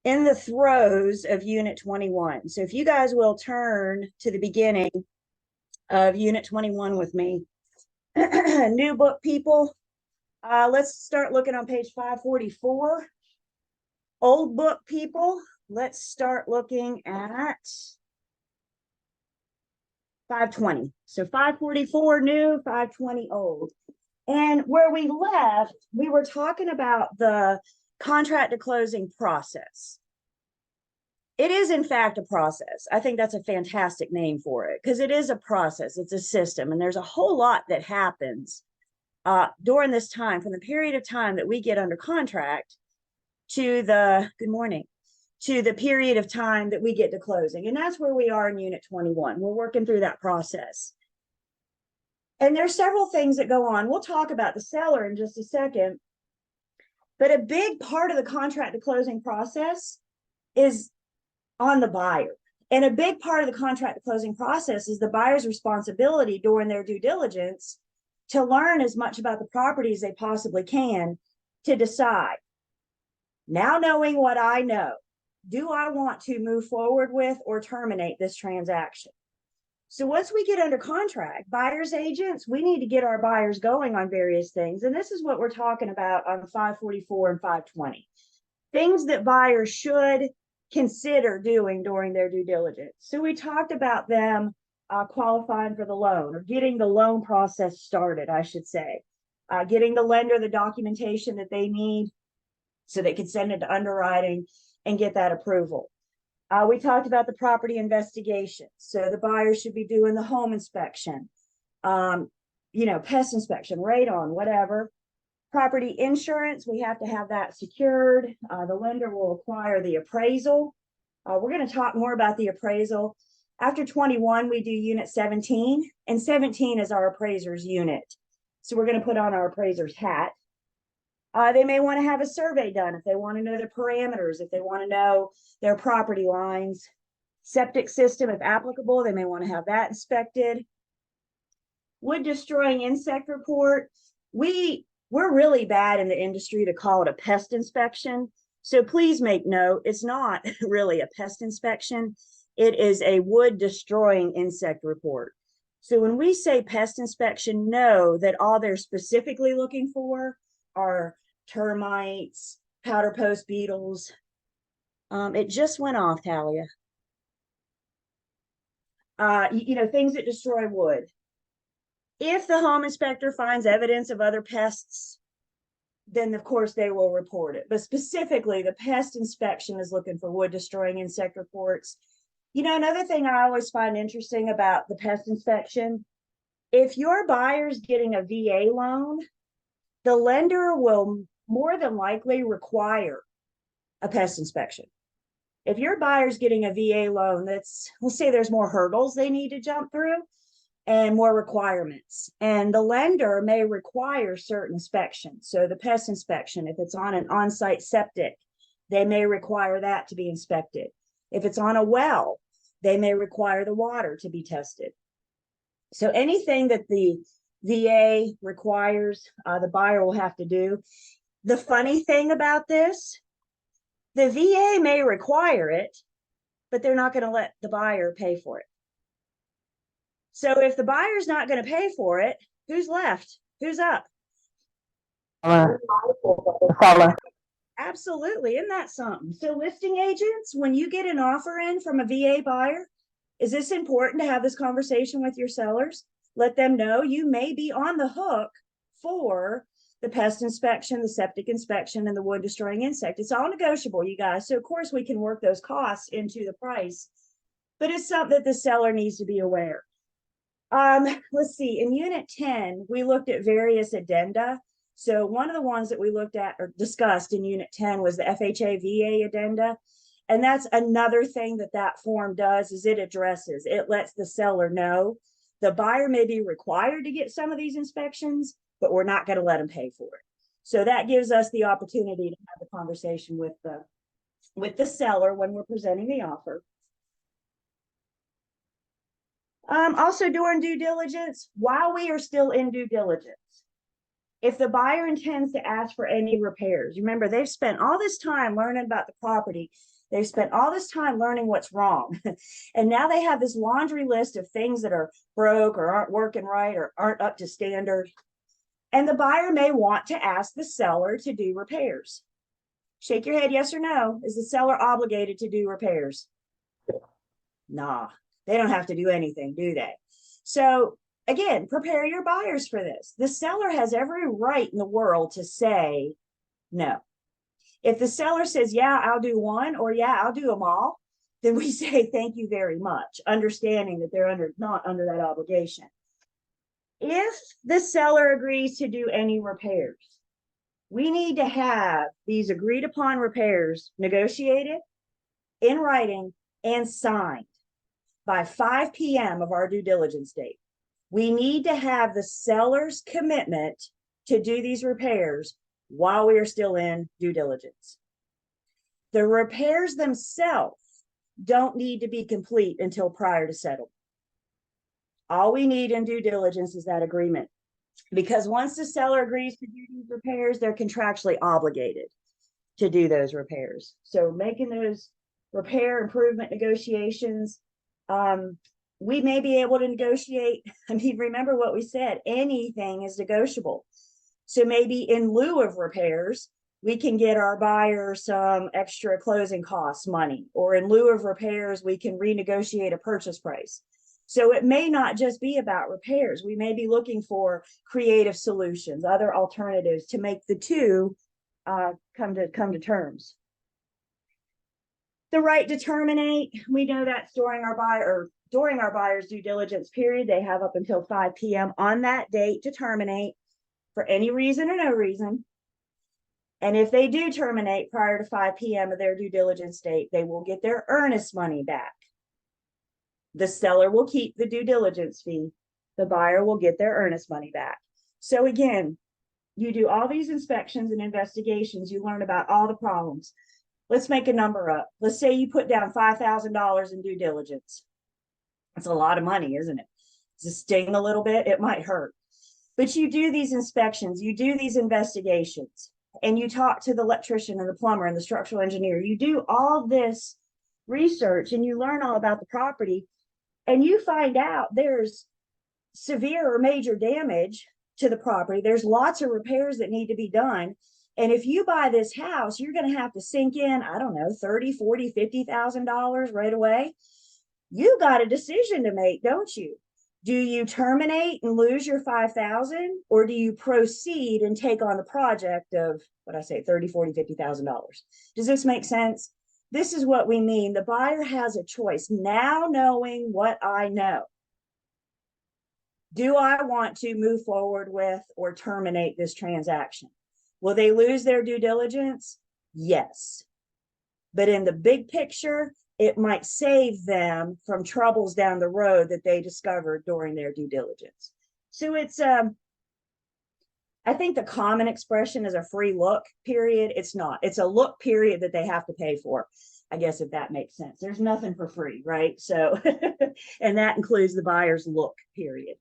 in the throes of Unit 21. So if you guys will turn to the beginning of Unit 21 with me, new book people, let's start looking on page 544. Old book people, let's start looking at 520. So 544 new, 520 old. And where we left, we were talking about the contract to closing process. It is, in fact, a process. I think that's a fantastic name for it because it is a process. It's a system. And there's a whole lot that happens during this time, from the period of time that we get under contract to the, good morning, to the period of time that we get to closing. And that's where we are in Unit 21. We're working through that process. And there's several things that go on. We'll talk about the seller in just a second. But a big part of the contract to closing process is on the buyer. And a big part of the contract to closing process is the buyer's responsibility during their due diligence to learn as much about the property as they possibly can to decide, now knowing what I know, do I want to move forward with or terminate this transaction? So once we get under contract, buyer's agents, we need to get our buyers going on various things. And this is what we're talking about on 544 and 520. Things that buyers should consider doing during their due diligence. So we talked about them qualifying for the loan, or getting the loan process started, I should say. Getting the lender the documentation that they need so they can send it to underwriting and get that approval. We talked about the property investigation. So the buyer should be doing the home inspection, pest inspection, radon, whatever. Property insurance, we have to have that secured. The lender will acquire the appraisal. We're going to talk more about the appraisal. After 21, we do Unit 17, and 17 is our appraiser's unit. So we're going to put on our appraiser's hat. They may want to have a survey done if they want to know the parameters, if they want to know their property lines. Septic system, if applicable, they may want to have that inspected. Wood destroying insect report. We're really bad in the industry to call it a pest inspection. So please make note, it's not really a pest inspection. It is a wood destroying insect report. So when we say pest inspection, know that all they're specifically looking for are termites, powder post beetles. It just went off, Talia. Things that destroy wood. If the home inspector finds evidence of other pests, then of course they will report it. But specifically, the pest inspection is looking for wood destroying insect reports. Another thing I always find interesting about the pest inspection, if your buyer's getting a VA loan, the lender will more than likely require a pest inspection. If your buyer's getting a VA loan, we'll say there's more hurdles they need to jump through and more requirements. And the lender may require certain inspections. So the pest inspection, if it's on an on-site septic, they may require that to be inspected. If it's on a well, they may require the water to be tested. So anything that the VA requires, the buyer will have to do. The funny thing about this, the VA may require it, but they're not going to let the buyer pay for it. So if the buyer's not going to pay for it, who's left? Who's up? Absolutely. Isn't that something? So listing agents, when you get an offer in from a VA buyer, is this important to have this conversation with your sellers? Let them know you may be on the hook for the pest inspection, the septic inspection, and the wood destroying insect. It's all negotiable, you guys. So of course we can work those costs into the price, but it's something that the seller needs to be aware. Let's see, in Unit 10, we looked at various addenda. So one of the ones that we looked at or discussed in Unit 10 was the FHA VA addenda. And that's another thing that form does, is it addresses, it lets the seller know the buyer may be required to get some of these inspections, but we're not going to let them pay for it. So that gives us the opportunity to have a conversation with the seller when we're presenting the offer. Also during due diligence, while we are still in due diligence, if the buyer intends to ask for any repairs, remember they've spent all this time learning about the property. They've spent all this time learning what's wrong. And now they have this laundry list of things that are broke or aren't working right or aren't up to standard. And the buyer may want to ask the seller to do repairs. Shake your head, yes or no. Is the seller obligated to do repairs? Nah, they don't have to do anything, do they? So again, prepare your buyers for this. The seller has every right in the world to say no. If the seller says, yeah, I'll do one, or yeah, I'll do them all, then we say thank you very much, understanding that they're not under that obligation. If the seller agrees to do any repairs, we need to have these agreed upon repairs negotiated, in writing, and signed by 5 p.m. of our due diligence date. We need to have the seller's commitment to do these repairs while we are still in due diligence. The repairs themselves don't need to be complete until prior to settlement. All we need in due diligence is that agreement, because once the seller agrees to do these repairs, they're contractually obligated to do those repairs. So making those repair improvement negotiations, we may be able to negotiate. I mean, remember what we said, anything is negotiable. So maybe in lieu of repairs, we can get our buyer some extra closing costs money, or in lieu of repairs, we can renegotiate a purchase price. So it may not just be about repairs. We may be looking for creative solutions, other alternatives to make the two come to terms. The right to terminate, we know that's during our buyer's due diligence period. They have up until 5 p.m. on that date to terminate for any reason or no reason. And if they do terminate prior to 5 p.m. of their due diligence date, they will get their earnest money back. The seller will keep the due diligence fee. The buyer will get their earnest money back. So again, you do all these inspections and investigations, you learn about all the problems. Let's make a number up. Let's say you put down $5,000 in due diligence. That's a lot of money, isn't it? Does it sting a little bit? It might hurt. But you do these inspections, you do these investigations, and you talk to the electrician and the plumber and the structural engineer. You do all this research and you learn all about the property, and you find out there's severe or major damage to the property. There's lots of repairs that need to be done. And if you buy this house, you're going to have to sink in, I don't know, $30,000, $40,000, $50,000 right away. You got a decision to make, don't you? Do you terminate and lose your $5,000, or do you proceed and take on the project of what I say, $30,000, $40,000, $50,000? Does this make sense? This is what we mean. The buyer has a choice. Now knowing what I know, do I want to move forward with or terminate this transaction? Will they lose their due diligence? Yes. But in the big picture, it might save them from troubles down the road that they discovered during their due diligence. So it's, I think the common expression is a free look period. It's not. It's a look period that they have to pay for, I guess, if that makes sense. There's nothing for free, right? So, and that includes the buyer's look period.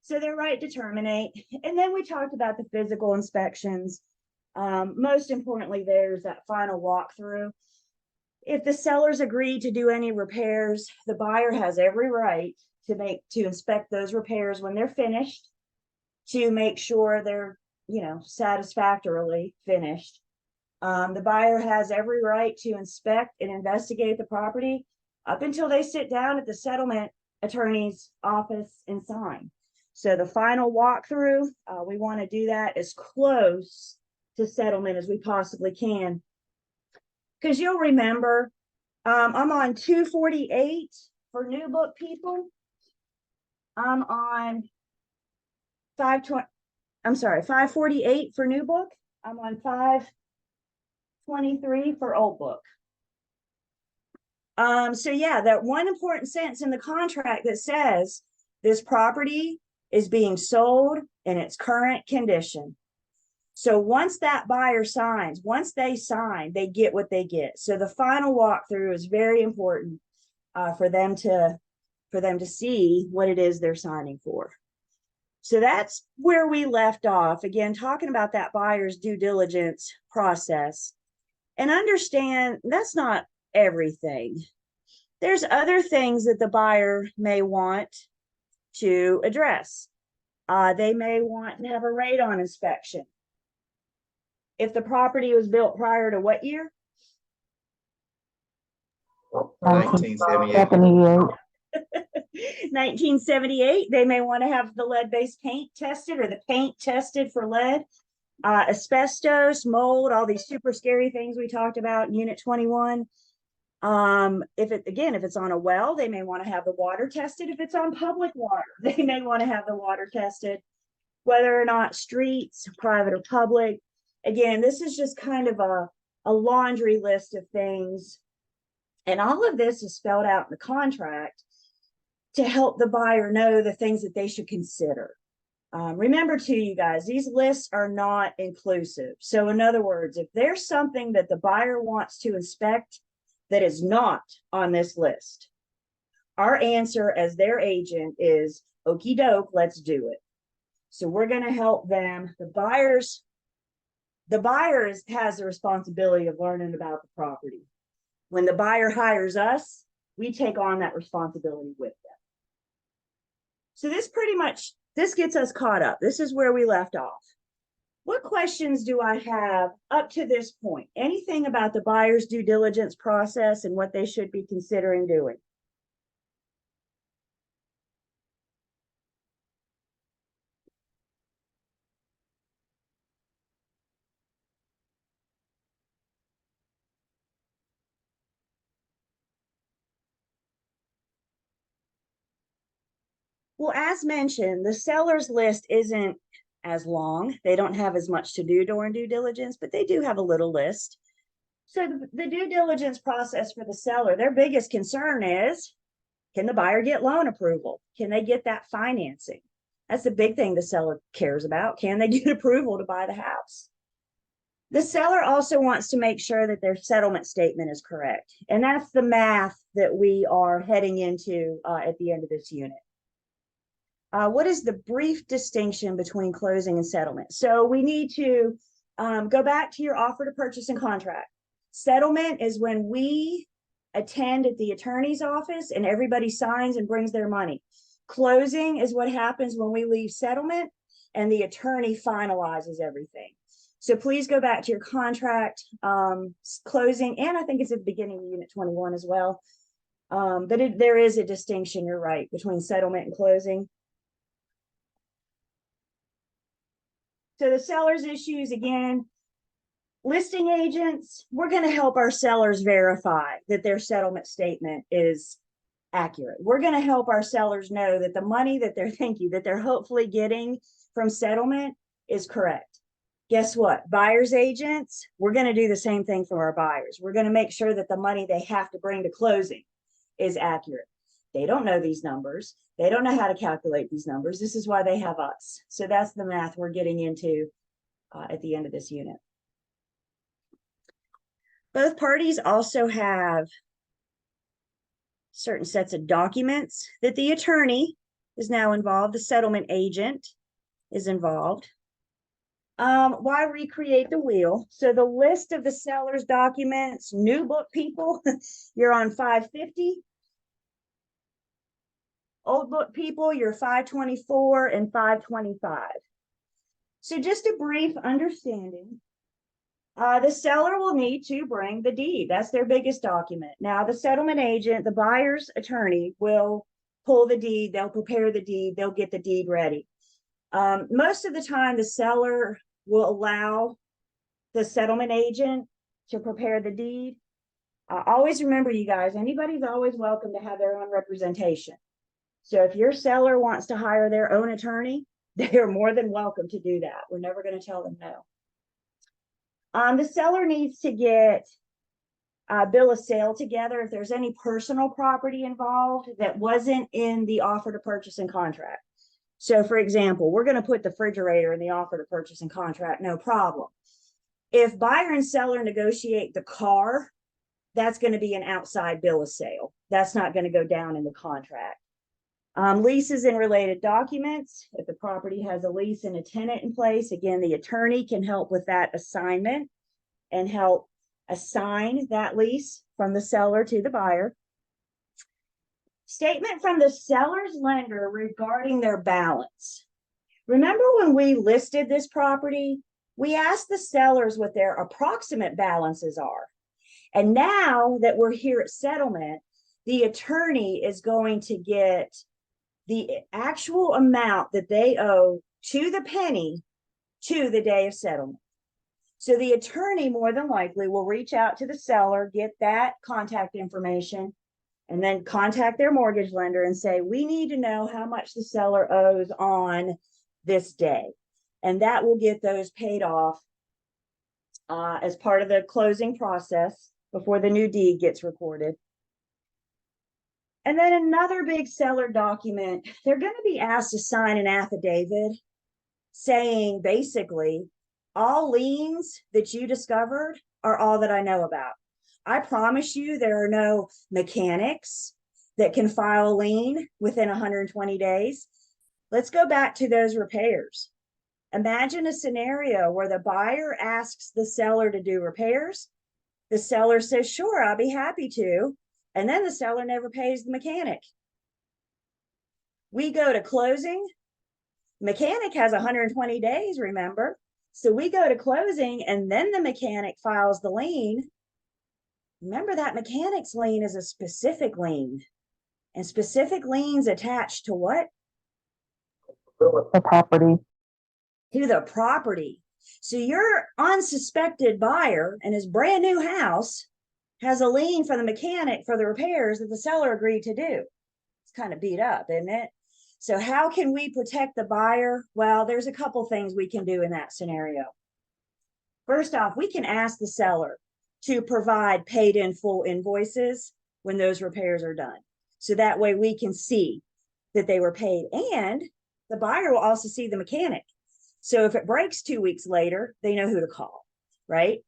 So they're right to terminate. And then we talked about the physical inspections. Most importantly, there's that final walkthrough. If the sellers agree to do any repairs, the buyer has every right to inspect those repairs when they're finished, to make sure they're, satisfactorily finished. The buyer has every right to inspect and investigate the property up until they sit down at the settlement attorney's office and sign. So the final walkthrough, we want to do that as close to settlement as we possibly can. Because you'll remember, I'm on 248 for new book people. I'm on 548 for new book. I'm on 523 for old book. So yeah, that one important sentence in the contract that says this property is being sold in its current condition. So once that buyer signs, once they sign, they get what they get. So the final walkthrough is very important for them to see what it is they're signing for. So that's where we left off. Again, talking about that buyer's due diligence process. And understand that's not everything. There's other things that the buyer may want to address. They may want to have a radon inspection. If the property was built prior to what year? 1978. 1978. They may want to have the lead-based paint tested or the paint tested for lead, asbestos, mold, all these super scary things we talked about in Unit 21. If it's on a well, they may want to have the water tested. If it's on public water, they may want to have the water tested, whether or not streets, private or public. Again, this is just kind of a laundry list of things. And all of this is spelled out in the contract to help the buyer know the things that they should consider. Remember too, you guys, these lists are not inclusive. So in other words, if there's something that the buyer wants to inspect that is not on this list, our answer as their agent is, okie doke, let's do it. So we're going to help them. The buyer has the responsibility of learning about the property. When the buyer hires us, we take on that responsibility with them. So this gets us caught up. This is where we left off. What questions do I have up to this point? Anything about the buyer's due diligence process and what they should be considering doing? Well, as mentioned, the seller's list isn't as long. They don't have as much to do during due diligence, but they do have a little list. So the due diligence process for the seller, their biggest concern is, can the buyer get loan approval? Can they get that financing? That's the big thing the seller cares about. Can they get approval to buy the house? The seller also wants to make sure that their settlement statement is correct. And that's the math that we are heading into at the end of this unit. What is the brief distinction between closing and settlement? So we need to go back to your offer to purchase and contract. Settlement is when we attend at the attorney's office and everybody signs and brings their money. Closing is what happens when we leave settlement and the attorney finalizes everything. So please go back to your contract, closing, and I think it's at the beginning of Unit 21 as well. But there is a distinction, you're right, between settlement and closing. So the seller's issues, again, listing agents, we're going to help our sellers verify that their settlement statement is accurate. We're going to help our sellers know that the money that they're hopefully getting from settlement is correct. Guess what? Buyer's agents, we're going to do the same thing for our buyers. We're going to make sure that the money they have to bring to closing is accurate. They don't know these numbers. They don't know how to calculate these numbers. This is why they have us. So that's the math we're getting into at the end of this unit. Both parties also have certain sets of documents that the attorney is now involved. The settlement agent is involved. Why recreate the wheel? So the list of the seller's documents, new book people, you're on 550. Old book people, you're 524 and 525. So just a brief understanding. The seller will need to bring the deed. That's their biggest document. Now, the settlement agent, the buyer's attorney, will pull the deed. They'll prepare the deed. They'll get the deed ready. Most of the time, the seller will allow the settlement agent to prepare the deed. Always remember, you guys, anybody's always welcome to have their own representation. So if your seller wants to hire their own attorney, they are more than welcome to do that. We're never going to tell them no. The seller needs to get a bill of sale together if there's any personal property involved that wasn't in the offer to purchase and contract. So for example, we're going to put the refrigerator in the offer to purchase and contract, no problem. If buyer and seller negotiate the car, that's going to be an outside bill of sale. That's not going to go down in the contract. Leases and related documents. If the property has a lease and a tenant in place, again, the attorney can help with that assignment and help assign that lease from the seller to the buyer. Statement from the seller's lender regarding their balance. Remember when we listed this property, we asked the sellers what their approximate balances are. And now that we're here at settlement, the attorney is going to get the actual amount that they owe to the penny to the day of settlement. So the attorney more than likely will reach out to the seller, get that contact information, and then contact their mortgage lender and say, we need to know how much the seller owes on this day. And that will get those paid off as part of the closing process before the new deed gets recorded. And then another big seller document, they're going to be asked to sign an affidavit saying basically, all liens that you discovered are all that I know about. I promise you there are no mechanics that can file a lien within 120 days. Let's go back to those repairs. Imagine a scenario where the buyer asks the seller to do repairs. The seller says, sure, I'll be happy to. And then the seller never pays the mechanic. We go to closing. Mechanic has 120 days, remember? So we go to closing and then the mechanic files the lien. Remember that mechanic's lien is a specific lien. And specific liens attached to what? The property. To the property. So your unsuspected buyer in his brand new house has a lien for the mechanic for the repairs that the seller agreed to do. It's kind of beat up, isn't it? So how can we protect the buyer? Well, there's a couple things we can do in that scenario. First off, we can ask the seller to provide paid in full invoices when those repairs are done. So that way we can see that they were paid, and the buyer will also see the mechanic. So if it breaks 2 weeks later, they know who to call, right?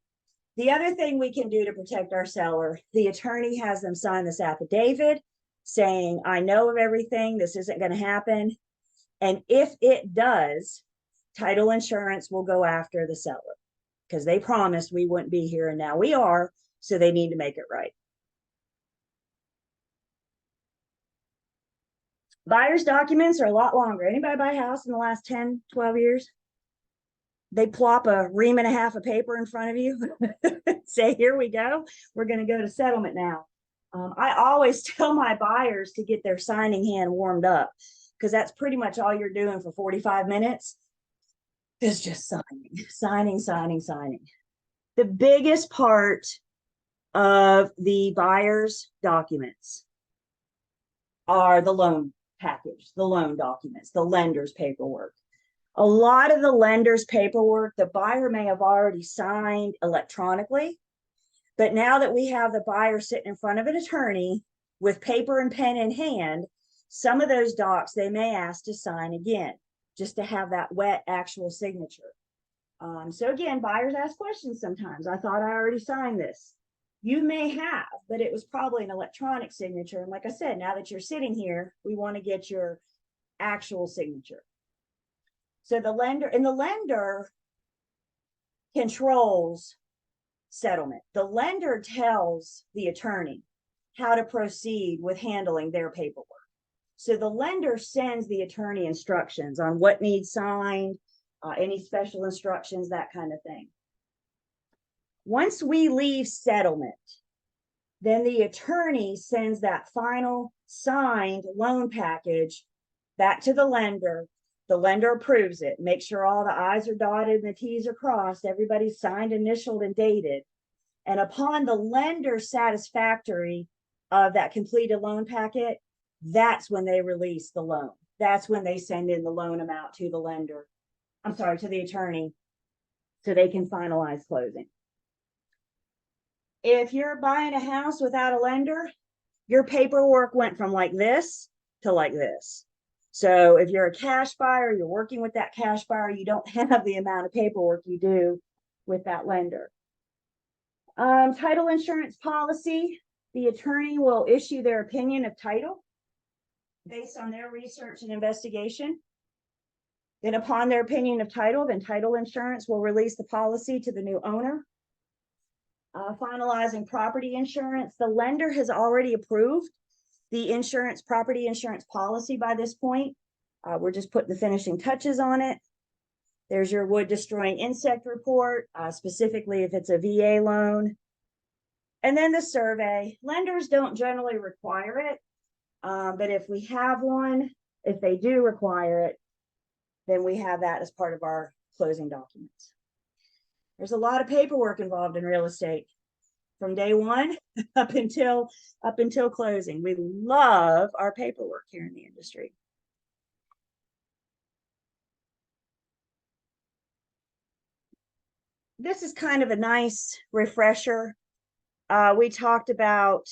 The other thing we can do to protect our seller, the attorney has them sign this affidavit saying, I know of everything, this isn't going to happen. And if it does, title insurance will go after the seller because they promised we wouldn't be here and now we are, so they need to make it right. Buyer's documents are a lot longer. Anybody buy a house in the last 10, 12 years? They plop a ream and a half of paper in front of you, say, here we go. We're going to go to settlement now. I always tell my buyers to get their signing hand warmed up because that's pretty much all you're doing for 45 minutes is just signing. The biggest part of the buyer's documents are the loan package, the loan documents, the lender's paperwork. A lot of the lender's paperwork, the buyer may have already signed electronically, but now that we have the buyer sitting in front of an attorney with paper and pen in hand, some of those docs they may ask to sign again, just to have that wet actual signature. So again, buyers ask questions sometimes. I thought I already signed this. You may have, but it was probably an electronic signature. And like I said, now that you're sitting here, we want to get your actual signature. So the lender controls settlement. The lender tells the attorney how to proceed with handling their paperwork. So the lender sends the attorney instructions on what needs signed, any special instructions, that kind of thing. Once we leave settlement, then the attorney sends that final signed loan package back to the lender. The lender approves it, make sure all the I's are dotted and the T's are crossed, everybody's signed, initialed, and dated. And upon the lender's satisfactory of that completed loan packet, that's when they release the loan. That's when they send in the loan amount to the lender. I'm sorry, to the attorney, so they can finalize closing. If you're buying a house without a lender, your paperwork went from like this to like this. So if you're a cash buyer, you're working with that cash buyer, you don't have the amount of paperwork you do with that lender. Title insurance policy, the attorney will issue their opinion of title based on their research and investigation. Then upon their opinion of title, then title insurance will release the policy to the new owner. finalizing property insurance. The lender has already approved the property insurance policy by this point. We're just putting the finishing touches on it. There's your wood destroying insect report, specifically if it's a VA loan. And then the survey. Lenders don't generally require it, but if we have one, if they do require it, then we have that as part of our closing documents. There's a lot of paperwork involved in real estate from day one up until closing. We love our paperwork here in the industry. This is kind of a nice refresher. We talked about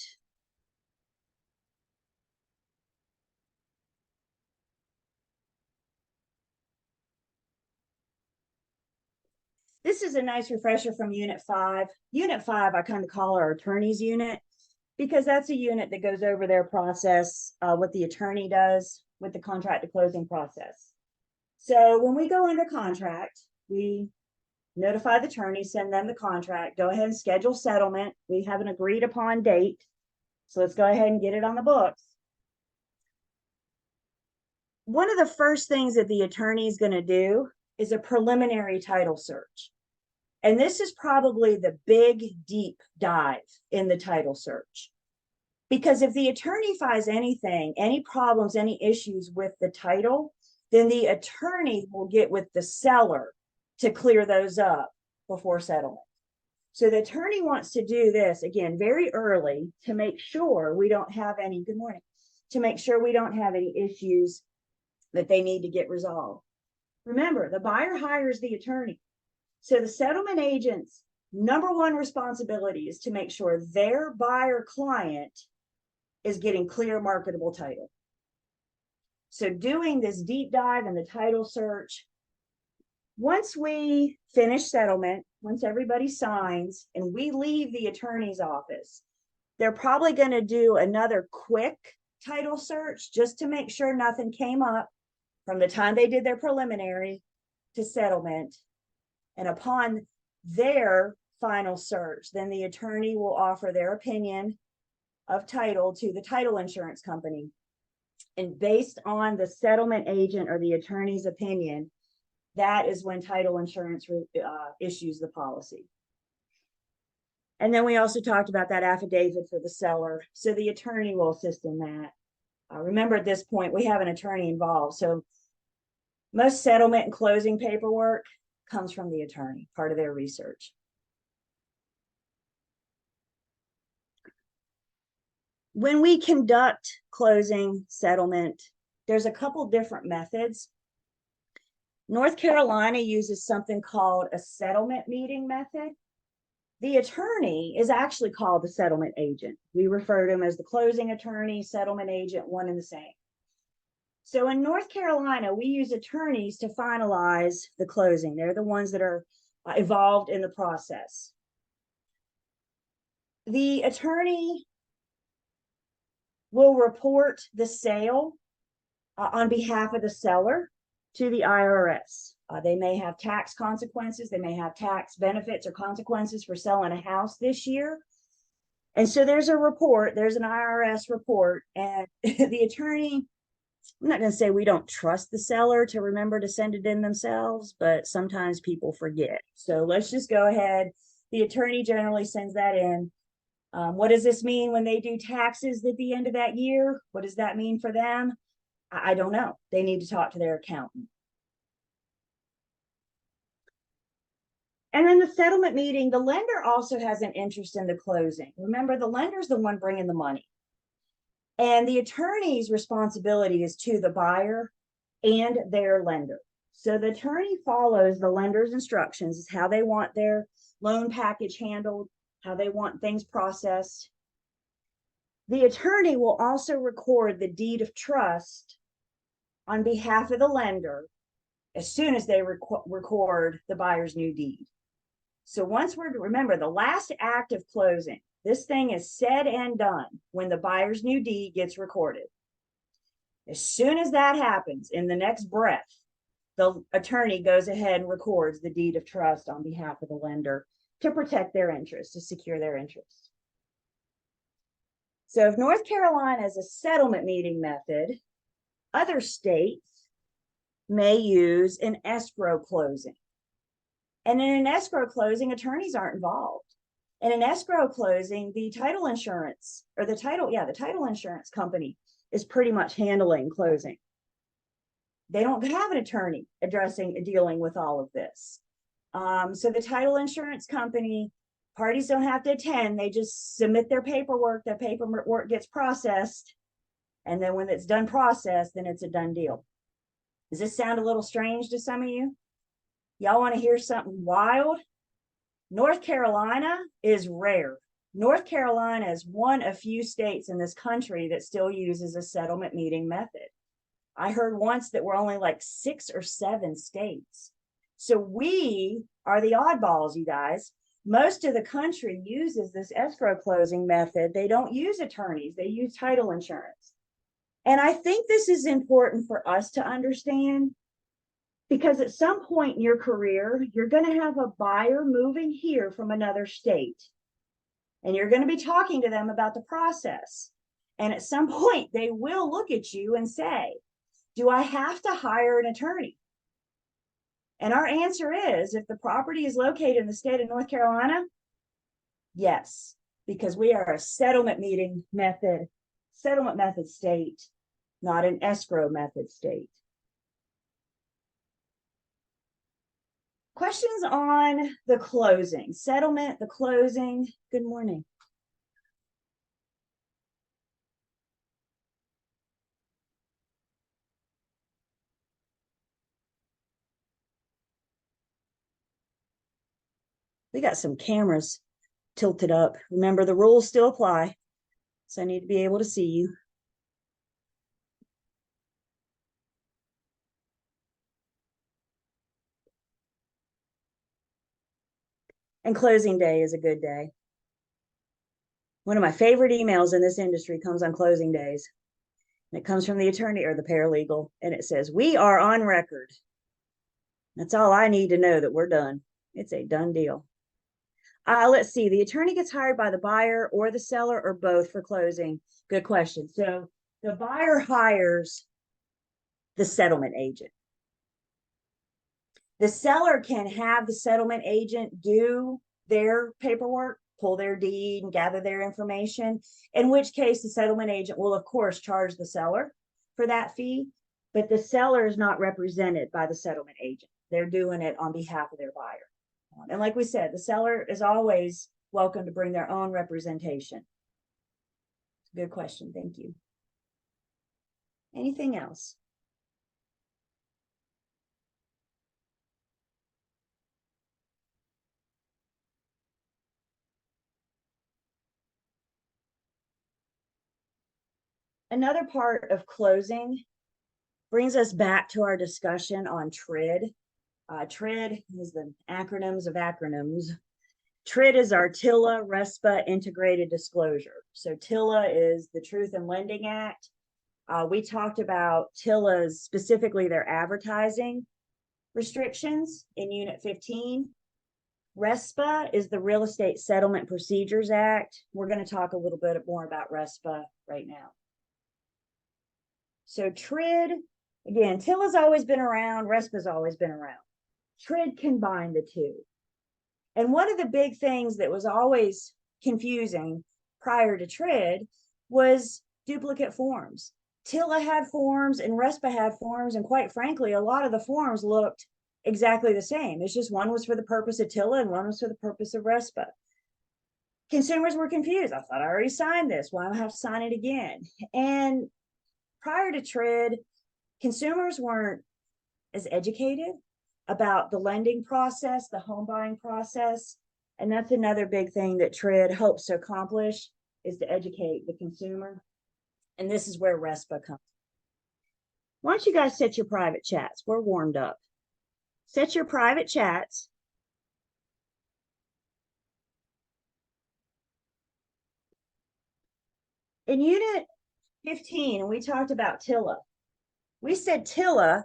this is a nice refresher from Unit 5. Unit 5, I kind of call our attorney's unit because that's a unit that goes over their process, what the attorney does with the contract to closing process. So when we go under contract, we notify the attorney, send them the contract, go ahead and schedule settlement. We have an agreed upon date. So let's go ahead and get it on the books. One of the first things that the attorney is going to do is a preliminary title search. And this is probably the big deep dive in the title search. Because if the attorney finds anything, any problems, any issues with the title, then the attorney will get with the seller to clear those up before settlement. So the attorney wants to do this again very early to make sure we don't have any, good morning, to make sure we don't have any issues that they need to get resolved. Remember, the buyer hires the attorney. So the settlement agent's number one responsibility is to make sure their buyer client is getting clear marketable title. So doing this deep dive in the title search, once we finish settlement, once everybody signs and we leave the attorney's office, they're probably going to do another quick title search just to make sure nothing came up from the time they did their preliminary to settlement. And upon their final search, then the attorney will offer their opinion of title to the title insurance company. And based on the settlement agent or the attorney's opinion, that is when title insurance issues the policy. And then we also talked about that affidavit for the seller. So the attorney will assist in that. Remember, at this point, we have an attorney involved. So most settlement and closing paperwork comes from the attorney, part of their research. When we conduct closing settlement, there's a couple different methods. North Carolina uses something called a settlement meeting method. The attorney is actually called the settlement agent. We refer to him as the closing attorney, settlement agent, one and the same. So in North Carolina, we use attorneys to finalize the closing. They're the ones that are involved in the process. The attorney will report the sale on behalf of the seller to the IRS. They may have tax consequences. They may have tax benefits or consequences for selling a house this year. And so there's a report, there's an IRS report, and the attorney, I'm not going to say we don't trust the seller to remember to send it in themselves, but sometimes people forget. So let's just go ahead. The attorney generally sends that in. What does this mean when they do taxes at the end of that year? What does that mean for them? I don't know. They need to talk to their accountant. And then the settlement meeting, the lender also has an interest in the closing. Remember, the lender's the one bringing the money. And the attorney's responsibility is to the buyer and their lender. So the attorney follows the lender's instructions as how they want their loan package handled, how they want things processed. The attorney will also record the deed of trust on behalf of the lender as soon as they record the buyer's new deed. So once remember, the last act of closing, this thing is said and done when the buyer's new deed gets recorded. As soon as that happens, in the next breath, the attorney goes ahead and records the deed of trust on behalf of the lender to protect their interests, to secure their interests. So if North Carolina is a settlement meeting method, other states may use an escrow closing. And in an escrow closing, attorneys aren't involved. In an escrow closing, the title insurance or the title insurance company is pretty much handling closing. They don't have an attorney dealing with all of this. So the title insurance company, parties don't have to attend. They just submit their paperwork. Their paperwork gets processed. And then when it's done processed, then it's a done deal. Does this sound a little strange to some of you? Y'all want to hear something wild? North Carolina is rare. North Carolina is one of few states in this country that still uses a settlement meeting method. I heard once that we're only like 6 or 7 states. So we are the oddballs, you guys. Most of the country uses this escrow closing method. They don't use attorneys. They use title insurance. And I think this is important for us to understand, because at some point in your career, you're going to have a buyer moving here from another state. And you're going to be talking to them about the process. And at some point, they will look at you and say, do I have to hire an attorney? And our answer is, if the property is located in the state of North Carolina, yes, because we are a settlement method state, not an escrow method state. Questions on the closing, settlement, the closing. Good morning. We got some cameras tilted up. Remember, the rules still apply. So I need to be able to see you. And closing day is a good day. One of my favorite emails in this industry comes on closing days. And it comes from the attorney or the paralegal. And it says, we are on record. That's all I need to know that we're done. It's a done deal. Let's see. The attorney gets hired by the buyer or the seller or both for closing. Good question. So the buyer hires the settlement agent. The seller can have the settlement agent do their paperwork, pull their deed, and gather their information, in which case the settlement agent will, of course, charge the seller for that fee, but the seller is not represented by the settlement agent. They're doing it on behalf of their buyer. And like we said, the seller is always welcome to bring their own representation. Good question. Thank you. Anything else? Another part of closing brings us back to our discussion on TRID. TRID is the acronyms of acronyms. TRID is our TILA RESPA integrated disclosure. So TILA is the Truth in Lending Act. We talked about TILA's, specifically their advertising restrictions in Unit 15. RESPA is the Real Estate Settlement Procedures Act. We're going to talk a little bit more about RESPA right now. So TRID, again, TILA's always been around, RESPA's always been around. TRID combined the two. And one of the big things that was always confusing prior to TRID was duplicate forms. TILA had forms and RESPA had forms, and quite frankly, a lot of the forms looked exactly the same. It's just one was for the purpose of TILA and one was for the purpose of RESPA. Consumers were confused. I thought I already signed this. Why do I have to sign it again? And prior to TRID, consumers weren't as educated about the lending process, the home buying process. And that's another big thing that TRID hopes to accomplish, is to educate the consumer. And this is where RESPA comes. Why don't you guys set your private chats? We're warmed up. Set your private chats. In Unit 15, we talked about TILA. We said TILA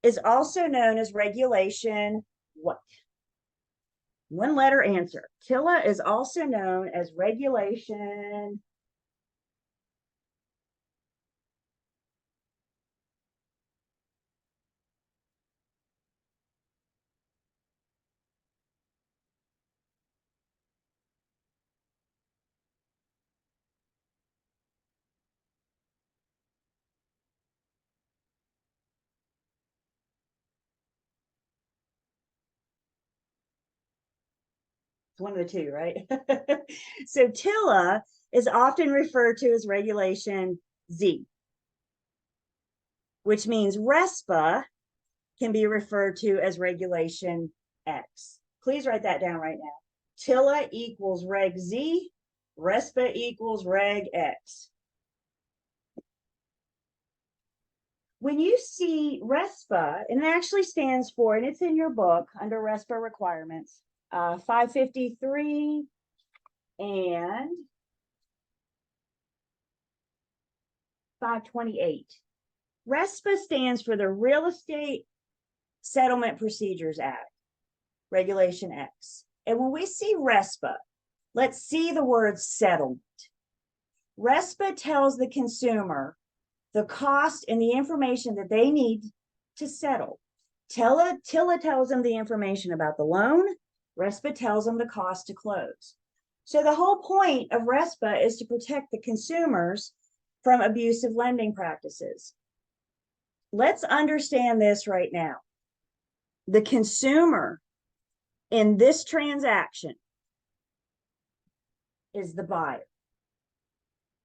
is also known as Regulation what? One letter answer. TILA is also known as regulation. It's one of the two, right? So TILA is often referred to as regulation Z, which means RESPA can be referred to as regulation X. Please write that down right now. TILA equals reg Z, RESPA equals reg X. When you see RESPA, and it actually stands for, and it's in your book under RESPA requirements, 553 and 528. RESPA stands for the Real Estate Settlement Procedures Act, Regulation X. And when we see RESPA, let's see the word settlement. RESPA tells the consumer the cost and the information that they need to settle. TILA tells them the information about the loan. RESPA tells them the cost to close. So the whole point of RESPA is to protect the consumers from abusive lending practices. Let's understand this right now. The consumer in this transaction is the buyer.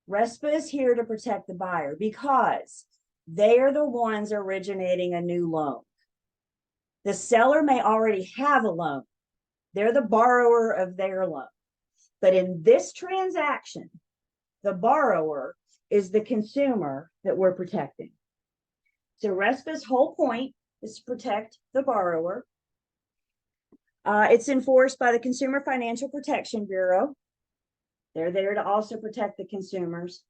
RESPA is here to protect the buyer because they are the ones originating a new loan. The seller may already have a loan. They're the borrower of their loan. But in this transaction, the borrower is the consumer that we're protecting. So RESPA's whole point is to protect the borrower. It's enforced by the Consumer Financial Protection Bureau. They're there to also protect the consumers.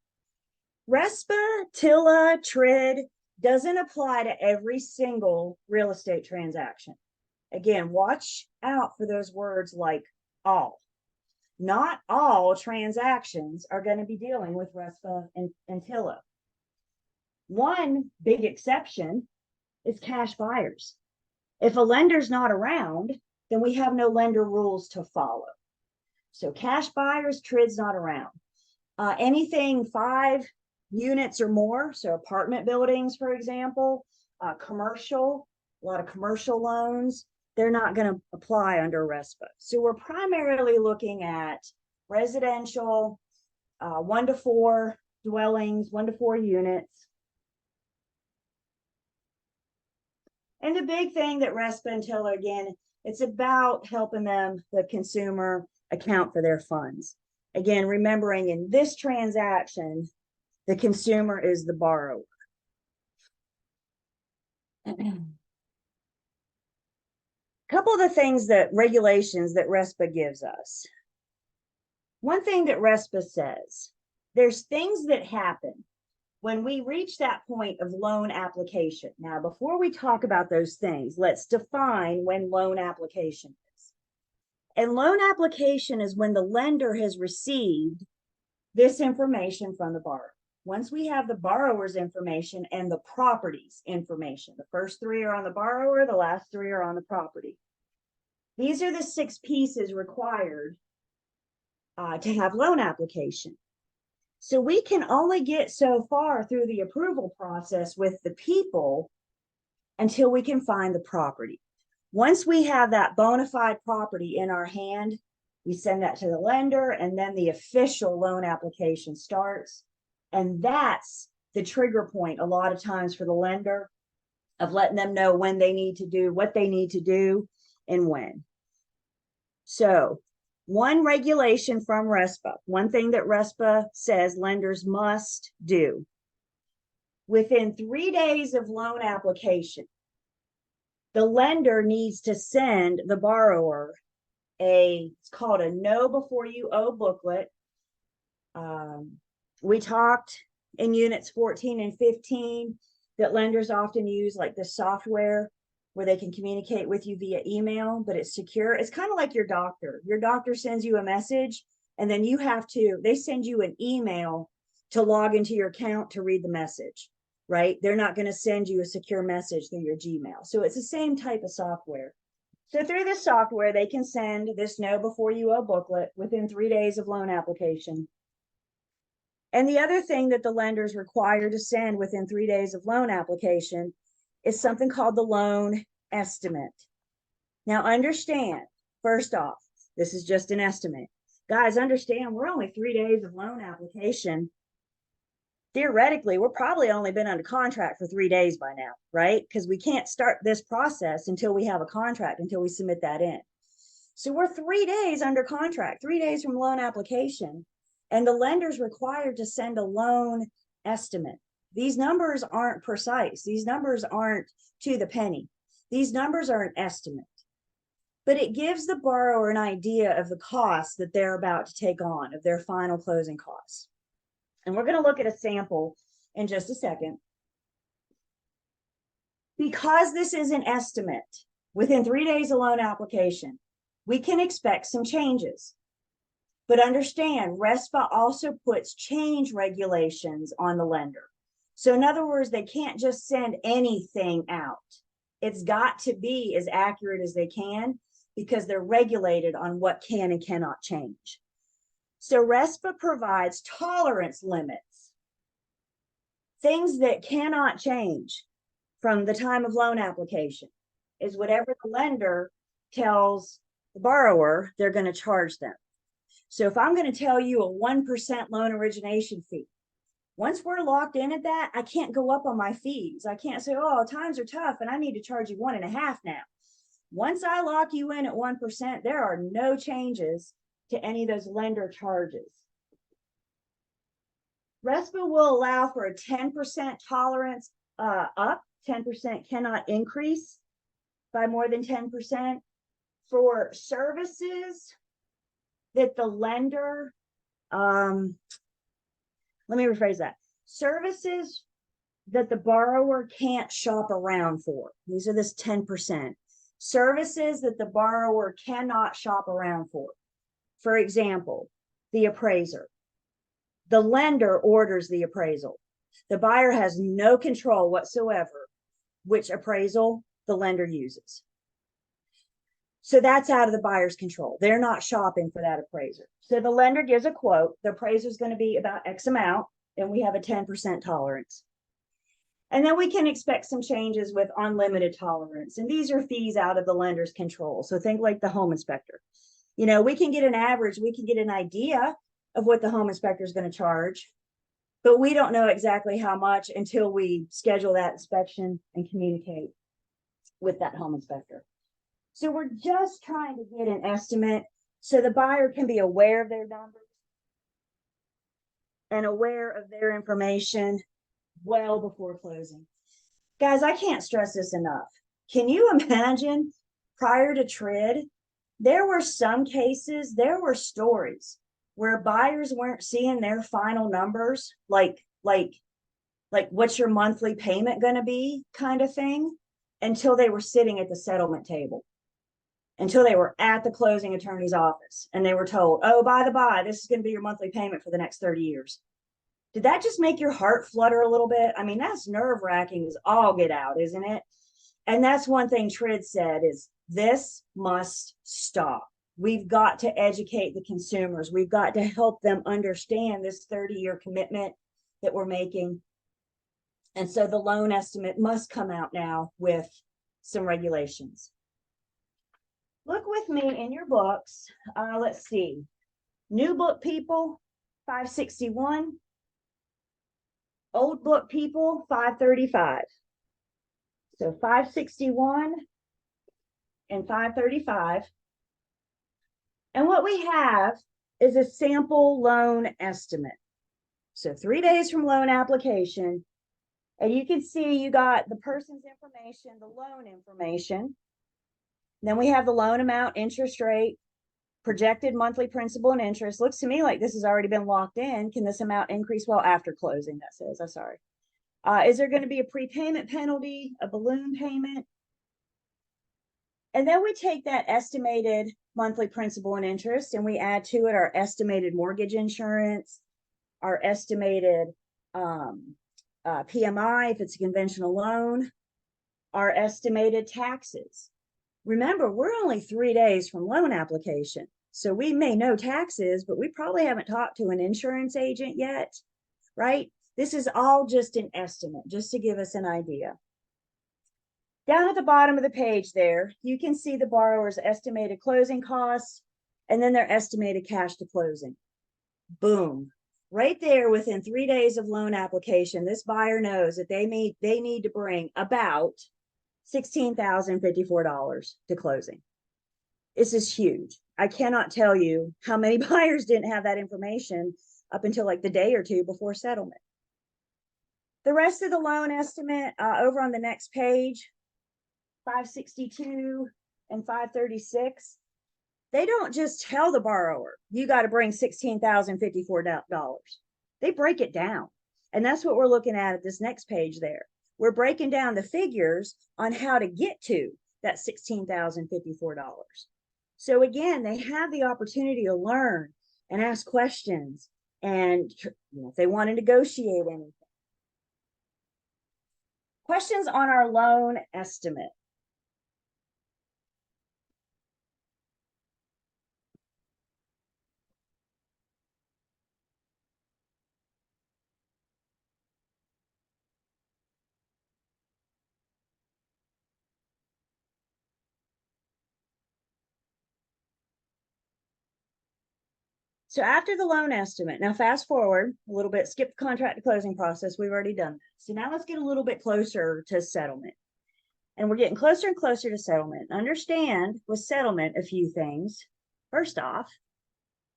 RESPA, TILA, TRID doesn't apply to every single real estate transaction. Again, watch out for those words like all. Not all transactions are going to be dealing with RESPA and TILA. One big exception is cash buyers. If a lender's not around, then we have no lender rules to follow. So cash buyers, TRID's not around. Anything 5 units or more, so apartment buildings, for example, commercial, a lot of commercial loans, they're not going to apply under RESPA. So we're primarily looking at residential, 1 to 4 dwellings, 1 to 4 units. And the big thing that RESPA and TILA, again, it's about helping them, the consumer, account for their funds. Again, remembering in this transaction, the consumer is the borrower. A couple of the things that regulations that RESPA gives us. One thing that RESPA says, there's things that happen when we reach that point of loan application. Now, before we talk about those things, let's define when loan application is. And loan application is when the lender has received this information from the borrower. Once we have the borrower's information and the property's information, the first 3 are on the borrower, the last 3 are on the property. These are the 6 pieces required to have loan application. So we can only get so far through the approval process with the people until we can find the property. Once we have that bona fide property in our hand, we send that to the lender, and then the official loan application starts. And that's the trigger point a lot of times for the lender of letting them know when they need to do, what they need to do, and when. So one regulation from RESPA, one thing that RESPA says lenders must do. Within 3 days of loan application, the lender needs to send the borrower it's called a Know Before You Owe booklet. We talked in units 14 and 15 that lenders often use, like the software where they can communicate with you via email, but it's secure. It's kind of like your doctor. Your doctor sends you a message, and then they send you an email to log into your account to read the message, right? They're not going to send you a secure message through your Gmail. So it's the same type of software. So through this software, they can send this Know Before You Owe booklet within 3 days of loan application. And the other thing that the lenders require to send within 3 days of loan application is something called the loan estimate. Now understand, first off, this is just an estimate. Guys, understand we're only 3 days of loan application. Theoretically, we're probably only been under contract for 3 days by now, right? Because we can't start this process until we have a contract, until we submit that in. So we're 3 days under contract, 3 days from loan application, and the lender's required to send a loan estimate. These numbers aren't precise. These numbers aren't to the penny. These numbers are an estimate, but it gives the borrower an idea of the costs that they're about to take on, of their final closing costs. And we're going to look at a sample in just a second. Because this is an estimate, within 3 days of loan application, we can expect some changes. But understand, RESPA also puts change regulations on the lender. So in other words, they can't just send anything out. It's got to be as accurate as they can, because they're regulated on what can and cannot change. So RESPA provides tolerance limits, things that cannot change from the time of loan application is whatever the lender tells the borrower they're going to charge them. So if I'm going to tell you a 1% loan origination fee, once we're locked in at that, I can't go up on my fees. I can't say, oh, times are tough and I need to charge you 1.5 now. Once I lock you in at 1%, there are no changes to any of those lender charges. RESPA will allow for a 10% tolerance up. 10% cannot increase by more than 10%. For services that the lender, let me rephrase that. Services that the borrower can't shop around for. These are this 10%. Services that the borrower cannot shop around for. For example, the appraiser. The lender orders the appraisal. The buyer has no control whatsoever which appraisal the lender uses. So that's out of the buyer's control. They're not shopping for that appraiser. So the lender gives a quote. The appraiser is going to be about X amount, and we have a 10% tolerance. And then we can expect some changes with unlimited tolerance. And these are fees out of the lender's control. So think like the home inspector. You know, we can get an average, we can get an idea of what the home inspector is going to charge, but we don't know exactly how much until we schedule that inspection and communicate with that home inspector. So we're just trying to get an estimate so the buyer can be aware of their numbers and aware of their information well before closing. Guys, I can't stress this enough. Can you imagine prior to TRID, there were some cases, there were stories where buyers weren't seeing their final numbers, like what's your monthly payment going to be kind of thing, until they were sitting at the settlement table, until they were at the closing attorney's office and they were told, oh, by the by, this is going to be your monthly payment for the next 30 years. Did that just make your heart flutter a little bit? I mean, that's nerve-wracking as all get out, isn't it? And that's one thing TRID said is this must stop. We've got to educate the consumers. We've got to help them understand this 30-year commitment that we're making. And so the loan estimate must come out now with some regulations. Look with me in your books. Let's see. New book people, 561. Old book people, 535. So 561 and 535. And what we have is a sample loan estimate. So 3 days from loan application. And you can see you got the person's information, the loan information. Then we have the loan amount, interest rate, projected monthly principal and interest. Looks to me like this has already been locked in. Can this amount increase? Well, after closing, that says. I'm sorry. Is there going to be a prepayment penalty, a balloon payment? And then we take that estimated monthly principal and interest and we add to it our estimated mortgage insurance, our estimated PMI, if it's a conventional loan, our estimated taxes. Remember, we're only 3 days from loan application. So we may know taxes, but we probably haven't talked to an insurance agent yet, right? This is all just an estimate, just to give us an idea. Down at the bottom of the page there, you can see the borrower's estimated closing costs and then their estimated cash to closing. Boom. Right there within 3 days of loan application, this buyer knows that they need to bring about $16,054 to closing. This is huge. I cannot tell you how many buyers didn't have that information up until like the day or two before settlement. The rest of the loan estimate over on the next page, 562 and 536, they don't just tell the borrower, you got to bring $16,054. They break it down. And that's what we're looking at this next page there. We're breaking down the figures on how to get to that $16,054. So again, they have the opportunity to learn and ask questions and if they want to negotiate anything. Questions on our loan estimate. So after the loan estimate, now fast forward a little bit, skip the contract to closing process. We've already done that. So now let's get a little bit closer to settlement. And we're getting closer and closer to settlement. Understand with settlement a few things. First off,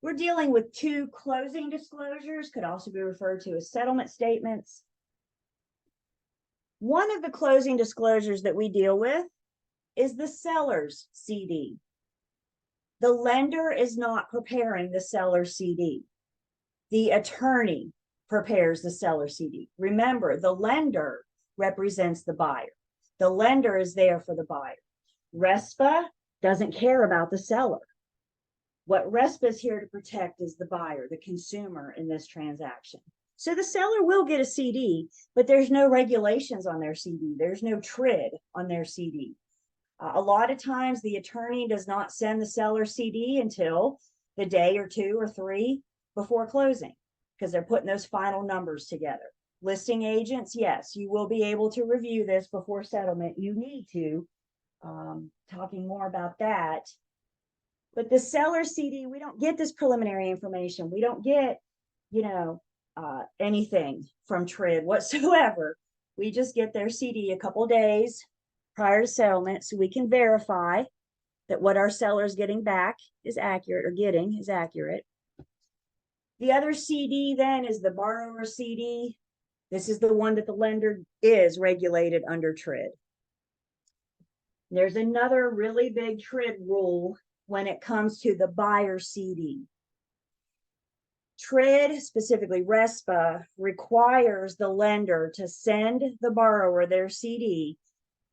we're dealing with 2 closing disclosures, could also be referred to as settlement statements. One of the closing disclosures that we deal with is the seller's CD. The lender is not preparing the seller's CD. The attorney prepares the seller's CD. Remember, the lender represents the buyer. The lender is there for the buyer. RESPA doesn't care about the seller. What RESPA is here to protect is the buyer, the consumer in this transaction. So the seller will get a CD, but there's no regulations on their CD. There's no TRID on their CD. A lot of times the attorney does not send the seller CD until the day or 2 or 3 before closing because they're putting those final numbers together. Listing agents, yes, you will be able to review this before settlement. You need to. Talking more about that. But the seller CD, we don't get this preliminary information. We don't get, anything from TRID whatsoever. We just get their CD a couple days prior to settlement so we can verify that what our seller is getting back is accurate or getting is accurate. The other CD then is the borrower CD. This is the one that the lender is regulated under TRID. There's another really big TRID rule when it comes to the buyer CD. TRID, specifically RESPA, requires the lender to send the borrower their CD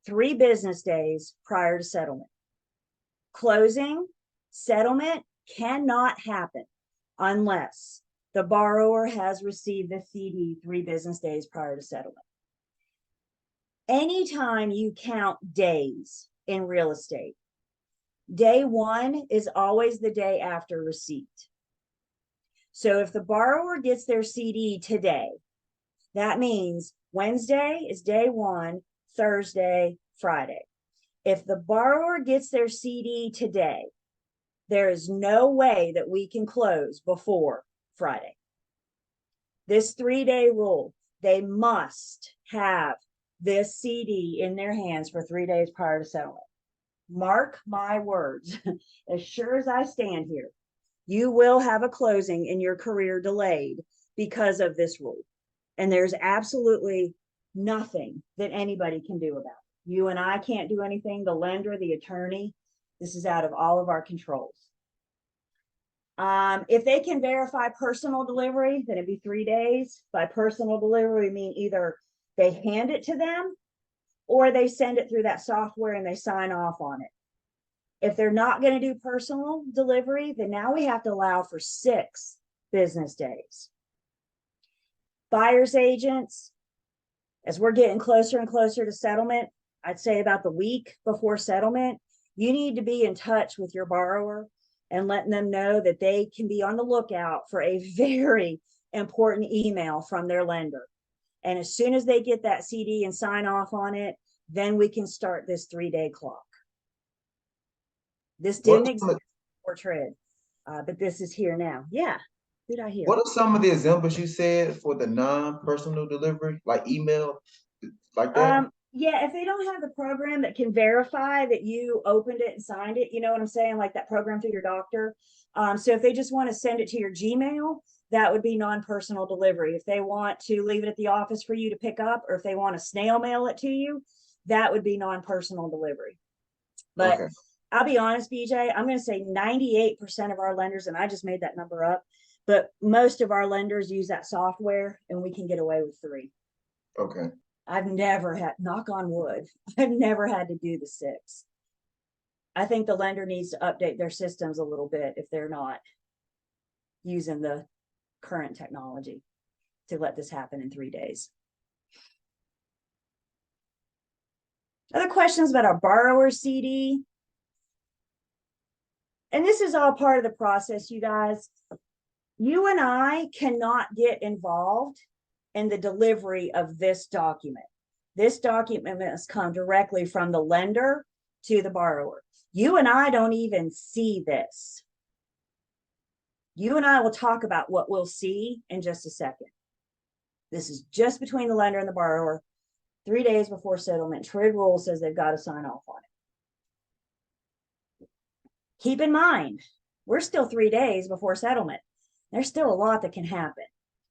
3 business days prior to settlement. Closing, settlement cannot happen unless the borrower has received the CD 3 business days prior to settlement. Anytime you count days in real estate, day 1 is always the day after receipt. So if the borrower gets their CD today, that means Wednesday is day 1, Thursday, Friday. If the borrower gets their CD today, there is no way that we can close before Friday. This 3-day rule, they must have this CD in their hands for 3 days prior to settlement. Mark my words, as sure as I stand here, you will have a closing in your career delayed because of this rule. And there's absolutely nothing that anybody can do about it. You and I can't do anything. The lender, the attorney, this is out of all of our controls. If they can verify personal delivery, then it'd be 3 days. By personal delivery, we mean either they hand it to them or they send it through that software and they sign off on it. If they're not going to do personal delivery, then now we have to allow for 6 business days. Buyer's agents, as we're getting closer and closer to settlement, I'd say about the week before settlement, you need to be in touch with your borrower and letting them know that they can be on the lookout for a very important email from their lender. And as soon as they get that CD and sign off on it, then we can start this 3-day clock. This didn't exist before TRID, but this is here now. Yeah. Did I hear? What are some of the examples you said for the non-personal delivery, like email, like that? Yeah, if they don't have the program that can verify that you opened it and signed it, you know what I'm saying? Like that program through your doctor. So if they just want to send it to your Gmail, that would be non-personal delivery. If they want to leave it at the office for you to pick up, or if they want to snail mail it to you, that would be non-personal delivery. But okay. I'll be honest, BJ, I'm going to say 98% of our lenders, and I just made that number up, but most of our lenders use that software and we can get away with 3. Okay. I've never had, knock on wood, I've never had to do the 6. I think the lender needs to update their systems a little bit if they're not using the current technology to let this happen in 3 days. Other questions about our borrower CD? And this is all part of the process, you guys. You and I cannot get involved in the delivery of this document. This document must come directly from the lender to the borrower. You and I don't even see this. You and I will talk about what we'll see in just a second. This is just between the lender and the borrower. 3 days before settlement, TRID rule says they've got to sign off on it. Keep in mind, we're still 3 days before settlement. There's still a lot that can happen.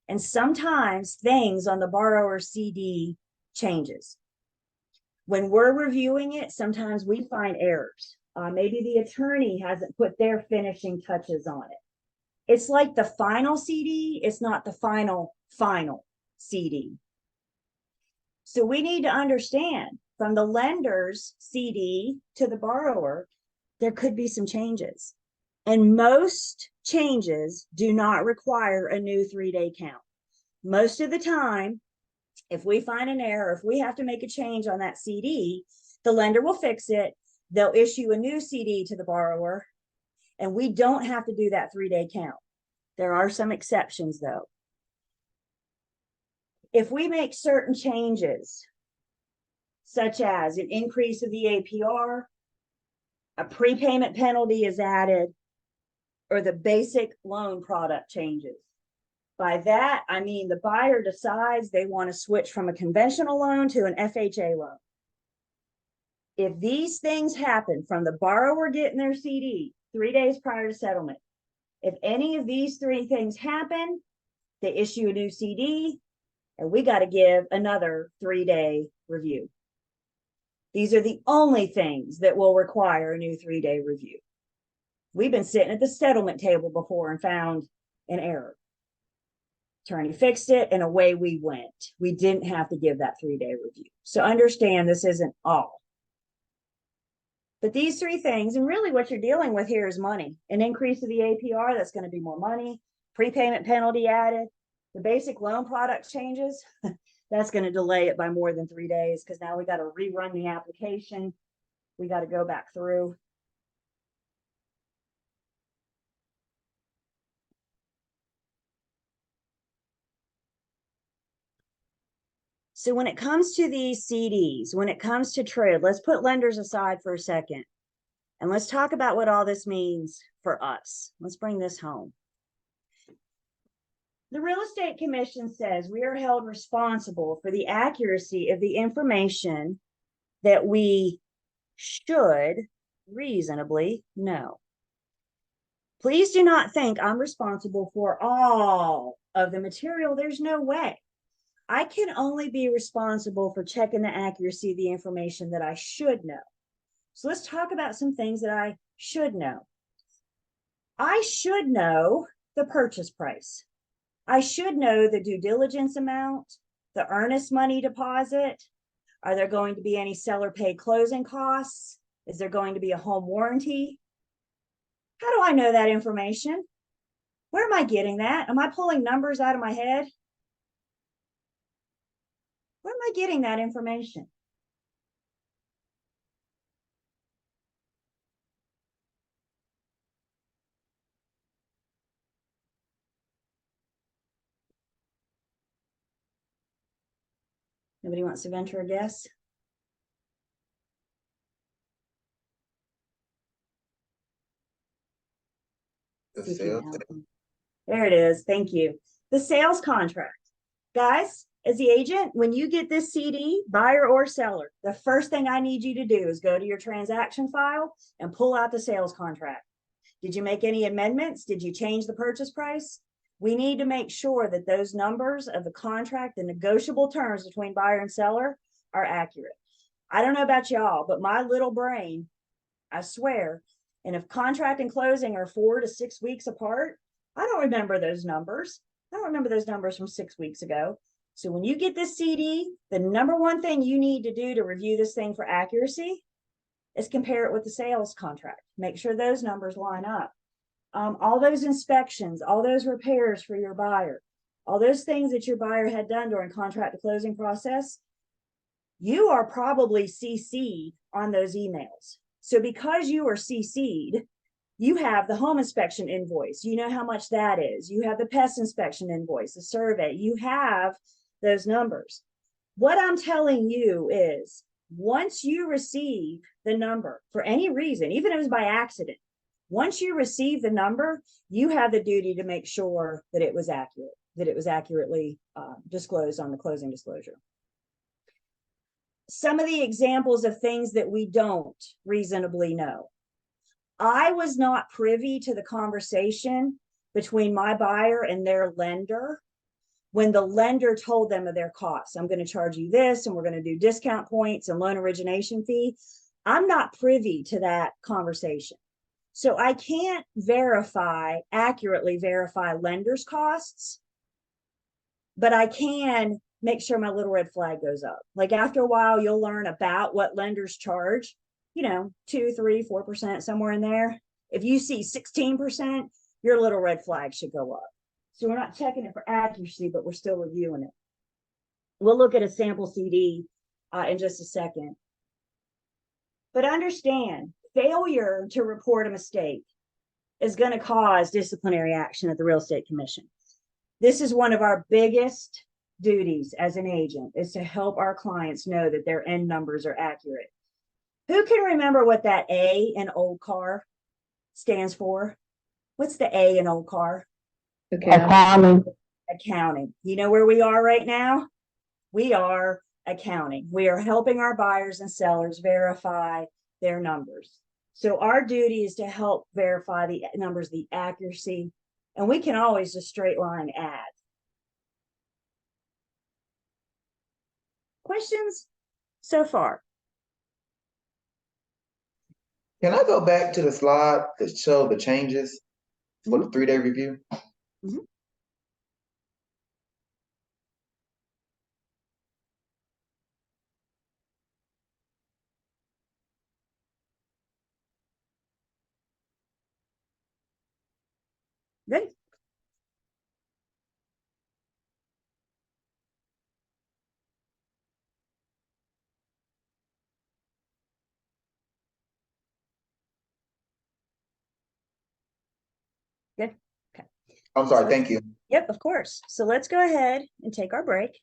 And sometimes things on the borrower CD changes. When we're reviewing it, sometimes we find errors. Maybe the attorney hasn't put their finishing touches on it. It's like the final CD, it's not the final CD. So we need to understand from the lender's CD to the borrower, there could be some changes. And most changes do not require a new 3-day count. Most of the time, if we find an error, if we have to make a change on that CD, the lender will fix it. They'll issue a new CD to the borrower, and we don't have to do that 3-day count. There are some exceptions, though. If we make certain changes, such as an increase of the APR, a prepayment penalty is added, or the basic loan product changes. By that, I mean the buyer decides they want to switch from a conventional loan to an FHA loan. If these things happen from the borrower getting their CD 3 days prior to settlement, if any of these 3 things happen, they issue a new CD, and we got to give another 3-day review. These are the only things that will require a new 3-day review. We've been sitting at the settlement table before and found an error. Attorney fixed it, and away we went. We didn't have to give that 3-day review. So understand this isn't all. But these 3 things, and really what you're dealing with here is money. An increase of the APR, that's going to be more money. Prepayment penalty added. The basic loan product changes, that's going to delay it by more than 3 days, because now we got to rerun the application. We got to go back through. So when it comes to these CDs, when it comes to TRID, let's put lenders aside for a second. And let's talk about what all this means for us. Let's bring this home. The Real Estate Commission says we are held responsible for the accuracy of the information that we should reasonably know. Please do not think I'm responsible for all of the material. There's no way. I can only be responsible for checking the accuracy of the information that I should know. So let's talk about some things that I should know. I should know the purchase price. I should know the due diligence amount, the earnest money deposit. Are there going to be any seller paid closing costs? Is there going to be a home warranty? How do I know that information? Where am I getting that? Am I pulling numbers out of my head? Where am I getting that information? Nobody wants to venture a guess? The See if you sales. can help me. There it is. Thank you. The sales contract. Guys, as the agent, when you get this CD, buyer or seller, the first thing I need you to do is go to your transaction file and pull out the sales contract. Did you make any amendments? Did you change the purchase price? We need to make sure that those numbers of the contract, the negotiable terms between buyer and seller, are accurate. I don't know about y'all, but my little brain, I swear, and if contract and closing are 4 to 6 weeks apart, I don't remember those numbers. I don't remember those numbers from 6 weeks ago. So when you get this CD, the number one thing you need to do to review this thing for accuracy is compare it with the sales contract. Make sure those numbers line up. All those inspections, all those repairs for your buyer, all those things that your buyer had done during contract to closing process, you are probably CC'd on those emails. So because you are CC'd, you have the home inspection invoice. You know how much that is. You have the pest inspection invoice, the survey. You have those numbers. What I'm telling you is once you receive the number for any reason, even if it was by accident, once you receive the number, you have the duty to make sure that it was accurate, that it was accurately disclosed on the closing disclosure. Some of the examples of things that we don't reasonably know. I was not privy to the conversation between my buyer and their lender when the lender told them of their costs. I'm going to charge you this, and we're going to do discount points and loan origination fee. I'm not privy to that conversation. So I can't accurately verify lender's costs, but I can make sure my little red flag goes up. Like after a while, you'll learn about what lenders charge, 2, 3, 4%, somewhere in there. If you see 16%, your little red flag should go up. So we're not checking it for accuracy, but we're still reviewing it. We'll look at a sample CD in just a second. But understand, failure to report a mistake is going to cause disciplinary action at the Real Estate Commission. This is one of our biggest duties as an agent, is to help our clients know that their end numbers are accurate. Who can remember what that A in old car stands for? What's the A in old car? Accounting. Accounting. You know where we are right now? We are accounting. We are helping our buyers and sellers verify their numbers. So our duty is to help verify the numbers, the accuracy, and we can always just straight line add. Questions so far? Can I go back to the slide that showed the changes for the 3-day review? Mhm. Good. Good. Okay. I'm sorry, thank you. Yep, of course. So let's go ahead and take our break.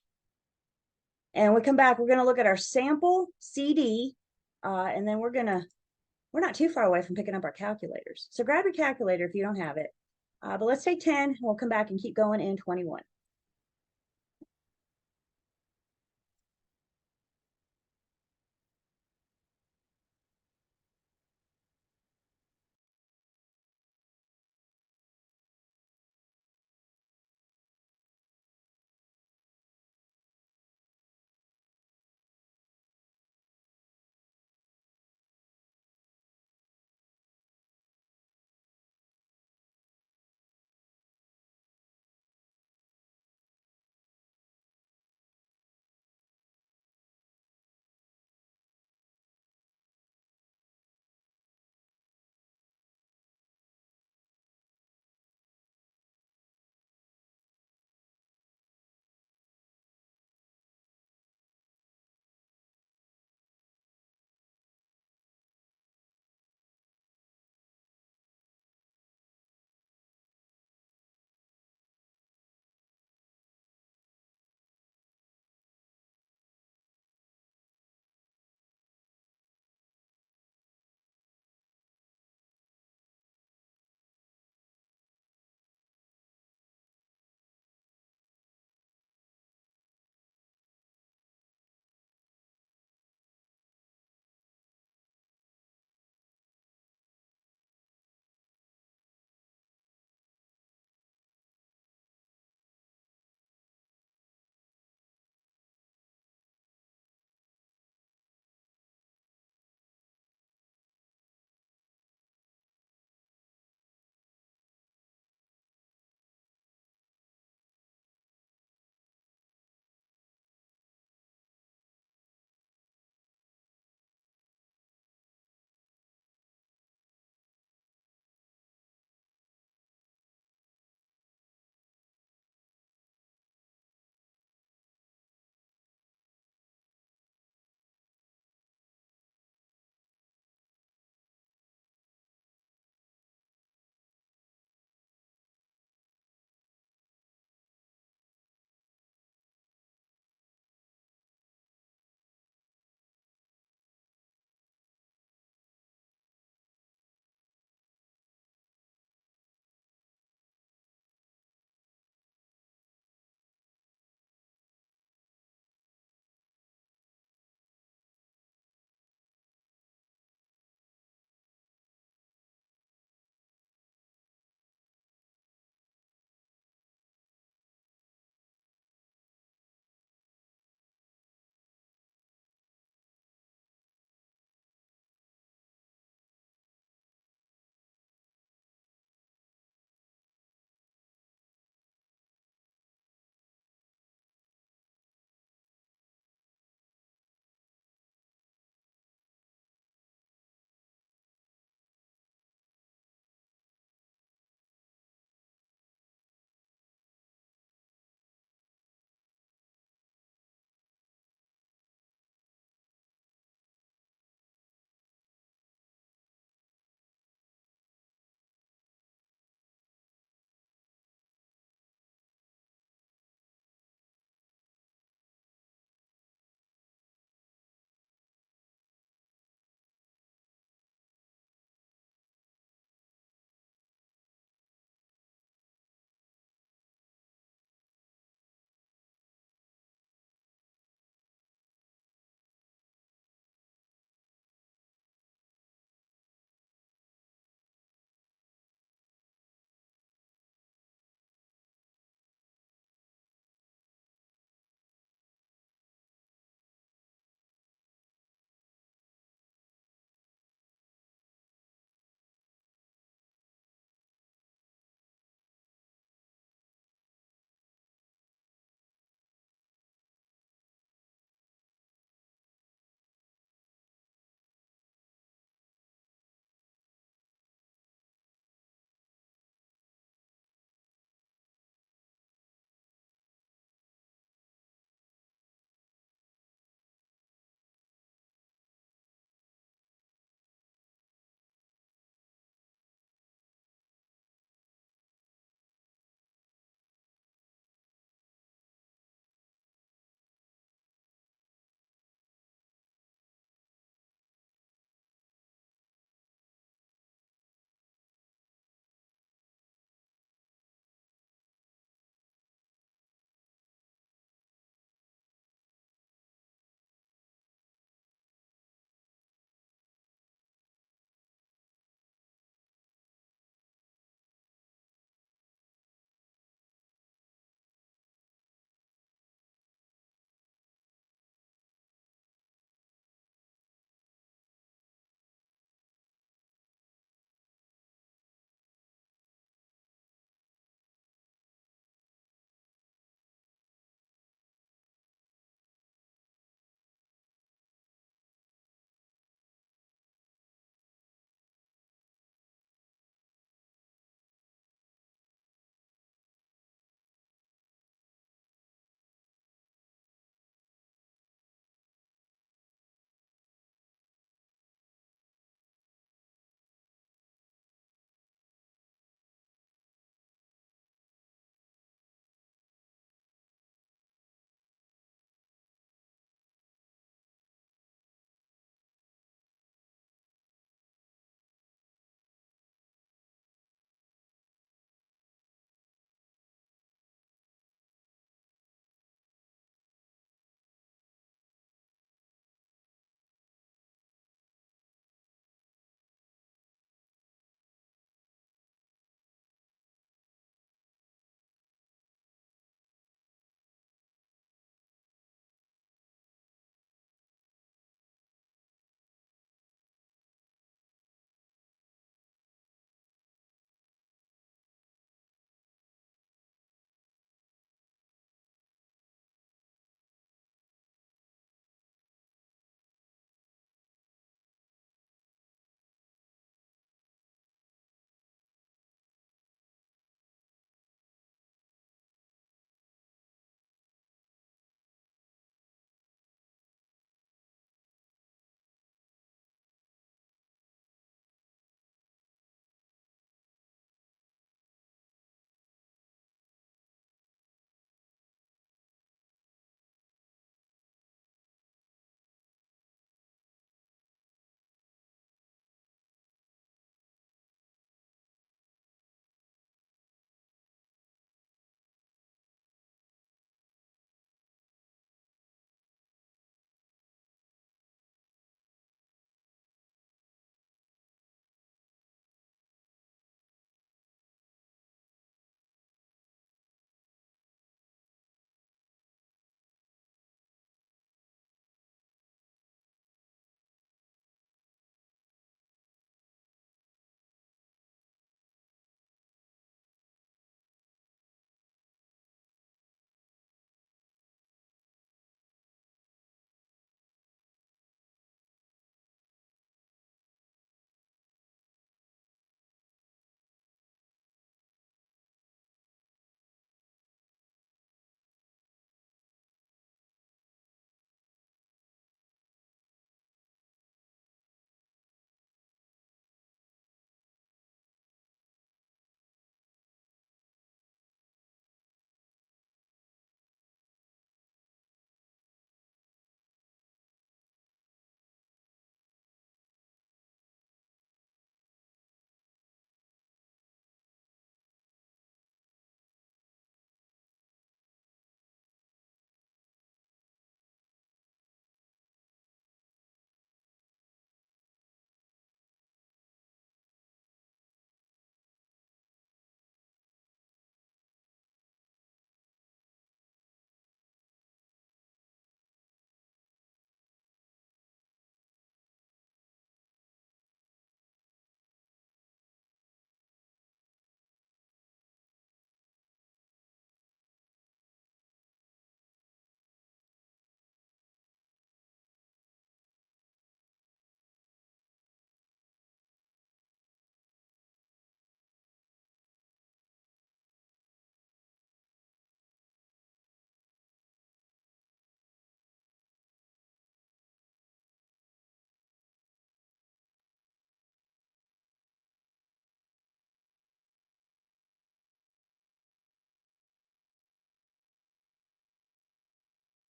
And when we come back, we're going to look at our sample CD. And then we're not too far away from picking up our calculators. So grab your calculator if you don't have it. But let's take 10 and we'll come back and keep going in 21.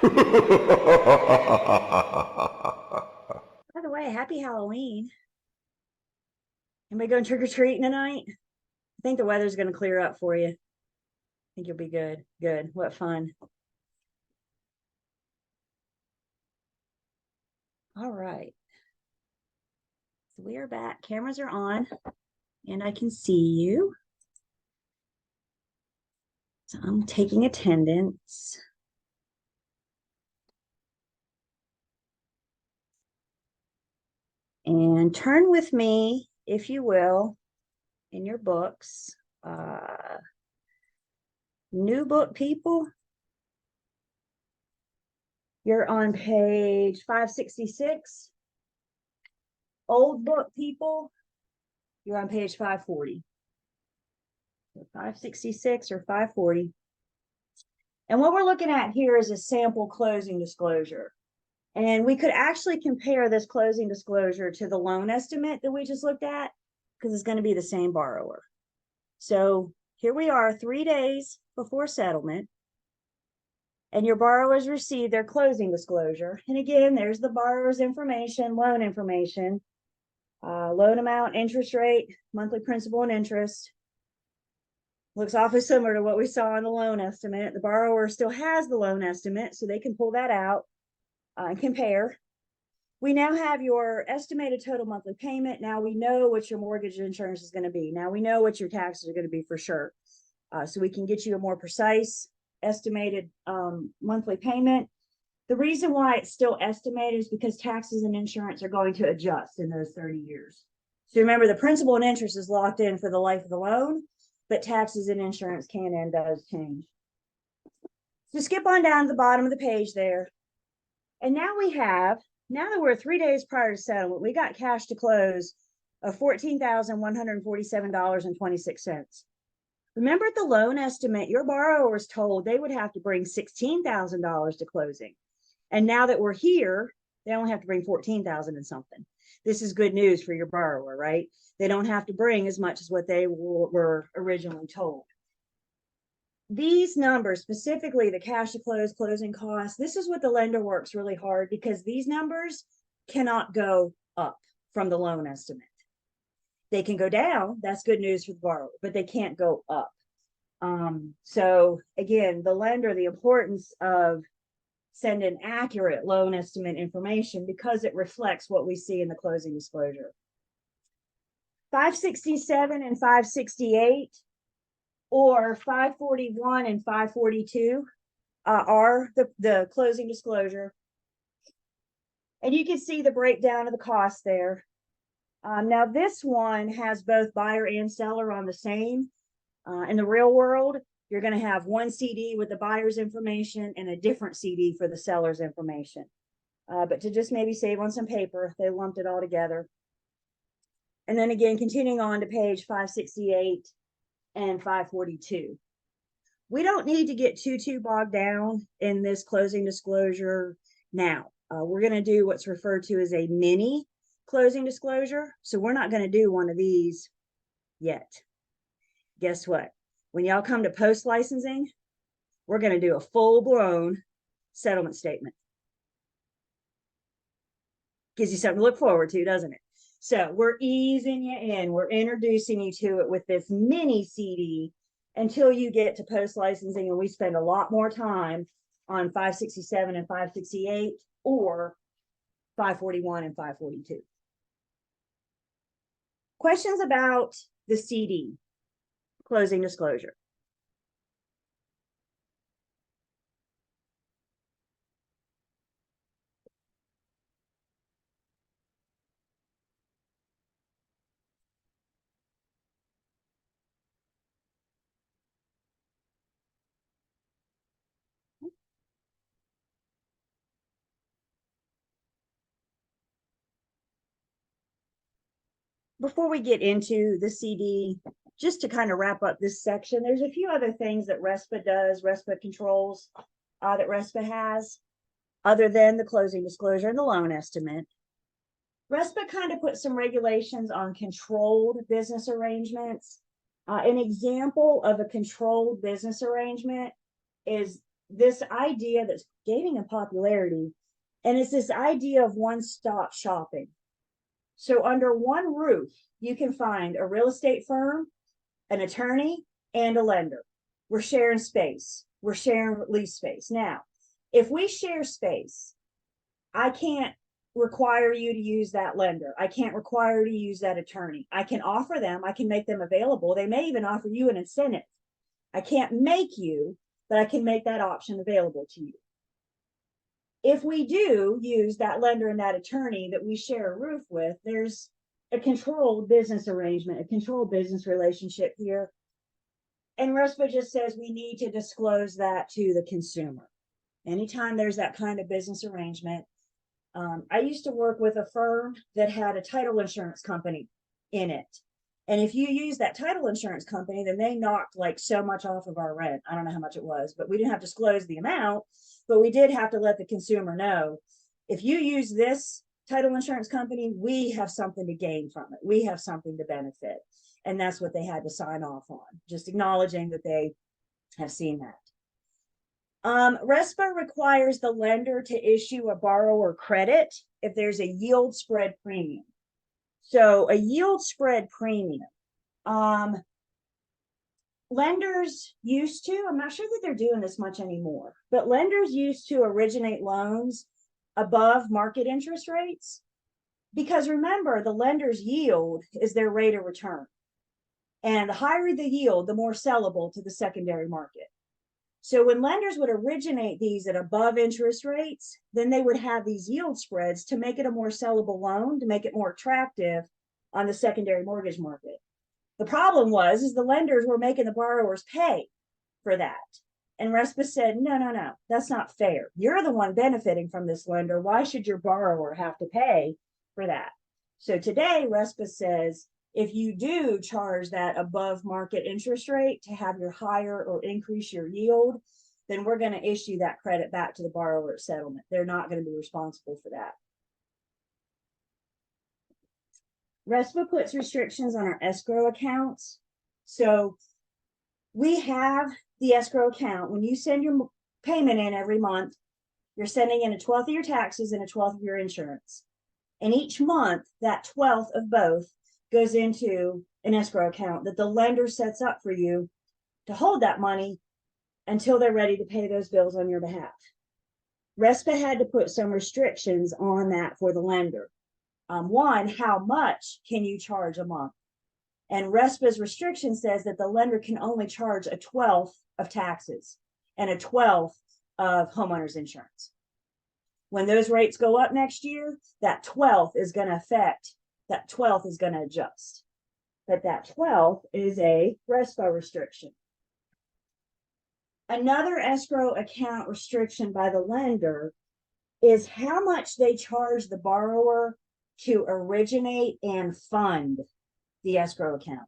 By the way, happy Halloween. Anybody going trick-or-treating tonight? I think the weather's going to clear up for you. I think you'll be good. Good. What fun. All right. So we are back. Cameras are on and I can see you. So I'm taking attendance. And turn with me, if you will, in your books. New book people, you're on page 566. Old book people, you're on page 540. So 566 or 540. And what we're looking at here is a sample closing disclosure. And we could actually compare this closing disclosure to the loan estimate that we just looked at, because it's going to be the same borrower. So here we are 3 days before settlement, and your borrowers received their closing disclosure. And again, there's the borrower's information, loan information, loan amount, interest rate, monthly principal and interest. Looks awfully similar to what we saw in the loan estimate. The borrower still has the loan estimate, so they can pull that out and compare. We now have your estimated total monthly payment. Now we know what your mortgage insurance is going to be. Now we know what your taxes are going to be for sure. So we can get you a more precise estimated monthly payment. The reason why it's still estimated is because taxes and insurance are going to adjust in those 30 years. So remember, the principal and interest is locked in for the life of the loan, but taxes and insurance can and does change. So skip on down to the bottom of the page there. And now that we're 3 days prior to settlement, we got cash to close of $14,147.26. Remember, at the loan estimate, your borrower was told they would have to bring $16,000 to closing. And now that we're here, they only have to bring $14,000 and something. This is good news for your borrower, right? They don't have to bring as much as what they were originally told. These numbers, specifically the cash to close, closing costs, this is what the lender works really hard, because these numbers cannot go up from the loan estimate. They can go down. That's good news for the borrower, but they can't go up. So again, the lender, the importance of sending accurate loan estimate information, because it reflects what we see in the closing disclosure. 567 and 568 or 541 and 542 are the closing disclosure. And you can see the breakdown of the cost there. Now this one has both buyer and seller on the same. In the real world, you're going to have one CD with the buyer's information and a different CD for the seller's information. But to just maybe save on some paper, they lumped it all together. And then again, continuing on to page 568 and 542. We don't need to get too bogged down in this closing disclosure now. We're going to do what's referred to as a mini closing disclosure. So we're not going to do one of these yet. Guess what? When y'all come to post licensing, we're going to do a full-blown settlement statement. Gives you something to look forward to, doesn't it? So we're easing you in. We're introducing you to it with this mini CD until you get to post licensing, and we spend a lot more time on 567 and 568 or 541 and 542. Questions about the CD, closing disclosure? Before we get into the CD, just to kind of wrap up this section, there's a few other things that RESPA does, RESPA controls that RESPA has, other than the closing disclosure and the loan estimate. RESPA kind of put some regulations on controlled business arrangements. An example of a controlled business arrangement is this idea that's gaining in popularity, and it's this idea of one-stop shopping. So under one roof, you can find a real estate firm, an attorney, and a lender. We're sharing space. We're sharing lease space. Now, if we share space, I can't require you to use that lender. I can't require you to use that attorney. I can offer them, I can make them available. They may even offer you an incentive. I can't make you, but I can make that option available to you. If we do use that lender and that attorney that we share a roof with, there's a controlled business arrangement, a controlled business relationship here. And RESPA just says we need to disclose that to the consumer. Anytime there's that kind of business arrangement. I used to work with a firm that had a title insurance company in it. And if you use that title insurance company, then they knocked like so much off of our rent. I don't know how much it was, but we didn't have to disclose the amount, but we did have to let the consumer know, if you use this title insurance company, we have something to gain from it. We have something to benefit. And that's what they had to sign off on, just acknowledging that they have seen that. RESPA requires the lender to issue a borrower credit if there's a yield spread premium. So a yield spread premium, lenders used to, I'm not sure that they're doing this much anymore, but lenders used to originate loans above market interest rates, because remember, the lender's yield is their rate of return. And the higher the yield, the more sellable to the secondary market. So when lenders would originate these at above interest rates, then they would have these yield spreads to make it a more sellable loan, to make it more attractive on the secondary mortgage market. The problem is the lenders were making the borrowers pay for that. And RESPA said, no, that's not fair. You're the one benefiting from this lender. Why should your borrower have to pay for that? So today, RESPA says, if you do charge that above market interest rate to have your higher or increase your yield, then we're going to issue that credit back to the borrower at settlement. They're not going to be responsible for that. RESPA puts restrictions on our escrow accounts. So we have the escrow account. When you send your payment in every month, you're sending in a 12th of your taxes and a 12th of your insurance. And each month, that 12th of both goes into an escrow account that the lender sets up for you to hold that money until they're ready to pay those bills on your behalf. RESPA had to put some restrictions on that for the lender. One, how much can you charge a month? And RESPA's restriction says that the lender can only charge a 12th of taxes and a 12th of homeowners insurance. When those rates go up next year, that 12th is going to affect, that 12th is going to adjust. But that 12th is a RESPA restriction. Another escrow account restriction by the lender is how much they charge the borrower to originate and fund the escrow account.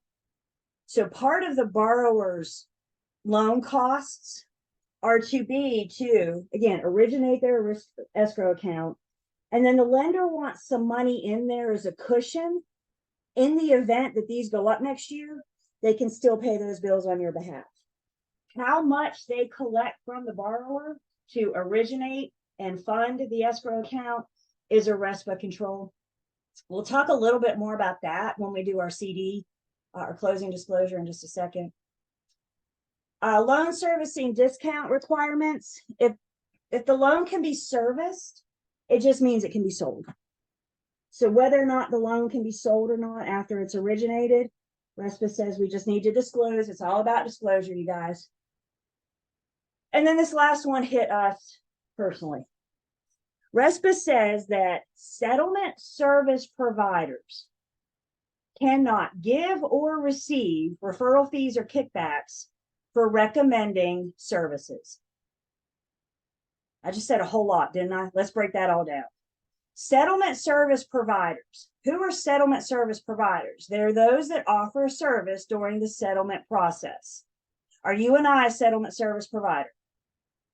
So part of the borrower's loan costs are to again, originate their escrow account. And then the lender wants some money in there as a cushion. In the event that these go up next year, they can still pay those bills on your behalf. How much they collect from the borrower to originate and fund the escrow account is a RESPA control. We'll talk a little bit more about that when we do our CD, our closing disclosure, in just a second. Loan servicing discount requirements. If the loan can be serviced, it just means it can be sold. So whether or not the loan can be sold or not after it's originated, RESPA says we just need to disclose. It's all about disclosure, you guys. And then this last one hit us personally. RESPA says that settlement service providers cannot give or receive referral fees or kickbacks for recommending services. I just said a whole lot, didn't I? Let's break that all down. Settlement service providers. Who are settlement service providers? They're those that offer a service during the settlement process. Are you and I a settlement service provider?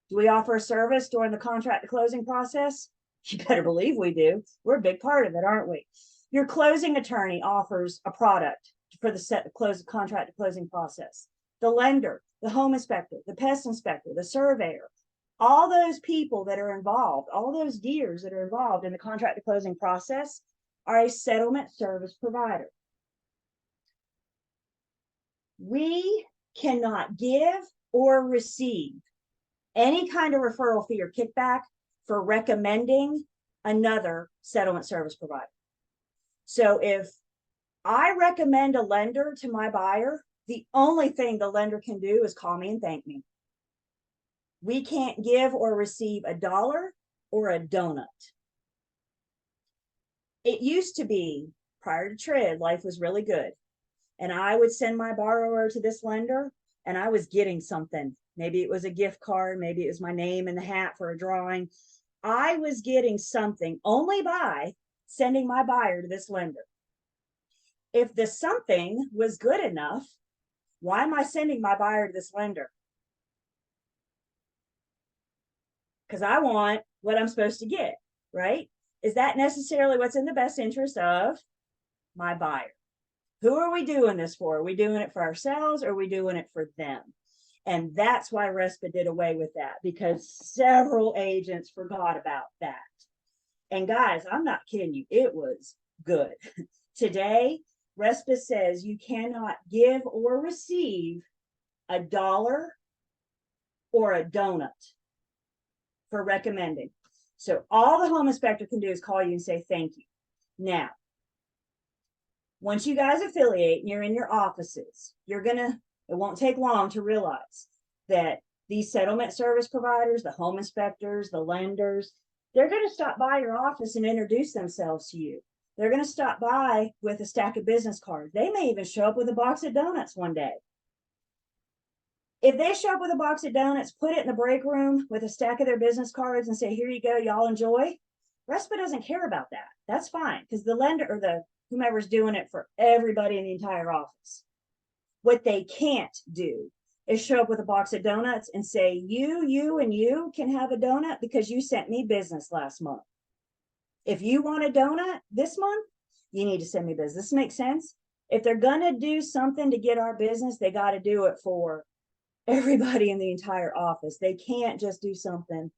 Do we offer a service during the contract to closing process? You better believe we do. We're a big part of it, aren't we? Your closing attorney offers a product for the contract to closing process. The lender, the home inspector, the pest inspector, the surveyor, All those people that are involved, all those deers that are involved in the contract to closing process are a settlement service provider. We cannot give or receive any kind of referral fee or kickback for recommending another settlement service provider. So if I recommend a lender to my buyer, the only thing the lender can do is call me and thank me. We can't give or receive a dollar or a donut. It used to be, prior to TRID, life was really good. And I would send my borrower to this lender and I was getting something. Maybe it was a gift card, maybe it was my name in the hat for a drawing. I was getting something only by sending my buyer to this lender. If the something was good enough, why am I sending my buyer to this lender? Because I want what I'm supposed to get, right? Is that necessarily what's in the best interest of my buyer? Who are we doing this for? Are we doing it for ourselves or are we doing it for them? And that's why RESPA did away with that, because several agents forgot about that. And guys, I'm not kidding you, it was good. Today, RESPA says you cannot give or receive a dollar or a donut for recommending. So all the home inspector can do is call you and say thank you. Now, once you guys affiliate and you're in your offices, it won't take long to realize that these settlement service providers, the home inspectors, the lenders, they're going to stop by your office and introduce themselves to you. They're going to stop by with a stack of business cards. They may even show up with a box of donuts one day. If they show up with a box of donuts, put it in the break room with a stack of their business cards and say, here you go, y'all enjoy. RESPA doesn't care about that. That's fine, because the lender or the whomever's doing it for everybody in the entire office. What they can't do is show up with a box of donuts and say, you, and you can have a donut because you sent me business last month. If you want a donut this month, you need to send me business. This makes sense? If they're going to do something to get our business, they got to do it for everybody in the entire office. They can't just do something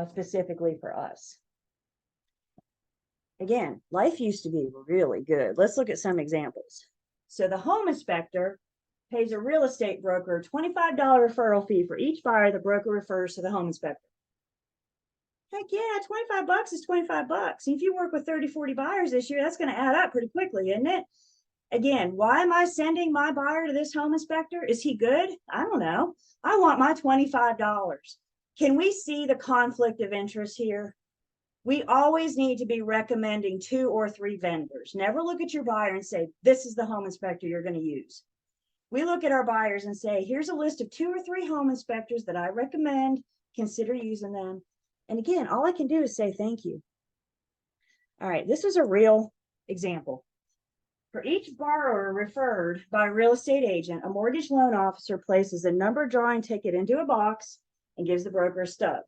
specifically for us. Again, life used to be really good. Let's look at some examples. So the home inspector pays a real estate broker a $25 referral fee for each buyer the broker refers to the home inspector. Heck yeah, 25 bucks is 25 bucks. If you work with 30, 40 buyers this year, that's going to add up pretty quickly, isn't it? Again, why am I sending my buyer to this home inspector? Is he good? I don't know. I want my $25. Can we see the conflict of interest here? We always need to be recommending 2 or 3 vendors. Never look at your buyer and say, this is the home inspector you're going to use. We look at our buyers and say, here's a list of 2 or 3 home inspectors that I recommend. Consider using them. And again, all I can do is say thank you. All right, this is a real example. For each borrower referred by a real estate agent, a mortgage loan officer places a number drawing ticket into a box and gives the broker a stub.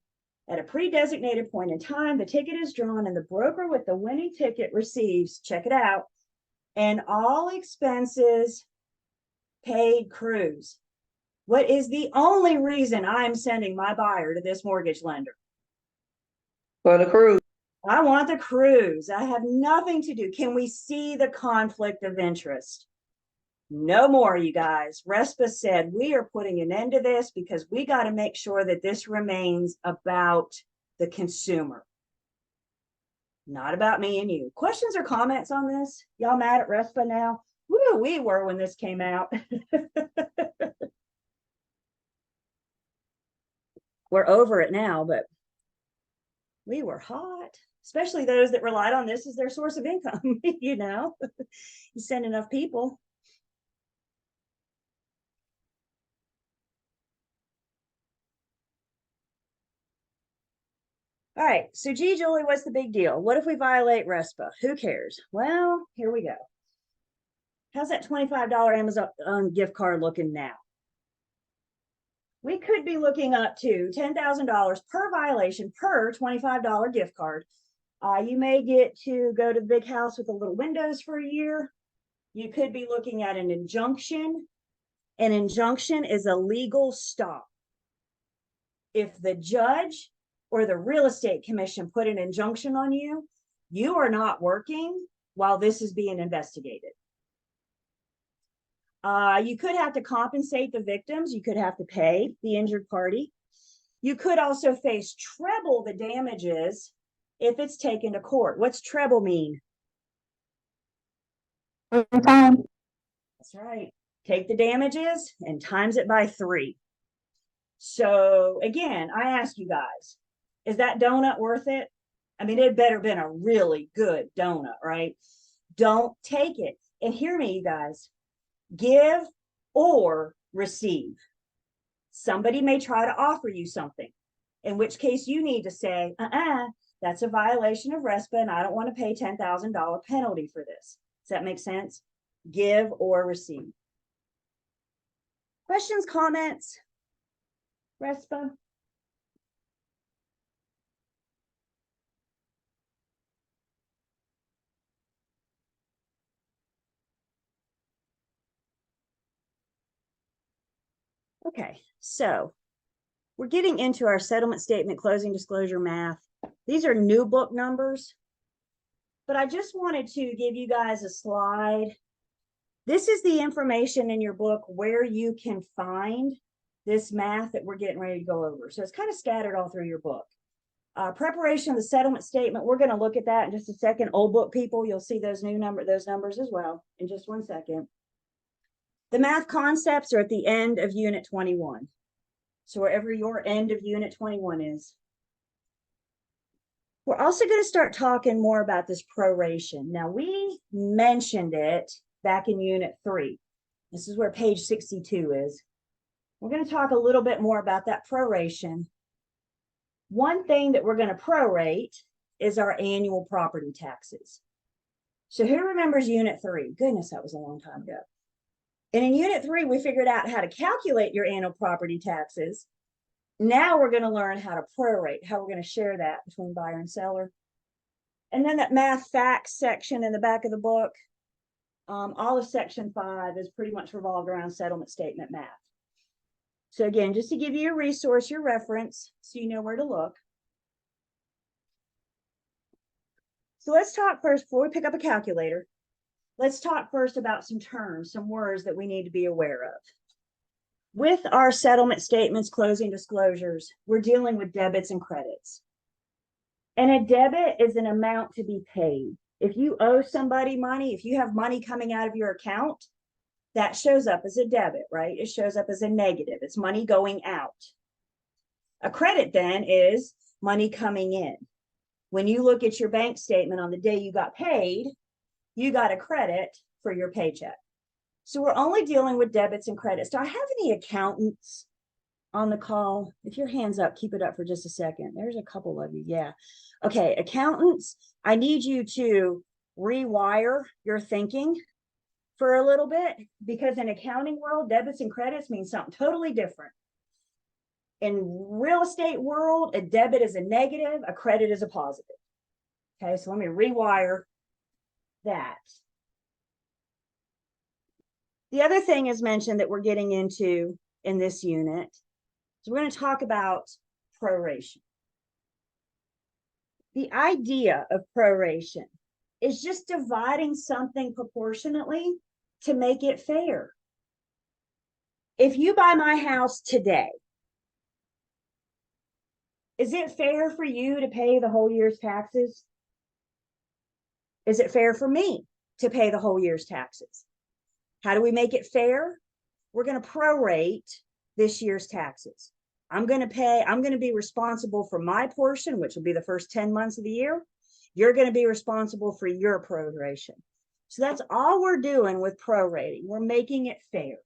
At a pre-designated point in time, the ticket is drawn and the broker with the winning ticket receives, check it out, an all expenses paid cruise. What is the only reason I'm sending my buyer to this mortgage lender? For the cruise. I want the cruise. I have nothing to do. Can we see the conflict of interest? No more, you guys. RESPA said we are putting an end to this because we got to make sure that this remains about the consumer, not about me and you. Questions or comments on this? Y'all mad at RESPA now? Woo, we were when this came out. We're over it now, but we were hot, especially those that relied on this as their source of income. You know, you send enough people. All right, so gee, Julie, what's the big deal? What if we violate RESPA? Who cares? Well, here we go. How's that $25 Amazon gift card looking now? We could be looking up to $10,000 per violation per $25 gift card. You may get to go to the big house with the little windows for a year. You could be looking at an injunction. An injunction is a legal stop. if the judge or the real estate commission put an injunction on you, you are not working while this is being investigated. You could have to compensate the victims. You could have to pay the injured party. You could also face treble the damages if it's taken to court. What's treble mean? Time. That's right. Take the damages and times it by 3. So again, I ask you guys, is that donut worth it? I mean, it better been a really good donut, right? Don't take it. And hear me, you guys, give or receive. Somebody may try to offer you something, in which case you need to say, that's a violation of RESPA and I don't want to pay $10,000 penalty for this. Does that make sense? Give or receive. Questions, comments? RESPA? Okay, so we're getting into our settlement statement, closing disclosure math. These are new book numbers, but I just wanted to give you guys a slide. This is the information in your book where you can find this math that we're getting ready to go over. So it's kind of scattered all through your book. Preparation of the settlement statement, we're going to look at that in just a second. Old book people, you'll see those numbers as well in just one second. The math concepts are at the end of Unit 21. So wherever your end of Unit 21 is. We're also going to start talking more about this proration. Now, we mentioned it back in Unit 3. This is where page 62 is. We're going to talk a little bit more about that proration. One thing that we're going to prorate is our annual property taxes. So who remembers Unit 3? Goodness, that was a long time ago. And in Unit 3, we figured out how to calculate your annual property taxes. Now we're going to learn how to prorate, how we're going to share that between buyer and seller. And then that math facts section in the back of the book, all of section 5 is pretty much revolved around settlement statement math. So again, just to give you a resource, your reference, so you know where to look. So let's talk first, before we pick up a calculator, let's talk first about some terms, some words that we need to be aware of. With our settlement statements, closing disclosures, we're dealing with debits and credits. And a debit is an amount to be paid. If you owe somebody money, if you have money coming out of your account, that shows up as a debit, right? It shows up as a negative. It's money going out. A credit then is money coming in. When you look at your bank statement on the day you got paid, you got a credit for your paycheck. So we're only dealing with debits and credits. Do I have any accountants on the call? If your hand's up, keep it up for just a second. There's a couple of you. Yeah. Okay, accountants, I need you to rewire your thinking for a little bit, because in accounting world, debits and credits mean something totally different. In real estate world, a debit is a negative, a credit is a positive. Okay, so let me rewire that. The other thing is mentioned that we're getting into in this unit. So we're going to talk about proration. The idea of proration is just dividing something proportionately to make it fair. If you buy my house today, is it fair for you to pay the whole year's taxes? Is it fair for me to pay the whole year's taxes? How do we make it fair? We're going to prorate this year's taxes. I'm going to be responsible for my portion, which will be the first 10 months of the year. You're going to be responsible for your proration. So that's all we're doing with prorating. We're making it fair.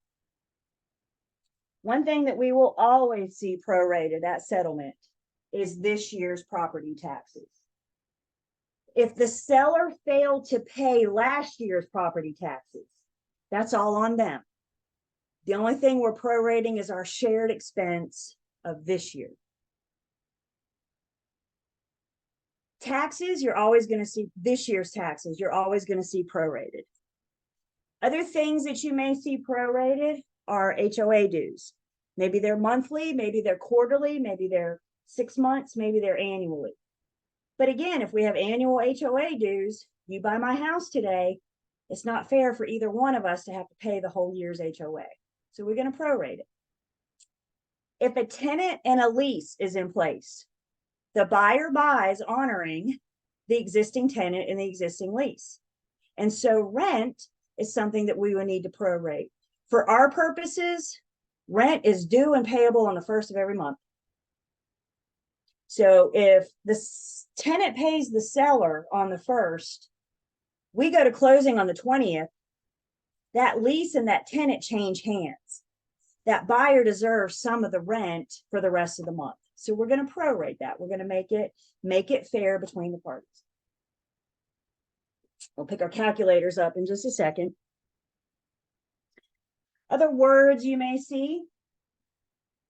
One thing that we will always see prorated at settlement is this year's property taxes. If the seller failed to pay last year's property taxes, that's all on them. The only thing we're prorating is our shared expense of this year. Taxes, you're always going to see this year's taxes. You're always going to see prorated. Other things that you may see prorated are HOA dues. Maybe they're monthly, maybe they're quarterly, maybe they're 6 months, maybe they're annually. But again, if we have annual HOA dues, you buy my house today, it's not fair for either one of us to have to pay the whole year's HOA. So we're going to prorate it. If a tenant and a lease is in place, the buyer buys honoring the existing tenant and the existing lease. And so rent is something that we would need to prorate. For our purposes, rent is due and payable on the first of every month. So if the tenant pays the seller on the first, we go to closing on the 20th, that lease and that tenant change hands. That buyer deserves some of the rent for the rest of the month. So we're going to prorate that. We're going to make it fair between the parties. We'll pick our calculators up in just a second. Other words you may see: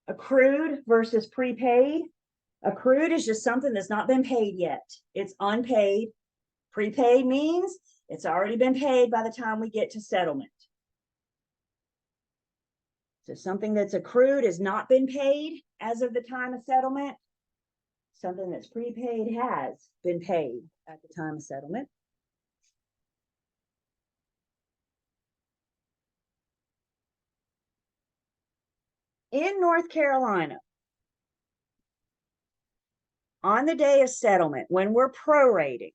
accrued versus prepaid. Accrued is just something that's not been paid yet. It's unpaid. Prepaid means it's already been paid by the time we get to settlement. So something that's accrued has not been paid as of the time of settlement. Something that's prepaid has been paid at the time of settlement. In North Carolina, on the day of settlement, when we're prorating,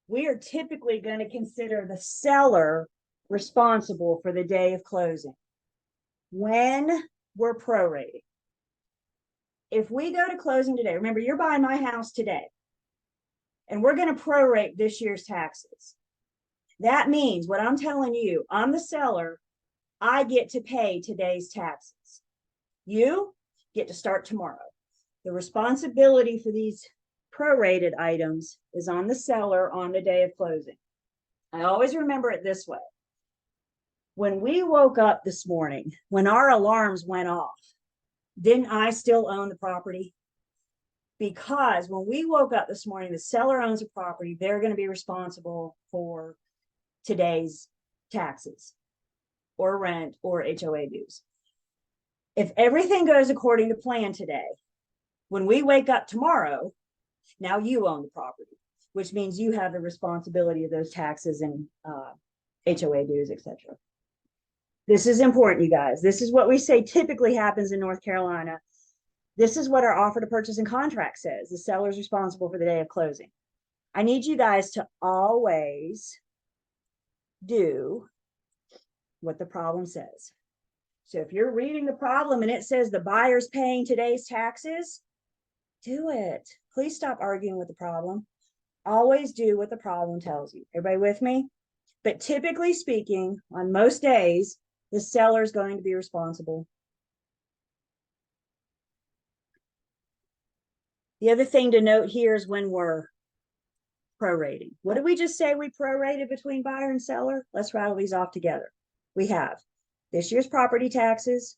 we are typically going to consider the seller responsible for the day of closing when we're prorating. If we go to closing today, remember, you're buying my house today, and we're going to prorate this year's taxes. That means what I'm telling you, I'm the seller, I get to pay today's taxes. You get to start tomorrow. The responsibility for these prorated items is on the seller on the day of closing. I always remember it this way. When we woke up this morning, when our alarms went off, didn't I still own the property? Because when we woke up this morning, the seller owns the property, they're going to be responsible for today's taxes or rent or HOA dues. If everything goes according to plan today, when we wake up tomorrow, now you own the property, which means you have the responsibility of those taxes and HOA dues, etc. This is important, you guys. This is what we say typically happens in North Carolina. This is what our offer to purchase and contract says. The seller is responsible for the day of closing. I need you guys to always do what the problem says. So if you're reading the problem and it says the buyer's paying today's taxes, do it. Please stop arguing with the problem. Always do what the problem tells you. Everybody with me? But typically speaking, on most days, the seller is going to be responsible. The other thing to note here is when we're prorating. What did we just say we prorated between buyer and seller? Let's rattle these off together. We have this year's property taxes,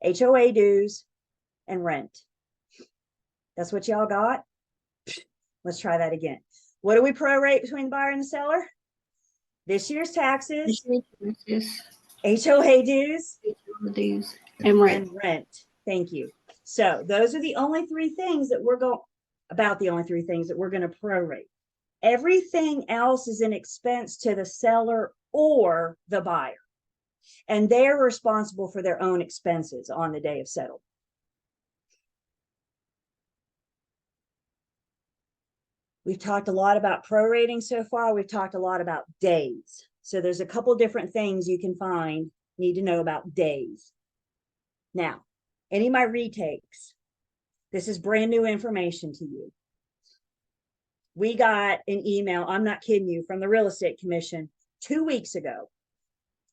HOA dues, and rent. That's what y'all got? Let's try that again. What do we prorate between the buyer and the seller? This year's taxes, HOA dues, and rent. and rent. Thank you. So those are the only three things that we're going to prorate. Everything else is an expense to the seller or the buyer, and they're responsible for their own expenses on the day of settlement. We've talked a lot about prorating so far. We've talked a lot about days. So there's a couple different things you can need to know about days. Now, any of my retakes, this is brand new information to you. We got an email, I'm not kidding you, from the Real Estate Commission 2 weeks ago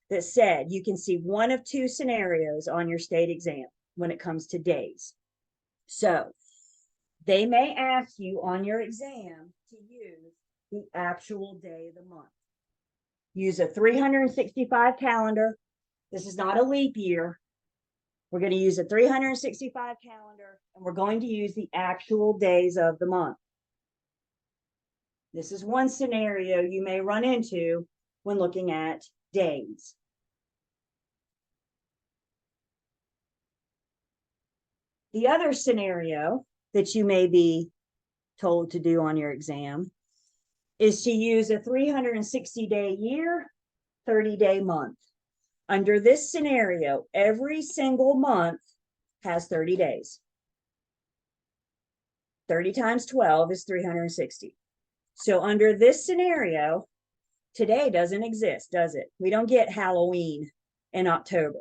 that said you can see one of two scenarios on your state exam when it comes to days. So they may ask you on your exam to use the actual day of the month. Use a 365 calendar. This is not a leap year. We're going to use a 365 calendar, and we're going to use the actual days of the month. This is one scenario you may run into when looking at days. The other scenario that you may be told to do on your exam is to use a 360-day year, 30-day month. Under this scenario, every single month has 30 days. 30 times 12 is 360. So under this scenario, today doesn't exist, does it? We don't get Halloween in October.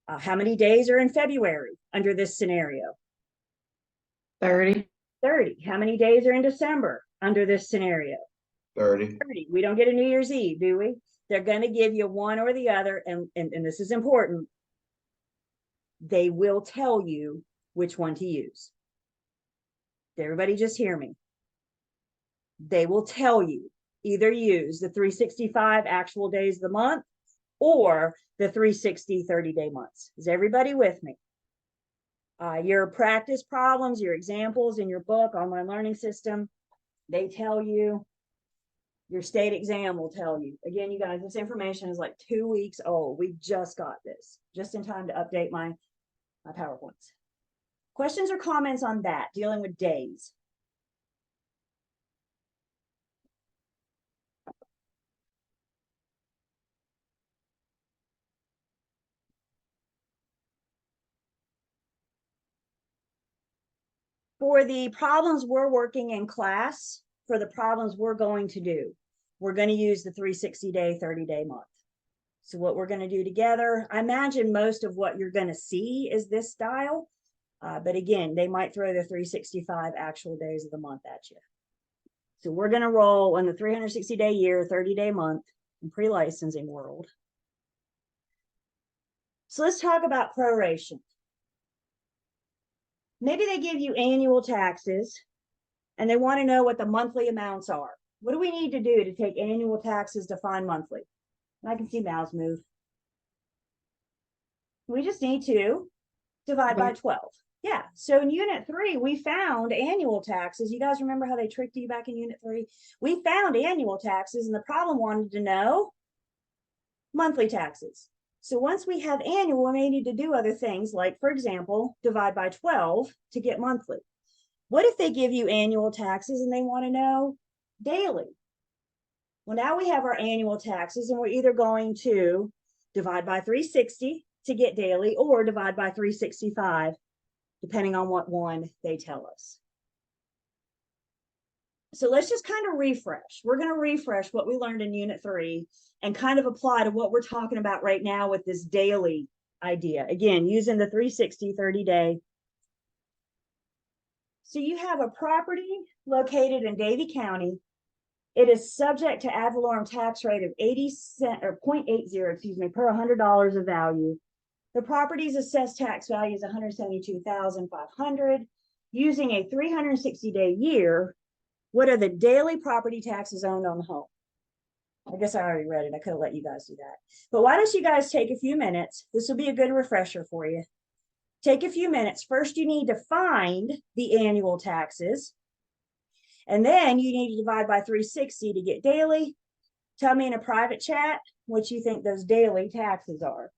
How many days are in February under this scenario? 30. 30. How many days are in December under this scenario? 30. 30. We don't get a New Year's Eve, do we? They're going to give you one or the other, and this is important. They will tell you which one to use. Did everybody just hear me? They will tell you either use the 365 actual days of the month or the 360 30-day months. Is everybody with me? Your practice problems, your examples in your book, online learning system, they tell you. Your state exam will tell you. Again, you guys, this information is like 2 weeks old. We just got this, just in time to update my PowerPoints. Questions or comments on that, dealing with days? For the problems we're working in class, for the problems we're going to do, we're going to use the 360-day, 30-day month. So what we're going to do together, I imagine most of what you're going to see is this style. But again, they might throw the 365 actual days of the month at you. So we're going to roll in the 360-day year, 30-day month in pre-licensing world. So let's talk about proration. Maybe they give you annual taxes and they want to know what the monthly amounts are. What do we need to do to take annual taxes to find monthly? I can see mouths move. We just need to divide by 12. Yeah, so in unit 3, we found annual taxes. You guys remember how they tricked you back in unit 3? We found annual taxes and the problem wanted to know monthly taxes. So once we have annual, we may need to do other things like, for example, divide by 12 to get monthly. What if they give you annual taxes and they want to know daily? Well, now we have our annual taxes and we're either going to divide by 360 to get daily or divide by 365, depending on what one they tell us. So let's just kind of refresh. We're going to refresh what we learned in unit 3 and kind of apply to what we're talking about right now with this daily idea. Again, using the 360 30-day. So you have a property located in Davie County. It is subject to ad valorem tax rate of 80 cents or 0.80, excuse me, per $100 of value. The property's assessed tax value is $172,500. Using a 360-day year, what are the daily property taxes owned on the home? I guess I already read it. I could have let you guys do that. But why don't you guys take a few minutes? This will be a good refresher for you. Take a few minutes. First, you need to find the annual taxes. And then you need to divide by 360 to get daily. Tell me in a private chat what you think those daily taxes are.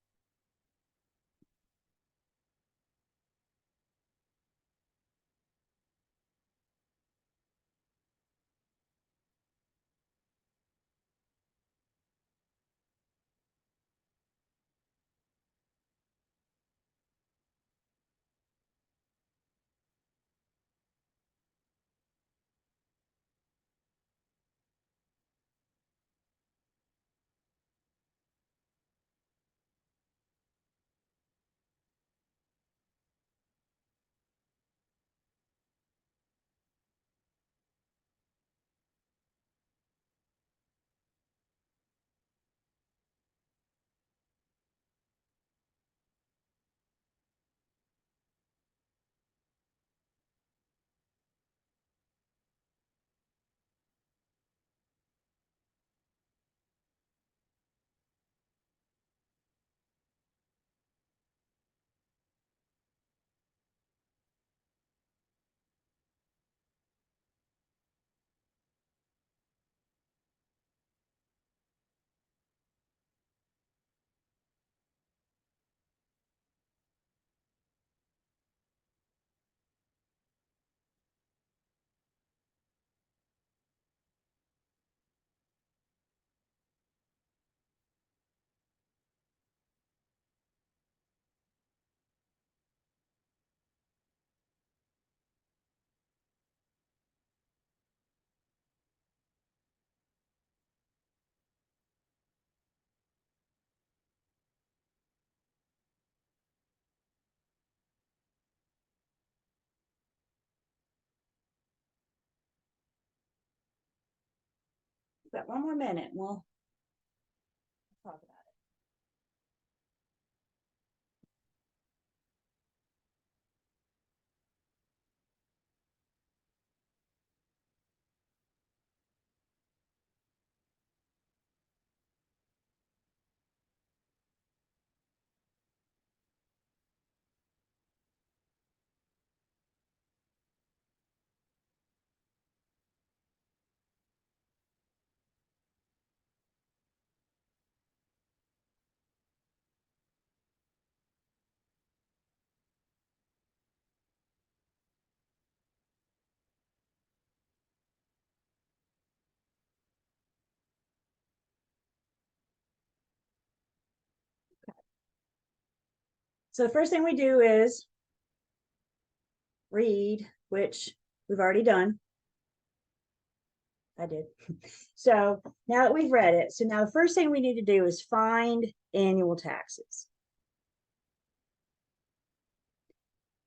Got one more minute, and we'll talk about it. So the first thing we do is read, which we've already done. I did. So now that we've read it, so now the first thing we need to do is find annual taxes.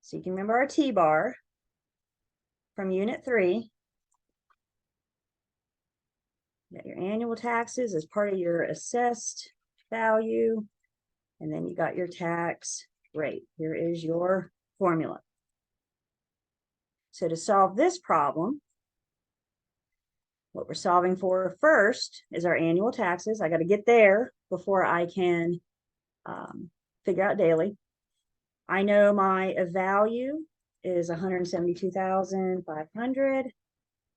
So you can remember our T-bar from Unit 3. Got your annual taxes as part of your assessed value. And then you got your tax rate. Here is your formula. So to solve this problem, what we're solving for first is our annual taxes. I got to get there before I can figure out daily. I know my value is 172,500.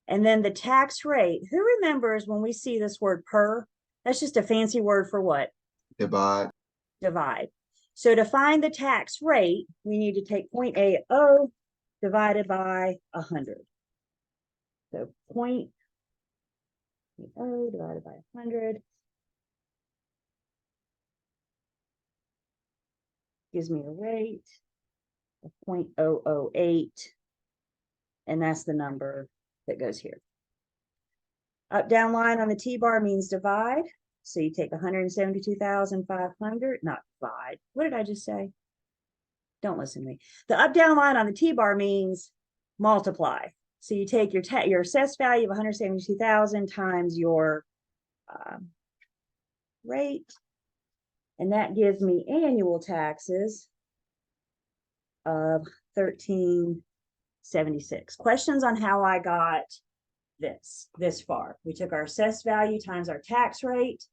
And then the tax rate. Who remembers when we see this word per? That's just a fancy word for what? Divide. Divide. So to find the tax rate, we need to take 0.80 divided by 100. So 0.80 divided by 100 gives me a rate of 0.008. And that's the number that goes here. Up, down line on the T-bar means divide. So you take 172,500, not divide. What did I just say? Don't listen to me. The up, down line on the T-bar means multiply. So you take your assessed value of 172,000 times your rate, and that gives me annual taxes of 1,376. Questions on how I got this far? We took our assessed value times our tax rate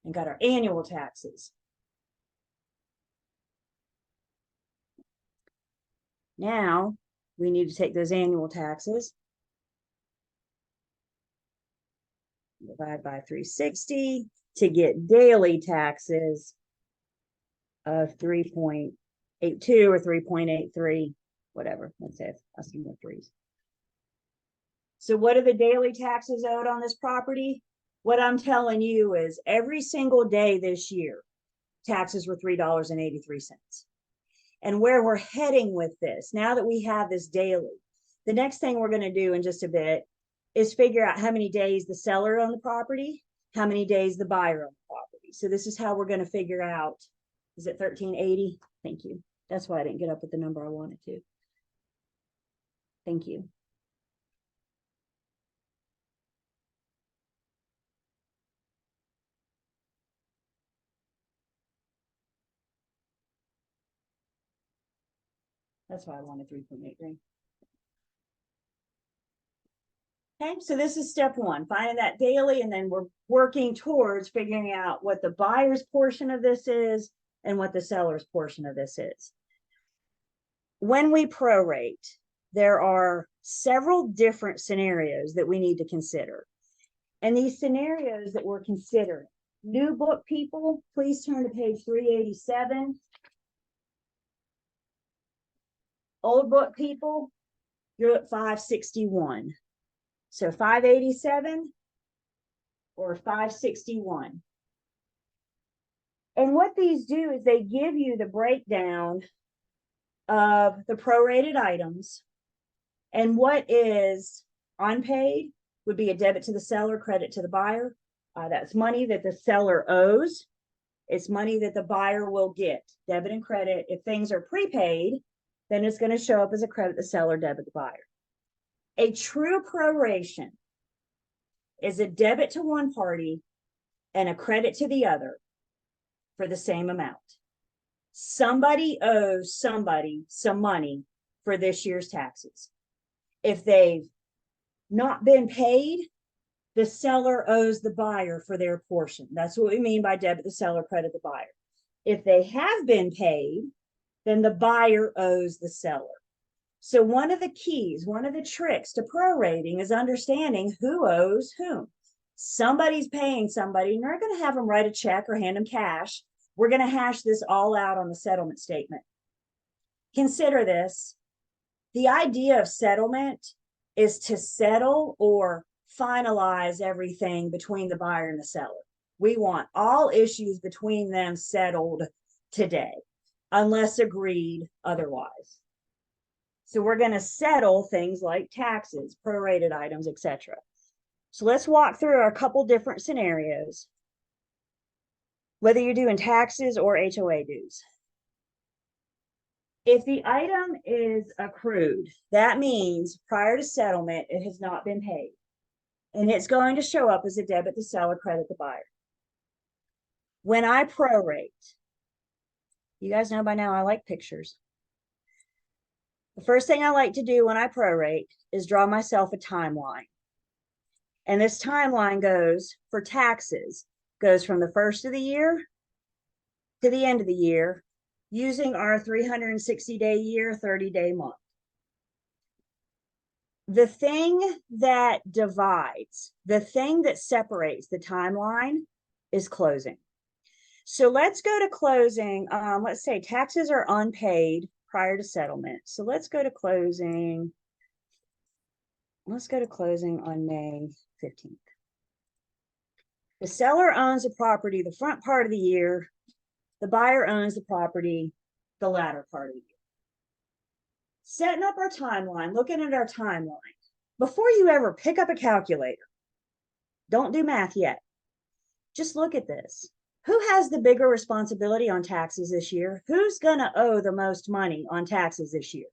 and got our annual taxes. Now we need to take those annual taxes, divide by 360 to get daily taxes of 3.82 or 3.83, whatever. Let's say it's more threes. So what are the daily taxes owed on this property? What I'm telling you is every single day this year, taxes were $3.83. And where we're heading with this, now that we have this daily, the next thing we're going to do in just a bit is figure out how many days the seller owned the property, how many days the buyer owned the property. So this is how we're going to figure out, is it 1380? Thank you. That's why I didn't get up with the number I wanted to. Thank you. That's why I wanted 3.83. Okay, so this is step one, finding that daily, and then we're working towards figuring out what the buyer's portion of this is and what the seller's portion of this is. When we prorate, there are several different scenarios that we need to consider. And these scenarios that we're considering, new book people, please turn to page 387. Old book people, you're at 561. So 587 or 561. And what these do is they give you the breakdown of the prorated items, and what is unpaid would be a debit to the seller, credit to the buyer. That's money that the seller owes. It's money that the buyer will get, debit and credit. If things are prepaid, then it's going to show up as a credit the seller, debit the buyer. A true proration is a debit to one party and a credit to the other for the same amount. Somebody owes somebody some money for this year's taxes. If they've not been paid, the seller owes the buyer for their portion. That's what we mean by debit the seller, credit the buyer. If they have been paid, then the buyer owes the seller. So one of the keys, one of the tricks to prorating is understanding who owes whom. Somebody's paying somebody, and you're not going to have them write a check or hand them cash. We're going to hash this all out on the settlement statement. Consider this. The idea of settlement is to settle or finalize everything between the buyer and the seller. We want all issues between them settled today, unless agreed otherwise. So we're going to settle things like taxes, prorated items, etc. So let's walk through a couple different scenarios, whether you're doing taxes or HOA dues. If the item is accrued, that means prior to settlement, it has not been paid. And it's going to show up as a debit the seller, credit the buyer. When I prorate, you guys know by now I like pictures. The first thing I like to do when I prorate is draw myself a timeline. And this timeline goes for taxes, goes from the first of the year to the end of the year, using our 360-day year, 30-day month. The thing that divides, the thing that separates the timeline is closing. So let's go to closing. Let's say taxes are unpaid prior to settlement. So let's go to closing. Let's go to closing on May 15th. The seller owns the property the front part of the year. The buyer owns the property the latter part of the year. Setting up our timeline, looking at our timeline. Before you ever pick up a calculator, don't do math yet. Just look at this. Who has the bigger responsibility on taxes this year? Who's going to owe the most money on taxes this year?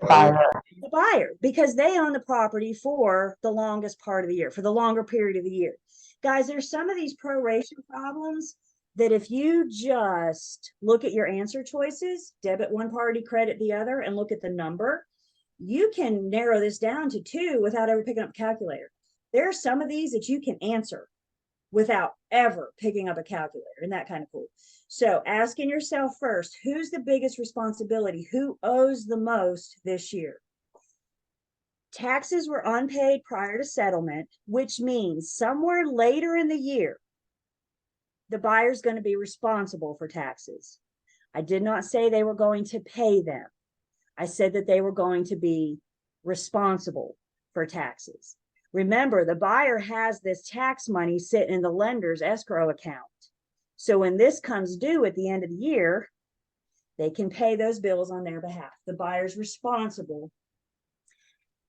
The buyer, because they own the property for the longest part of the year, for the longer period of the year. Guys, there's some of these proration problems that if you just look at your answer choices, debit one party, credit the other, and look at the number, you can narrow this down to 2 without ever picking up a calculator. There are some of these that you can answer without ever picking up a calculator, and that kind of cool. So asking yourself first, who's the biggest responsibility? Who owes the most this year? Taxes were unpaid prior to settlement, which means somewhere later in the year, the buyer's going to be responsible for taxes. I did not say they were going to pay them. I said that they were going to be responsible for taxes. Remember, the buyer has this tax money sitting in the lender's escrow account. So when this comes due at the end of the year, they can pay those bills on their behalf. The buyer's responsible.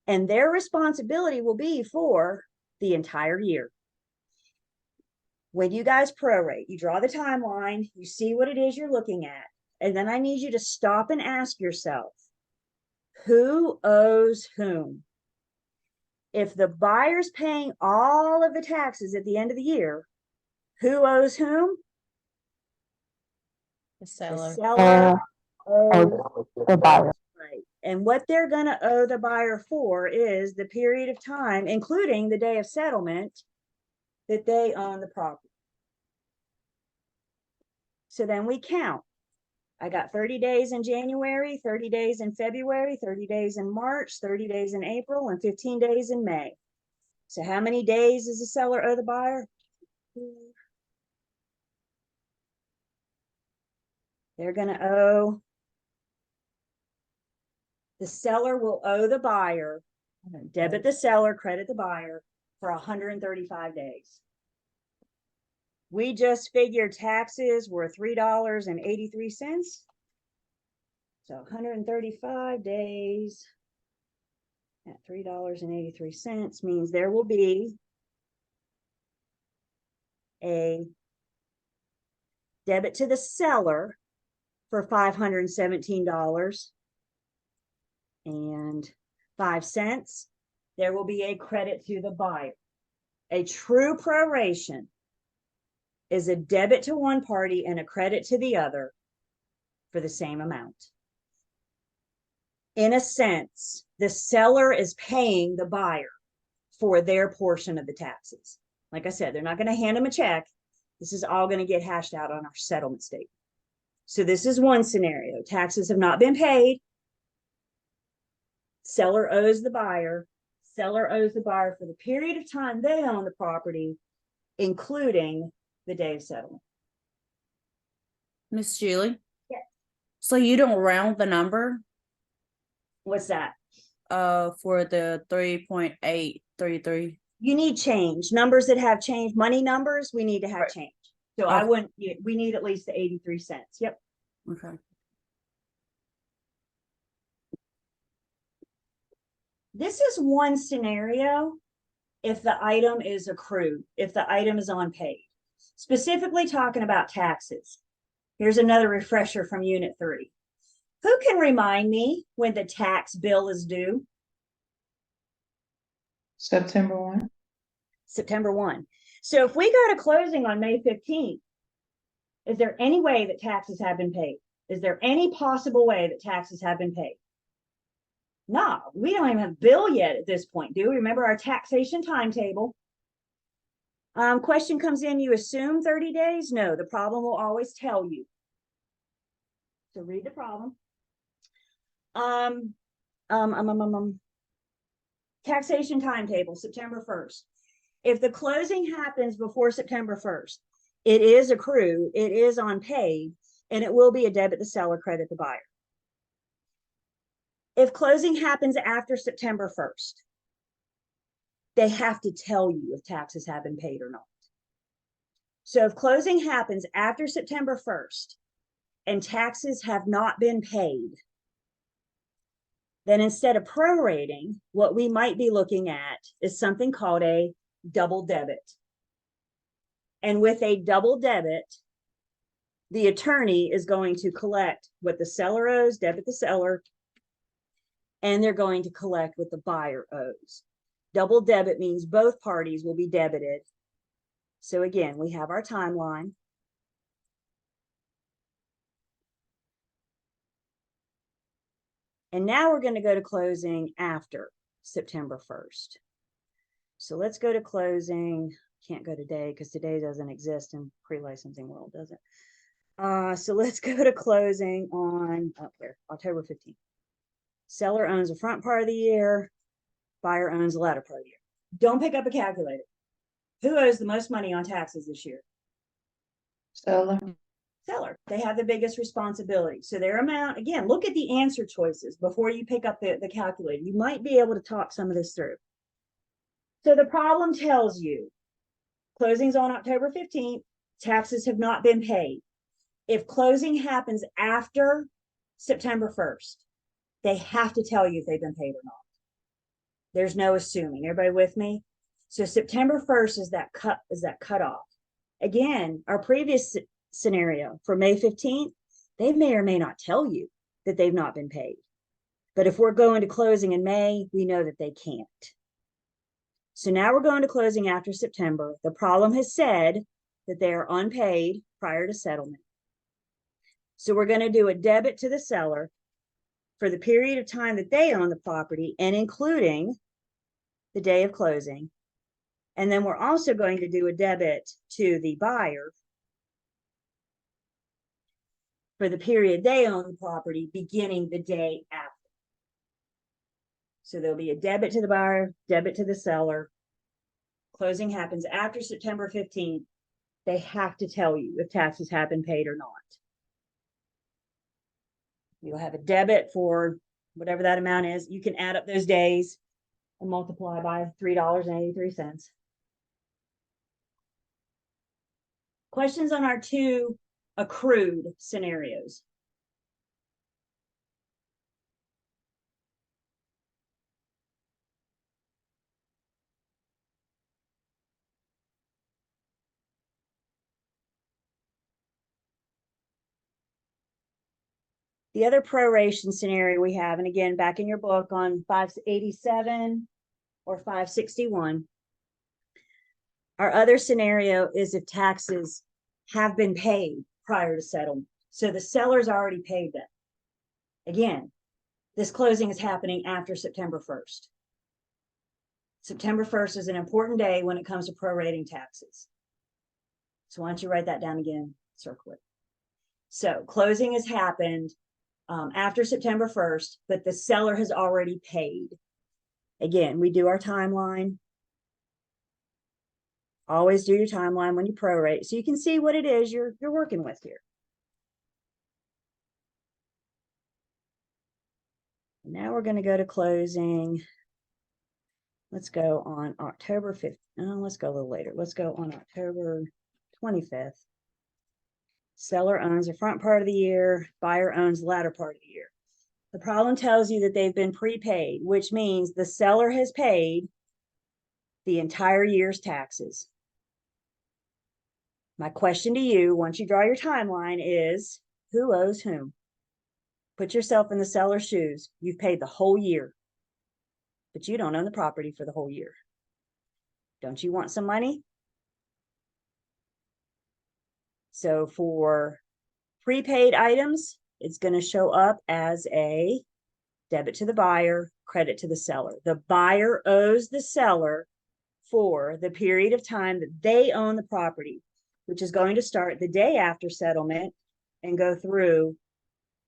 And their responsibility will be for the entire year. When you guys prorate, you draw the timeline, you see what it is you're looking at, and then I need you to stop and ask yourself, who owes whom? If the buyer's paying all of the taxes at the end of the year, who owes whom? The The seller. seller owes the buyer. right. And what they're going to owe the buyer for is the period of time, including the day of settlement, that they own the property. So then we count. I got 30 days in January, 30 days in February, 30 days in March, 30 days in April, and 15 days in May. So how many days does the seller owe the buyer? They're going to owe, the seller will owe the buyer, debit the seller, credit the buyer for 135 days. We just figured taxes were $3.83. So 135 days at $3.83 means there will be a debit to the seller for $517.05. There will be a credit to the buyer A true proration is a debit to one party and a credit to the other for the same amount. In a sense, the seller is paying the buyer for their portion of the taxes. Like I said, they're not going to hand them a check. This is all going to get hashed out on our settlement statement. So this is one scenario. Taxes have not been paid. Seller owes the buyer. Seller owes the buyer for the period of time they own the property, including the day of settlement. Miss Julie? Yes. So you don't round the number What's that? for the 3.833? You need change. Numbers that have change, money numbers, we need to have Right. change. So I Okay. wouldn't, we need at least the 83 cents. Yep. Okay. This is one scenario if the item is accrued, if the item is unpaid. Specifically talking about taxes. Here's another refresher from Unit 3. Who can remind me when the tax bill is due? September 1. September 1. So if we go to closing on May 15th, is there any way that taxes have been paid? Is there any possible way that taxes have been paid? No, we don't even have a bill yet at this point, do we? Remember our taxation timetable? Question comes in, you assume 30 days? No, the problem will always tell you. So read the problem. Taxation timetable, September 1st. If the closing happens before September 1st, it is accrued, it is unpaid, and it will be a debit the seller, credit the buyer. If closing happens after September 1st, they have to tell you if taxes have been paid or not. So if closing happens after September 1st and taxes have not been paid, then instead of prorating, what we might be looking at is something called a double debit. And with a double debit, the attorney is going to collect what the seller owes, debit the seller, and they're going to collect what the buyer owes. Double debit means both parties will be debited. So again, we have our timeline. And now we're going to go to closing after September 1st. So let's go to closing. Can't go today because today doesn't exist in pre-licensing world, does it? So let's go to closing on October 15th. Seller owns the front part of the year. Buyer owns the latter part of the year. Don't pick up a calculator. Who owes the most money on taxes this year? Seller. Seller. They have the biggest responsibility. So their amount, again, look at the answer choices before you pick up the calculator. You might be able to talk some of this through. So the problem tells you closing's on October 15th, taxes have not been paid. If closing happens after September 1st, they have to tell you if they've been paid or not. There's no assuming. Everybody with me? So September 1st is that cutoff. Again, our previous scenario for May 15th, they may or may not tell you that they've not been paid. But if we're going to closing in May, we know that they can't. So now we're going to closing after September. The problem has said that they are unpaid prior to settlement. So we're going to do a debit to the seller for the period of time that they own the property and including the day of closing. And then we're also going to do a debit to the buyer for the period they own the property beginning the day after. So there'll be a debit to the buyer, debit to the seller. Closing happens after September 15th. They have to tell you if taxes have been paid or not. You'll have a debit for whatever that amount is. You can add up those days and multiply by $3.83. Questions on our two accrued scenarios? The other proration scenario we have, and again, back in your book on 587 or 561, Our other scenario is if taxes have been paid prior to settlement. So the seller's already paid them. Again, this closing is happening after September 1st. September 1st is an important day when it comes to prorating taxes. So why don't you write that down again, circle it. So closing has happened after September 1st, but the seller has already paid. Again, we do our timeline. Always do your timeline when you prorate so you can see what it is you're working with here. Now we're going to go to closing. Let's go on October 5th. No, let's go a little later. Let's go on October 25th. Seller owns the front part of the year. Buyer owns the latter part of the year. The problem tells you that they've been prepaid, which means the seller has paid the entire year's taxes. My question to you, once you draw your timeline, is who owes whom? Put yourself in the seller's shoes. You've paid the whole year, but you don't own the property for the whole year. Don't you want some money? So for prepaid items, it's going to show up as a debit to the buyer, credit to the seller. The buyer owes the seller for the period of time that they own the property, which is going to start the day after settlement and go through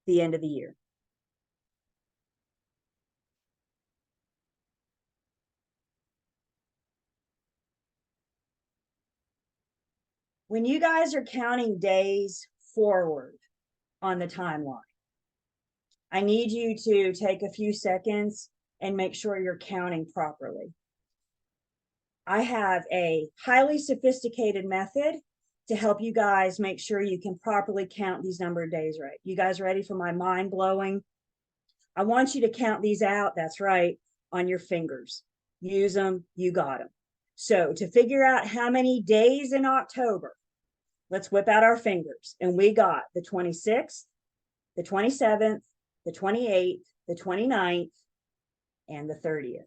the end of the year. When you guys are counting days forward on the timeline, I need you to take a few seconds and make sure you're counting properly. I have a highly sophisticated method to help you guys make sure you can properly count these number of days right. You guys ready for my mind blowing? I want you to count these out, that's right, on your fingers. Use them, you got them. So to figure out how many days in October, let's whip out our fingers. And we got the 26th, the 27th, the 28th, the 29th, and the 30th.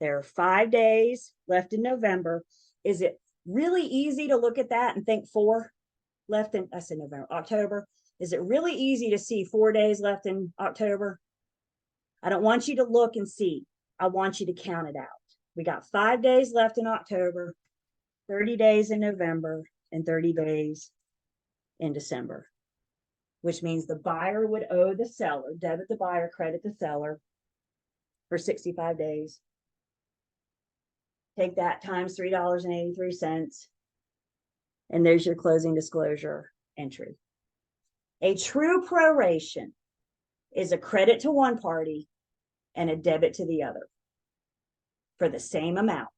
There are 5 days left in November. Is it really easy to look at that and think 4 left in, I said November, October. Is it really easy to see 4 days left in October? I don't want you to look and see. I want you to count it out. We got 5 days left in October, 30 days in November, and 30 days in December, which means the buyer would owe the seller, debit the buyer, credit the seller for 65 days. Take that times $3.83, and there's your closing disclosure entry. A true proration is a credit to one party and a debit to the other for the same amount.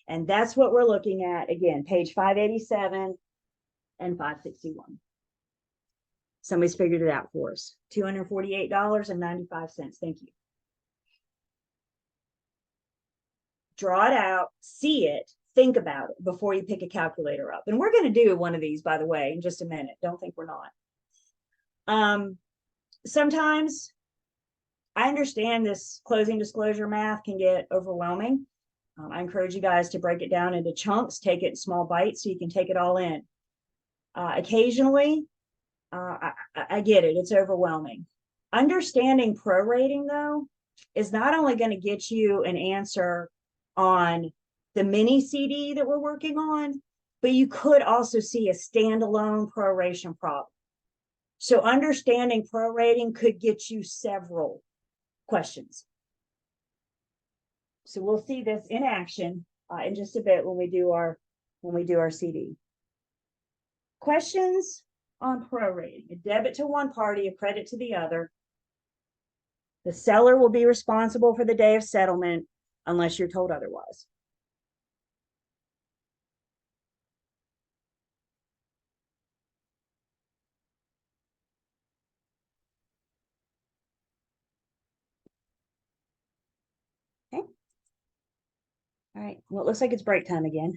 And that's what we're looking at, again, page 587 and 561. Somebody's figured it out for us. $248.95. Thank you. Draw it out, see it, think about it before you pick a calculator up. And we're going to do one of these, by the way, in just a minute. Don't think we're not. Sometimes I understand this closing disclosure math can get overwhelming. I encourage you guys to break it down into chunks, take it in small bites so you can take it all in. Occasionally, I get it, it's overwhelming. Understanding prorating, though, is not only going to get you an answer on the mini CD that we're working on, but you could also see a standalone proration problem. So understanding prorating could get you several questions. So we'll see this in action in just a bit when we do our CD. Questions on prorating: a debit to one party, a credit to the other. The seller will be responsible for the day of settlement unless you're told otherwise. Okay. All right, well, it looks like it's break time again.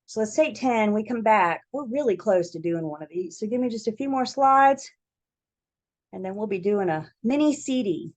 So let's take 10, we come back. We're really close to doing one of these. So give me just a few more slides, and then we'll be doing a mini CD.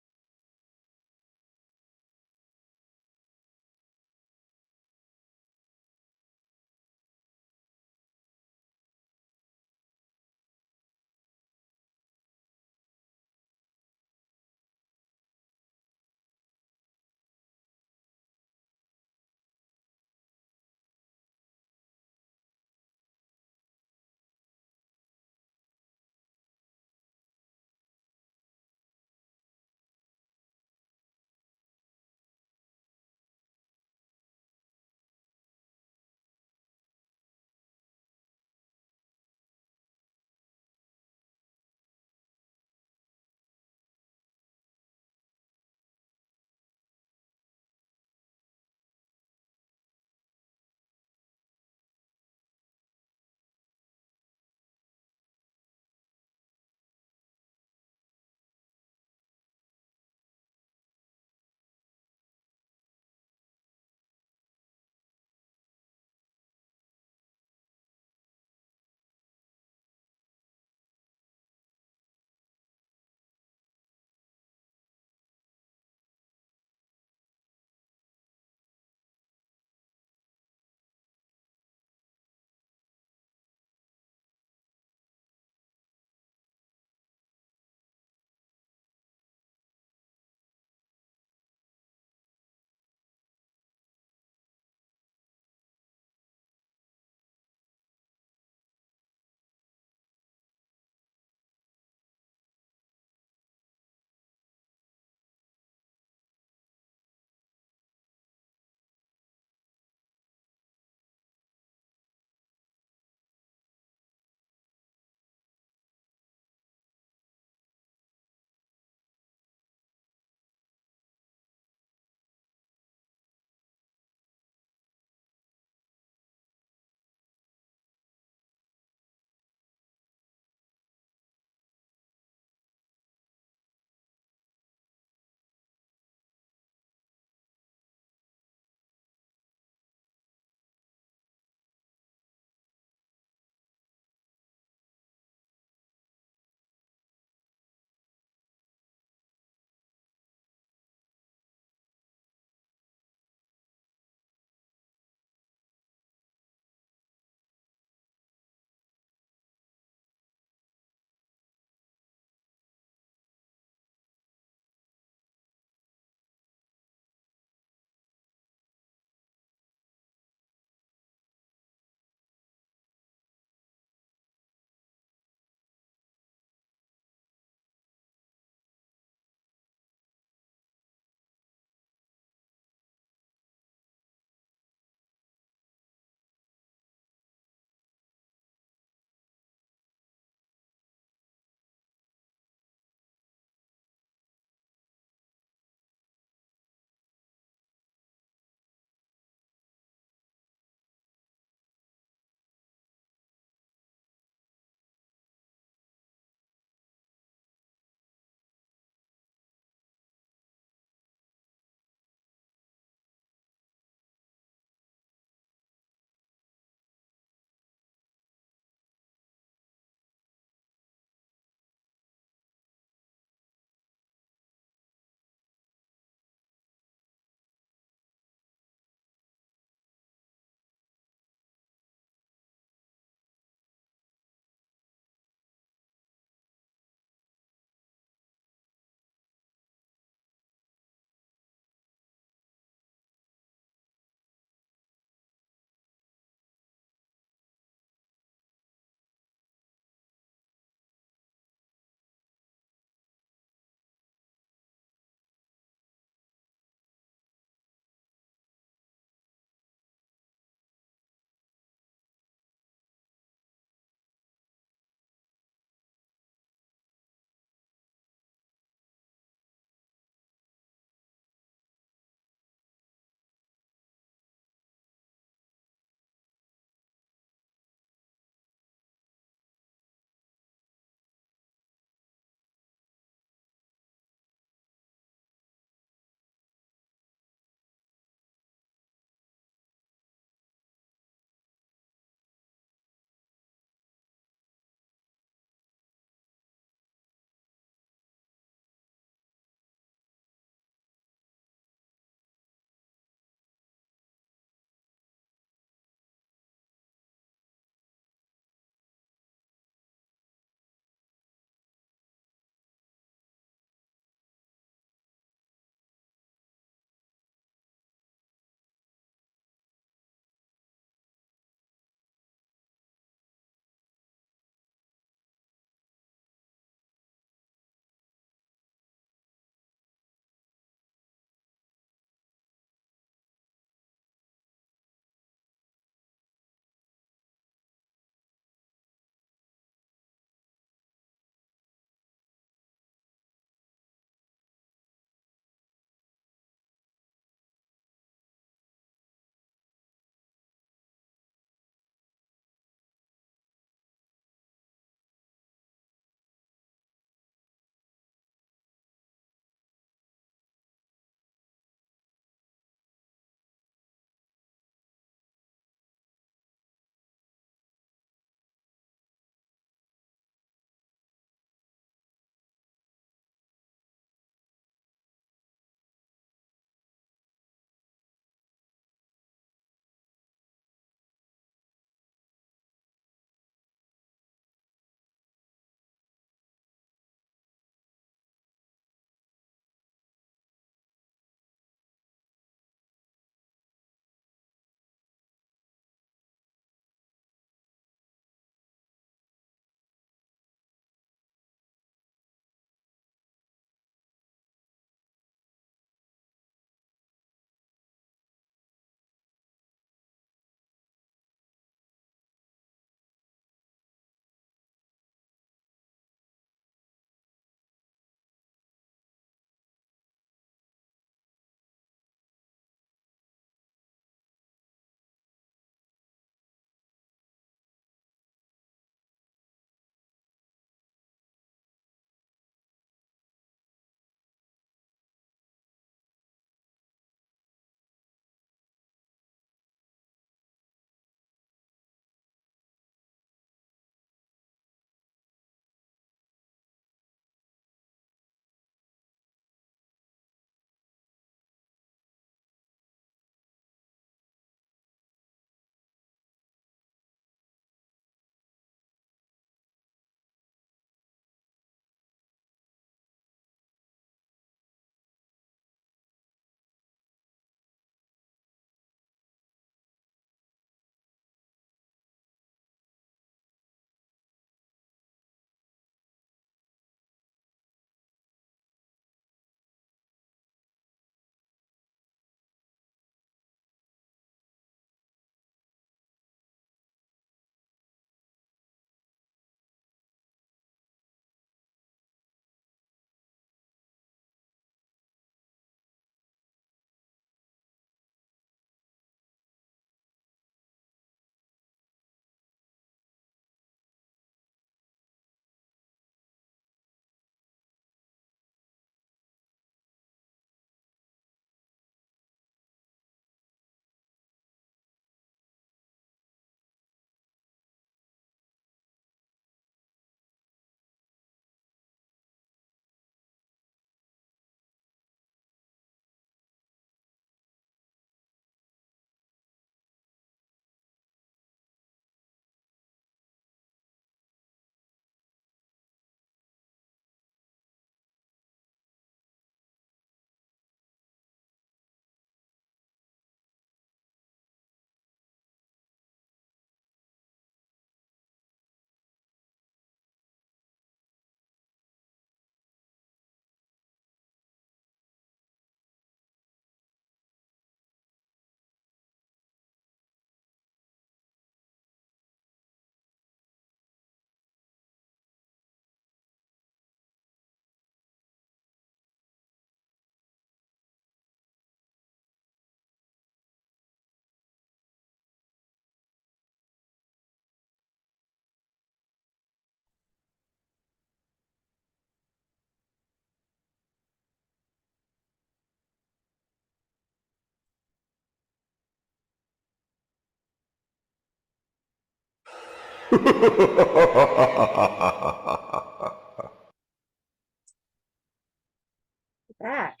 Back.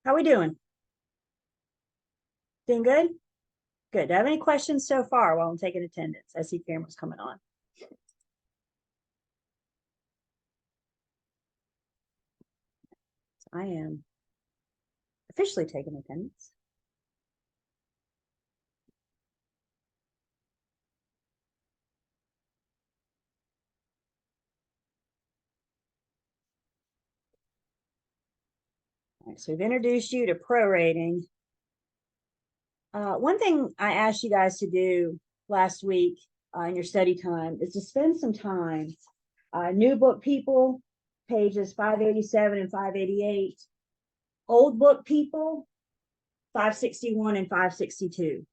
How we doing? Doing good? Good. Do I have any questions so far while I'm taking attendance? I see cameras coming on. I am officially taking attendance. All right, so we've introduced you to prorating. One thing I asked you guys to do last week in your study time is to spend some time, new book people, pages 587 and 588, old book people, 561 and 562.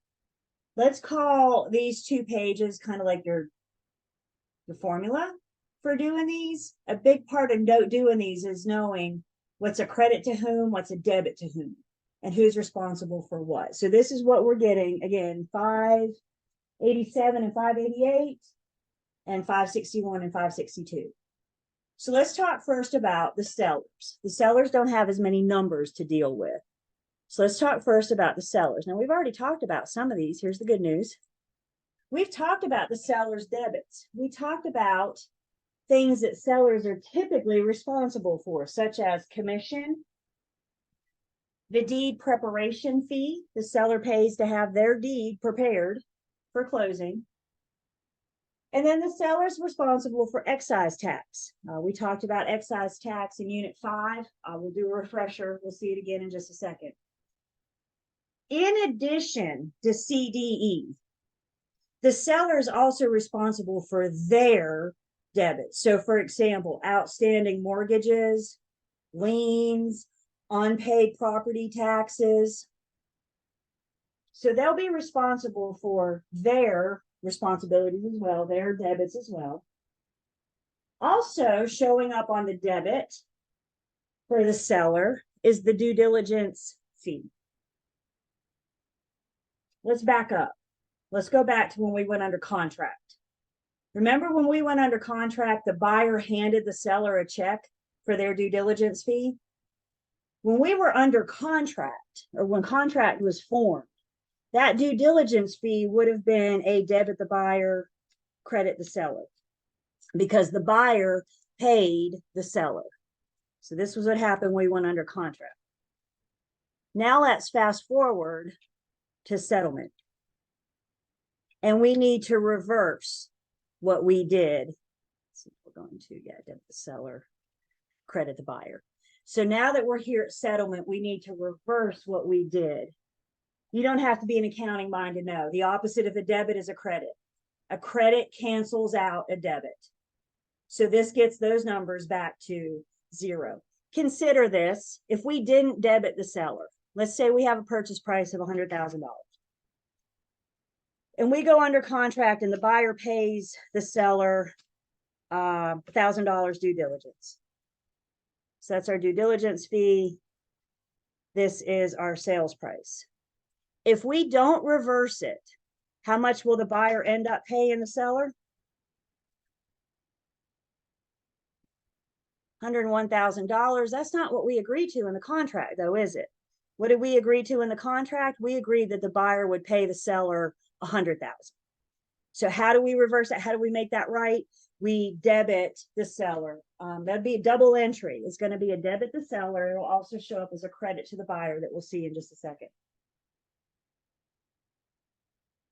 Let's call these two pages kind of like your formula for doing these. A big part of doing these is knowing what's a credit to whom, what's a debit to whom, and who's responsible for what. So this is what we're getting, again, 587 and 588 and 561 and 562. So let's talk first about the sellers. The sellers don't have as many numbers to deal with. So let's talk first about the sellers. Now, we've already talked about some of these. Here's the good news. We've talked about the seller's debits. We talked about things that sellers are typically responsible for, such as commission, the deed preparation fee the seller pays to have their deed prepared for closing, and then the seller's responsible for excise tax. We talked about excise tax in Unit 5. We'll do a refresher. We'll see it again in just a second. In addition to CDE, the seller is also responsible for their debits. So, for example, outstanding mortgages, liens, unpaid property taxes. So they'll be responsible for their responsibilities as well, their debits as well. Also showing up on the debit for the seller is the due diligence fee. Let's back up. Let's go back to when we went under contract. Remember when we went under contract, the buyer handed the seller a check for their due diligence fee? When we were under contract, or when contract was formed, that due diligence fee would have been a debit the buyer, credit the seller, because the buyer paid the seller. So this was what happened when we went under contract. Now let's fast forward to settlement. And we need to reverse what we did. So we're going to debit the seller, credit the buyer. So now that we're here at settlement, we need to reverse what we did. You don't have to be an accounting mind to know. The opposite of a debit is a credit. A credit cancels out a debit. So this gets those numbers back to 0. Consider this. If we didn't debit the seller, let's say we have a purchase price of $100,000. And we go under contract and the buyer pays the seller $1,000 due diligence. So that's our due diligence fee. This is our sales price. If we don't reverse it, how much will the buyer end up paying the seller? $101,000. That's not what we agreed to in the contract, though, is it? What did we agree to in the contract? We agreed that the buyer would pay the seller $100,000. So how do we reverse that? How do we make that right? We debit the seller. That'd be a double entry. It's going to be a debit the seller. It will also show up as a credit to the buyer that we'll see in just a second.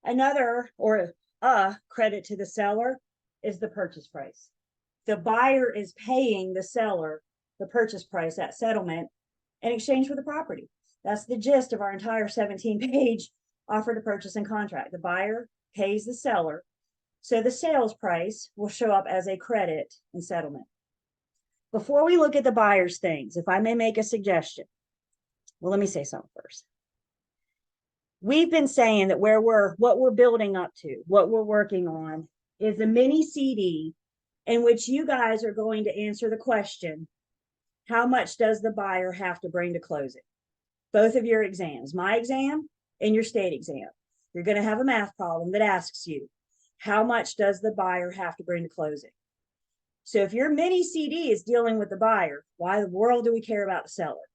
Another, or a credit to the seller, is the purchase price. The buyer is paying the seller the purchase price at settlement in exchange for the property. That's the gist of our entire 17-page offer to purchase and contract. The buyer pays the seller, so the sales price will show up as a credit in settlement. Before we look at the buyer's things, if I may make a suggestion, well, let me say something first. We've been saying that what we're building up to, what we're working on, is a mini CD in which you guys are going to answer the question, how much does the buyer have to bring to closing? Both of your exams, my exam and your state exam. You're going to have a math problem that asks you, how much does the buyer have to bring to closing? So if your mini CD is dealing with the buyer, why the world do we care about the seller?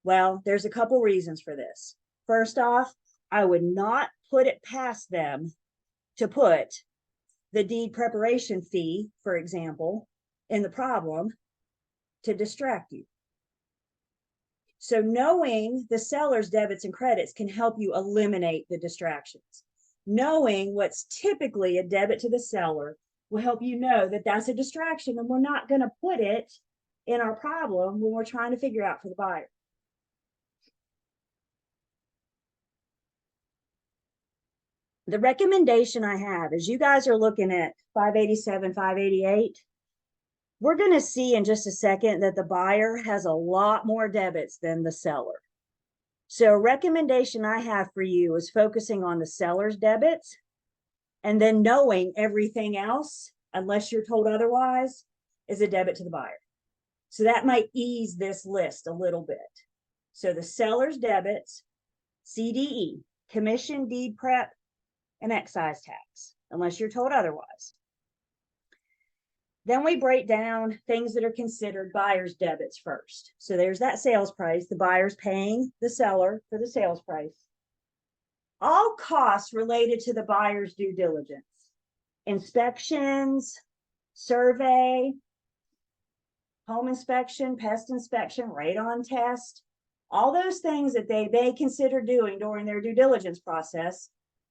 Well, there's a couple reasons for this. First off, I would not put it past them to put the deed preparation fee, for example, in the problem to distract you. So knowing the seller's debits and credits can help you eliminate the distractions. Knowing what's typically a debit to the seller will help you know that that's a distraction, and we're not going to put it in our problem when we're trying to figure out for the buyer. The recommendation I have is you guys are looking at 587, 588. We're going to see in just a second that the buyer has a lot more debits than the seller. So a recommendation I have for you is focusing on the seller's debits and then knowing everything else, unless you're told otherwise, is a debit to the buyer. So that might ease this list a little bit. So the seller's debits, CDE, commission, deed prep, and excise tax, unless you're told otherwise. Then we break down things that are considered buyer's debits first. So there's that sales price. The buyer's paying the seller for the sales price. All costs related to the buyer's due diligence, inspections, survey, home inspection, pest inspection, radon test, all those things that they may consider doing during their due diligence process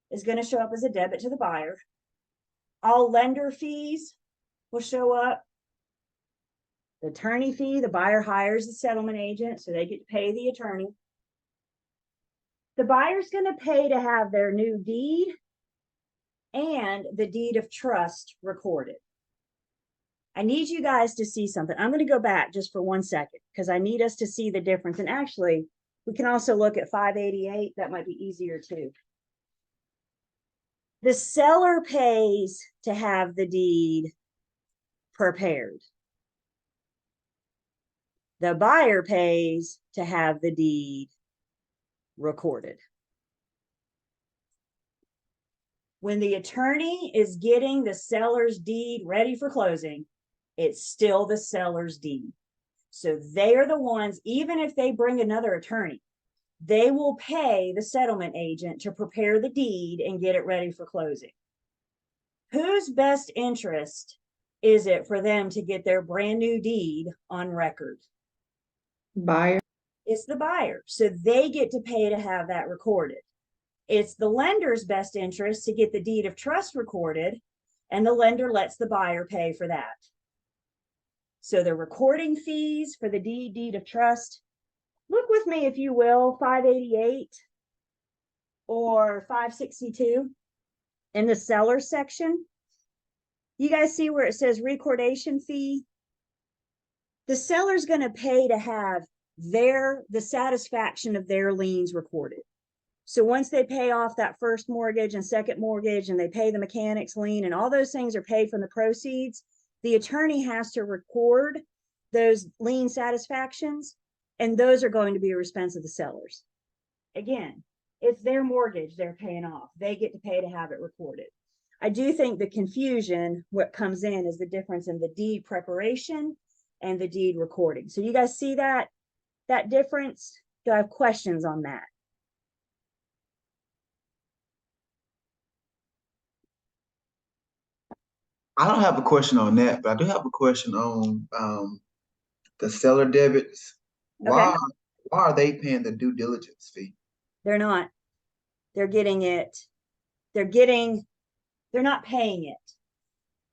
is going to show up as a debit to the buyer. All lender fees will show up. The attorney fee, the buyer hires the settlement agent, so they get to pay the attorney. The buyer's going to pay to have their new deed and the deed of trust recorded. I need you guys to see something. I'm going to go back just for 1 second because I need us to see the difference. And actually, we can also look at 588. That might be easier too. The seller pays to have the deed prepared. The buyer pays to have the deed recorded. When the attorney is getting the seller's deed ready for closing, it's still the seller's deed. So they are the ones, even if they bring another attorney, they will pay the settlement agent to prepare the deed and get it ready for closing. Whose best interest is it for them to get their brand new deed on record? Buyer. It's the buyer. So they get to pay to have that recorded. It's the lender's best interest to get the deed of trust recorded, and the lender lets the buyer pay for that. So the recording fees for the deed of trust, look with me if you will, 588 or 562 in the seller section. You guys see where it says recordation fee? The seller's going to pay to have the satisfaction of their liens recorded. So once they pay off that first mortgage and second mortgage and they pay the mechanics lien and all those things are paid from the proceeds, the attorney has to record those lien satisfactions, and those are going to be a expense of the sellers. Again, it's their mortgage they're paying off. They get to pay to have it recorded. I do think the confusion, what comes in is the difference in the deed preparation and the deed recording. So you guys see that difference? Do I have questions on that? I don't have a question on that, but I do have a question on the seller debits. Why are they paying the due diligence fee? They're not. They're getting it. They're not paying it.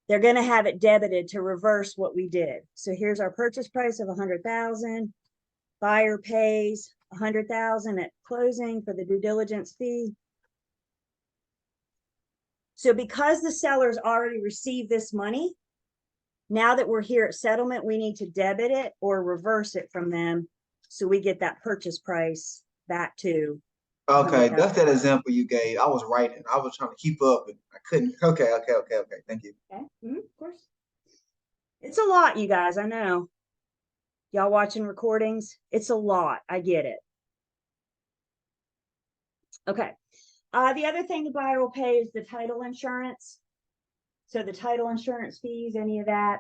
They're going to have it debited to reverse what we did. So here's our purchase price of $100,000. Buyer pays $100,000 at closing for the due diligence fee. So because the sellers already received this money, now that we're here at settlement, we need to debit it or reverse it from them so we get that purchase price back to. Okay, that's that example you gave. I was writing. I was trying to keep up and I couldn't. Okay. Thank you. Okay, of course. It's a lot, you guys. I know. Y'all watching recordings? It's a lot. I get it. Okay. The other thing the buyer will pay is the title insurance. So the title insurance fees, any of that.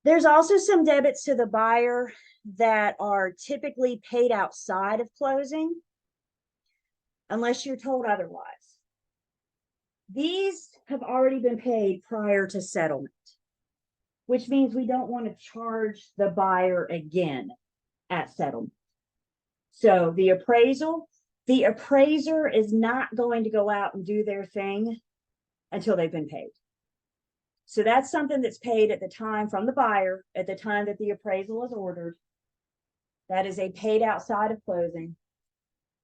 There's also some debits to the buyer that are typically paid outside of closing, unless you're told otherwise. These have already been paid prior to settlement, which means we don't want to charge the buyer again at settlement. So the appraiser is not going to go out and do their thing until they've been paid. So that's something that's paid at the time from the buyer, at the time that the appraisal is ordered. That is a paid outside of closing.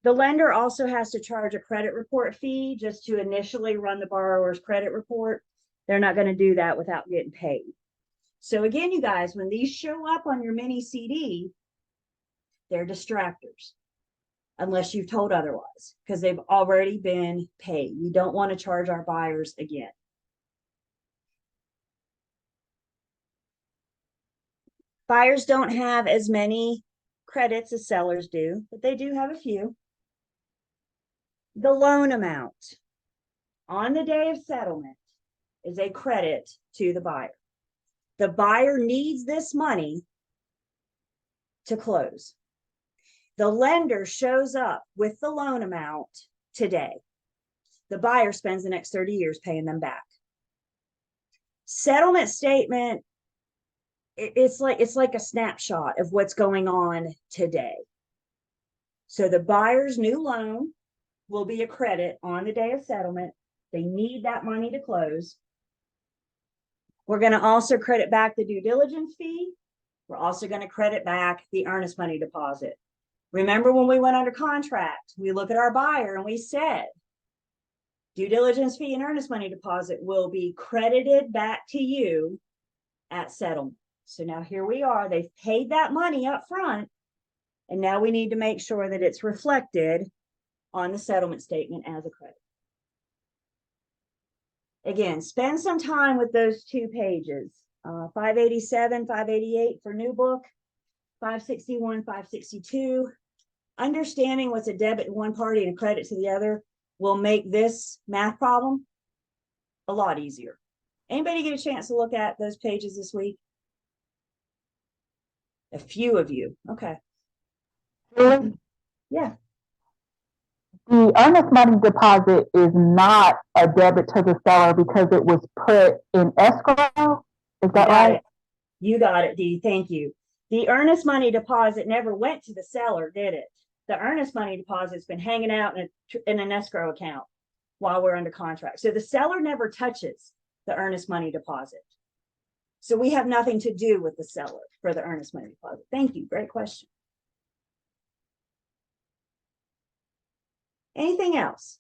The lender also has to charge a credit report fee just to initially run the borrower's credit report. They're not going to do that without getting paid. So again, you guys, when these show up on your mini CD, they're distractors, unless you've told otherwise, because they've already been paid. We don't want to charge our buyers again. Buyers don't have as many credits as sellers do, but they do have a few. The loan amount on the day of settlement is a credit to the buyer. The buyer needs this money to close. The lender shows up with the loan amount today. The buyer spends the next 30 years paying them back. Settlement statement, it's like a snapshot of what's going on today. So the buyer's new loan will be a credit on the day of settlement. They need that money to close. We're going to also credit back the due diligence fee. We're also going to credit back the earnest money deposit. Remember when we went under contract, we look at our buyer and we said, due diligence fee and earnest money deposit will be credited back to you at settlement. So now here we are, they've paid that money up front, and now we need to make sure that it's reflected on the settlement statement as a credit. Again, spend some time with those 2 pages, 587, 588 for new book, 561, 562. Understanding what's a debit to one party and a credit to the other will make this math problem a lot easier. Anybody get a chance to look at those pages this week? A few of you. Okay. Yeah. The earnest money deposit is not a debit to the seller because it was put in escrow. Is that right? You got it, Dee. Thank you. The earnest money deposit never went to the seller, did it? The earnest money deposit's been hanging out in an escrow account while we're under contract. So the seller never touches the earnest money deposit. So we have nothing to do with the seller for the earnest money deposit. Thank you. Great question. Anything else?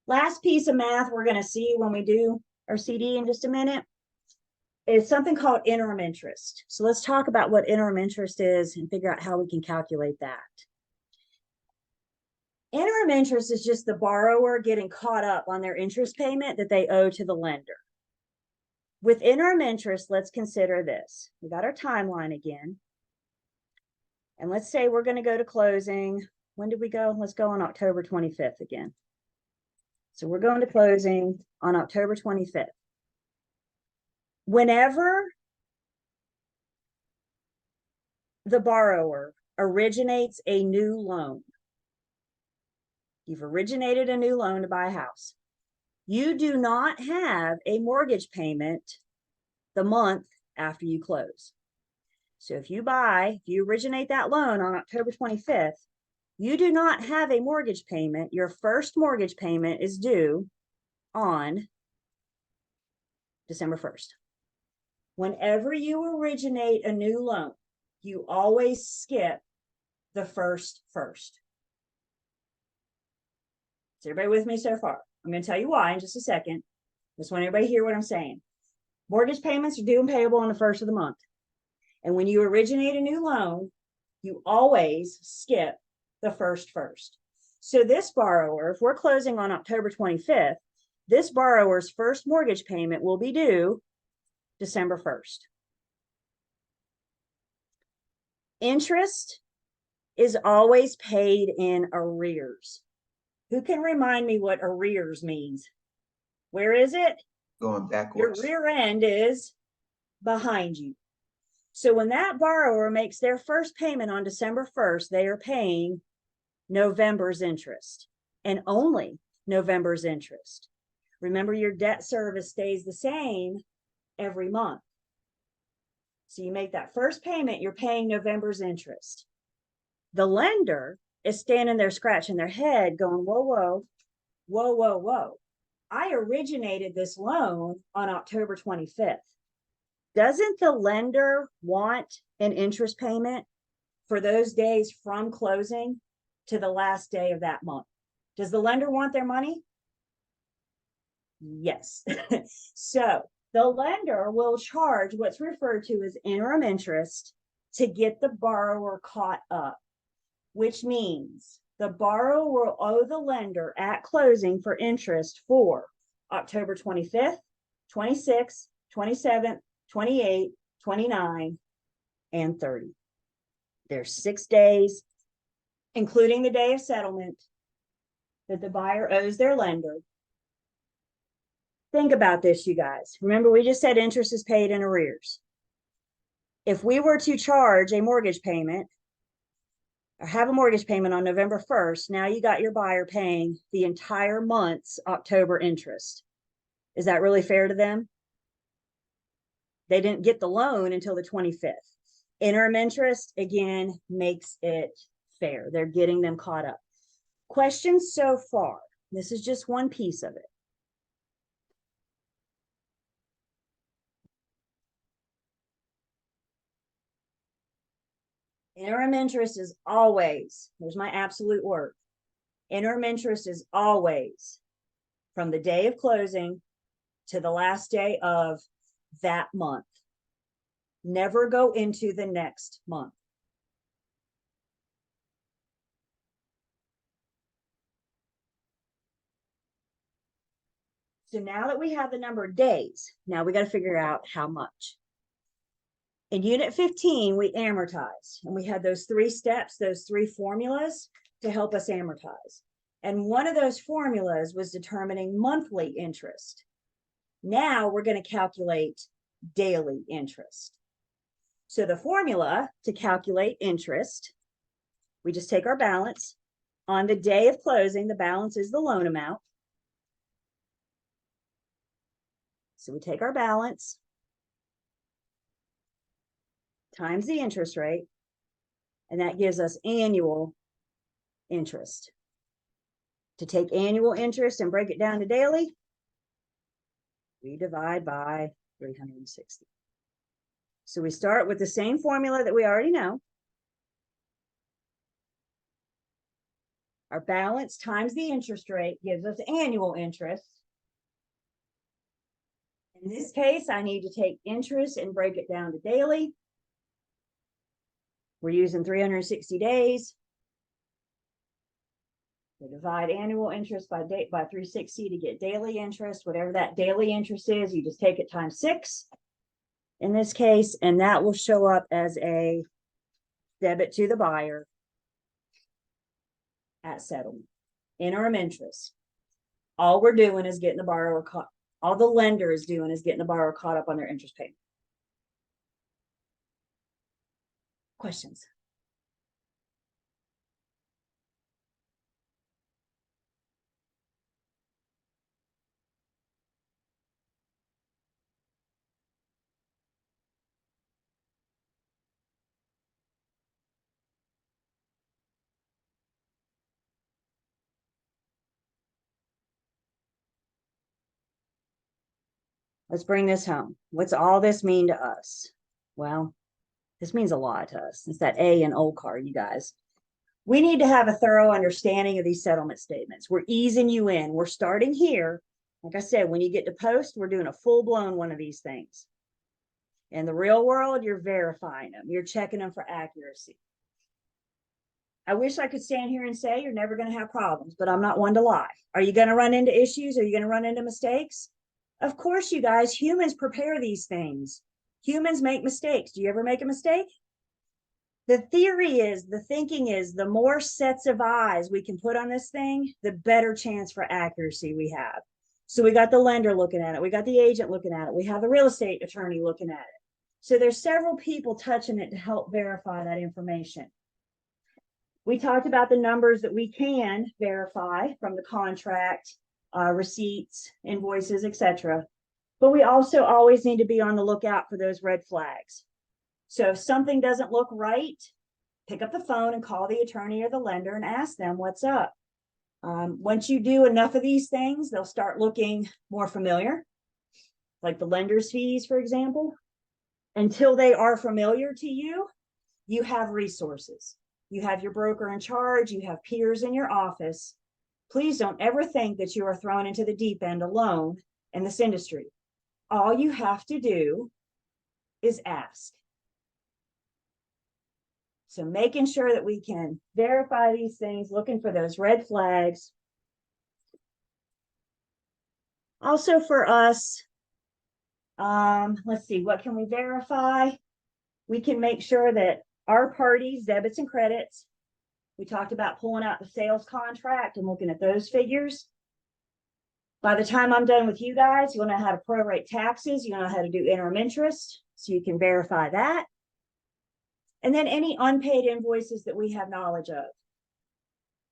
Last piece of math we're going to see when we do our CD in just a minute is something called interim interest. So let's talk about what interim interest is and figure out how we can calculate that. Interim interest is just the borrower getting caught up on their interest payment that they owe to the lender. With interim interest, let's consider this. We got our timeline again. And let's say we're going to go to closing. When did we go? Let's go on October 25th again. So we're going to closing on October 25th. Whenever the borrower originates a new loan, you've originated a new loan to buy a house, you do not have a mortgage payment the month after you close. So if you originate that loan on October 25th, you do not have a mortgage payment. Your first mortgage payment is due on December 1st. Whenever you originate a new loan, you always skip the first. Is everybody with me so far? I'm going to tell you why in just a second. Just want everybody to hear what I'm saying. Mortgage payments are due and payable on the 1st of the month. And when you originate a new loan, you always skip the first. So this borrower, if we're closing on October 25th, this borrower's first mortgage payment will be due December 1st. Interest is always paid in arrears. Who can remind me what arrears means? Where is it? Going Your backwards. rear end is behind you. So when that borrower makes their first payment on December 1st, they are paying November's interest and only November's interest. Remember, your debt service stays the same every month. So you make that first payment, you're paying November's interest. The lender is standing there scratching their head going, whoa, whoa, whoa, whoa, whoa. I originated this loan on October 25th. Doesn't the lender want an interest payment for those days from closing to the last day of that month? Does the lender want their money? Yes. So the lender will charge what's referred to as interim interest to get the borrower caught up, which means the borrower will owe the lender at closing for interest for October 25th, 26th, 27th, 28th, 29th, and 30. There's 6 days, including the day of settlement, that the buyer owes their lender. Think about this, you guys. Remember, we just said interest is paid in arrears. If we were to charge a mortgage payment or have a mortgage payment on November 1st, now you got your buyer paying the entire month's October interest. Is that really fair to them? They didn't get the loan until the 25th. Interim interest, again, makes it fair. They're getting them caught up. Questions so far? This is just one piece of it. Interim interest is always, here's my absolute word. Interim interest is always from the day of closing to the last day of that month. Never go into the next month. So now that we have the number of days, now we got to figure out how much. In Unit 15, we amortized, and we had those 3 steps, those 3 formulas to help us amortize. And one of those formulas was determining monthly interest. Now we're going to calculate daily interest. So the formula to calculate interest, we just take our balance. On the day of closing, the balance is the loan amount. So we take our balance times the interest rate, and that gives us annual interest. To take annual interest and break it down to daily, we divide by 360. So we start with the same formula that we already know. Our balance times the interest rate gives us annual interest. In this case, I need to take interest and break it down to daily. We're using 360 days. We divide annual interest by 360 to get daily interest. Whatever that daily interest is, you just take it times 6 in this case, and that will show up as a debit to the buyer at settlement. Interim interest. All we're doing is getting the borrower caught. All the lender is doing is getting the borrower caught up on their interest payment. Questions? Let's bring this home. What's all this mean to us? Well, this means a lot to us. It's that A in old car, you guys. We need to have a thorough understanding of these settlement statements. We're easing you in. We're starting here. Like I said, when you get to post, we're doing a full-blown one of these things. In the real world, you're verifying them. You're checking them for accuracy. I wish I could stand here and say you're never going to have problems, but I'm not one to lie. Are you going to run into issues? Are you going to run into mistakes? Of course, you guys, humans prepare these things. Humans make mistakes. Do you ever make a mistake? The theory is, the thinking is, the more sets of eyes we can put on this thing, the better chance for accuracy we have. So we got the lender looking at it, we got the agent looking at it, we have the real estate attorney looking at it. So there's several people touching it to help verify that information. We talked about the numbers that we can verify from the contract, receipts, invoices, etc. But we also always need to be on the lookout for those red flags. So if something doesn't look right, pick up the phone and call the attorney or the lender and ask them what's up. Once you do enough of these things, they'll start looking more familiar, like the lender's fees, for example. Until they are familiar to you, you have resources. You have your broker in charge, you have peers in your office. Please don't ever think that you are thrown into the deep end alone in this industry. All you have to do is ask. So making sure that we can verify these things, looking for those red flags. Also for us, let's see, what can we verify? We can make sure that our parties, debits and credits, we talked about pulling out the sales contract and looking at those figures. By the time I'm done with you guys, you'll know how to prorate taxes, you'll know how to do interim interest, so you can verify that. And then any unpaid invoices that we have knowledge of.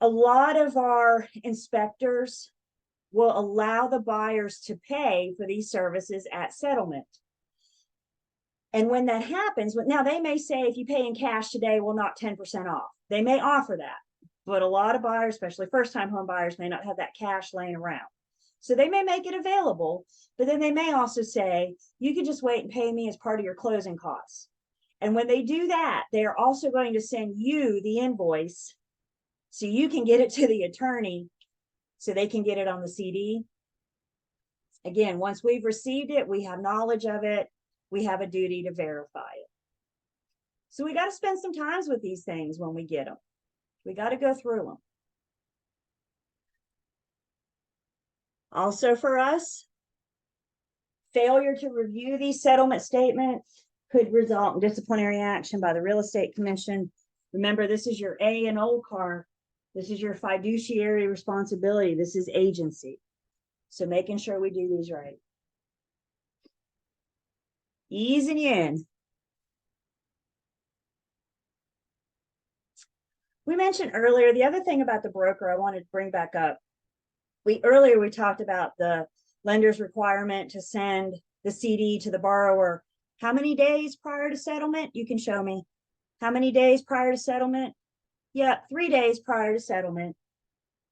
A lot of our inspectors will allow the buyers to pay for these services at settlement. And when that happens, now they may say, if you pay in cash today, we'll knock 10% off. They may offer that, but a lot of buyers, especially first-time home buyers, may not have that cash laying around. So they may make it available, but then they may also say, you can just wait and pay me as part of your closing costs. And when they do that, they are also going to send you the invoice so you can get it to the attorney so they can get it on the CD. Again, once we've received it, we have knowledge of it, we have a duty to verify it. So we got to spend some time with these things when we get them. We got to go through them. Also for us, failure to review these settlement statements could result in disciplinary action by the Real Estate Commission. Remember, this is your A and O car. This is your fiduciary responsibility. This is agency. So making sure we do these right. Easing you in. We mentioned earlier, the other thing about the broker I wanted to bring back up. Earlier we talked about the lender's requirement to send the CD to the borrower. How many days prior to settlement? You can show me. How many days prior to settlement? Yeah, 3 days prior to settlement.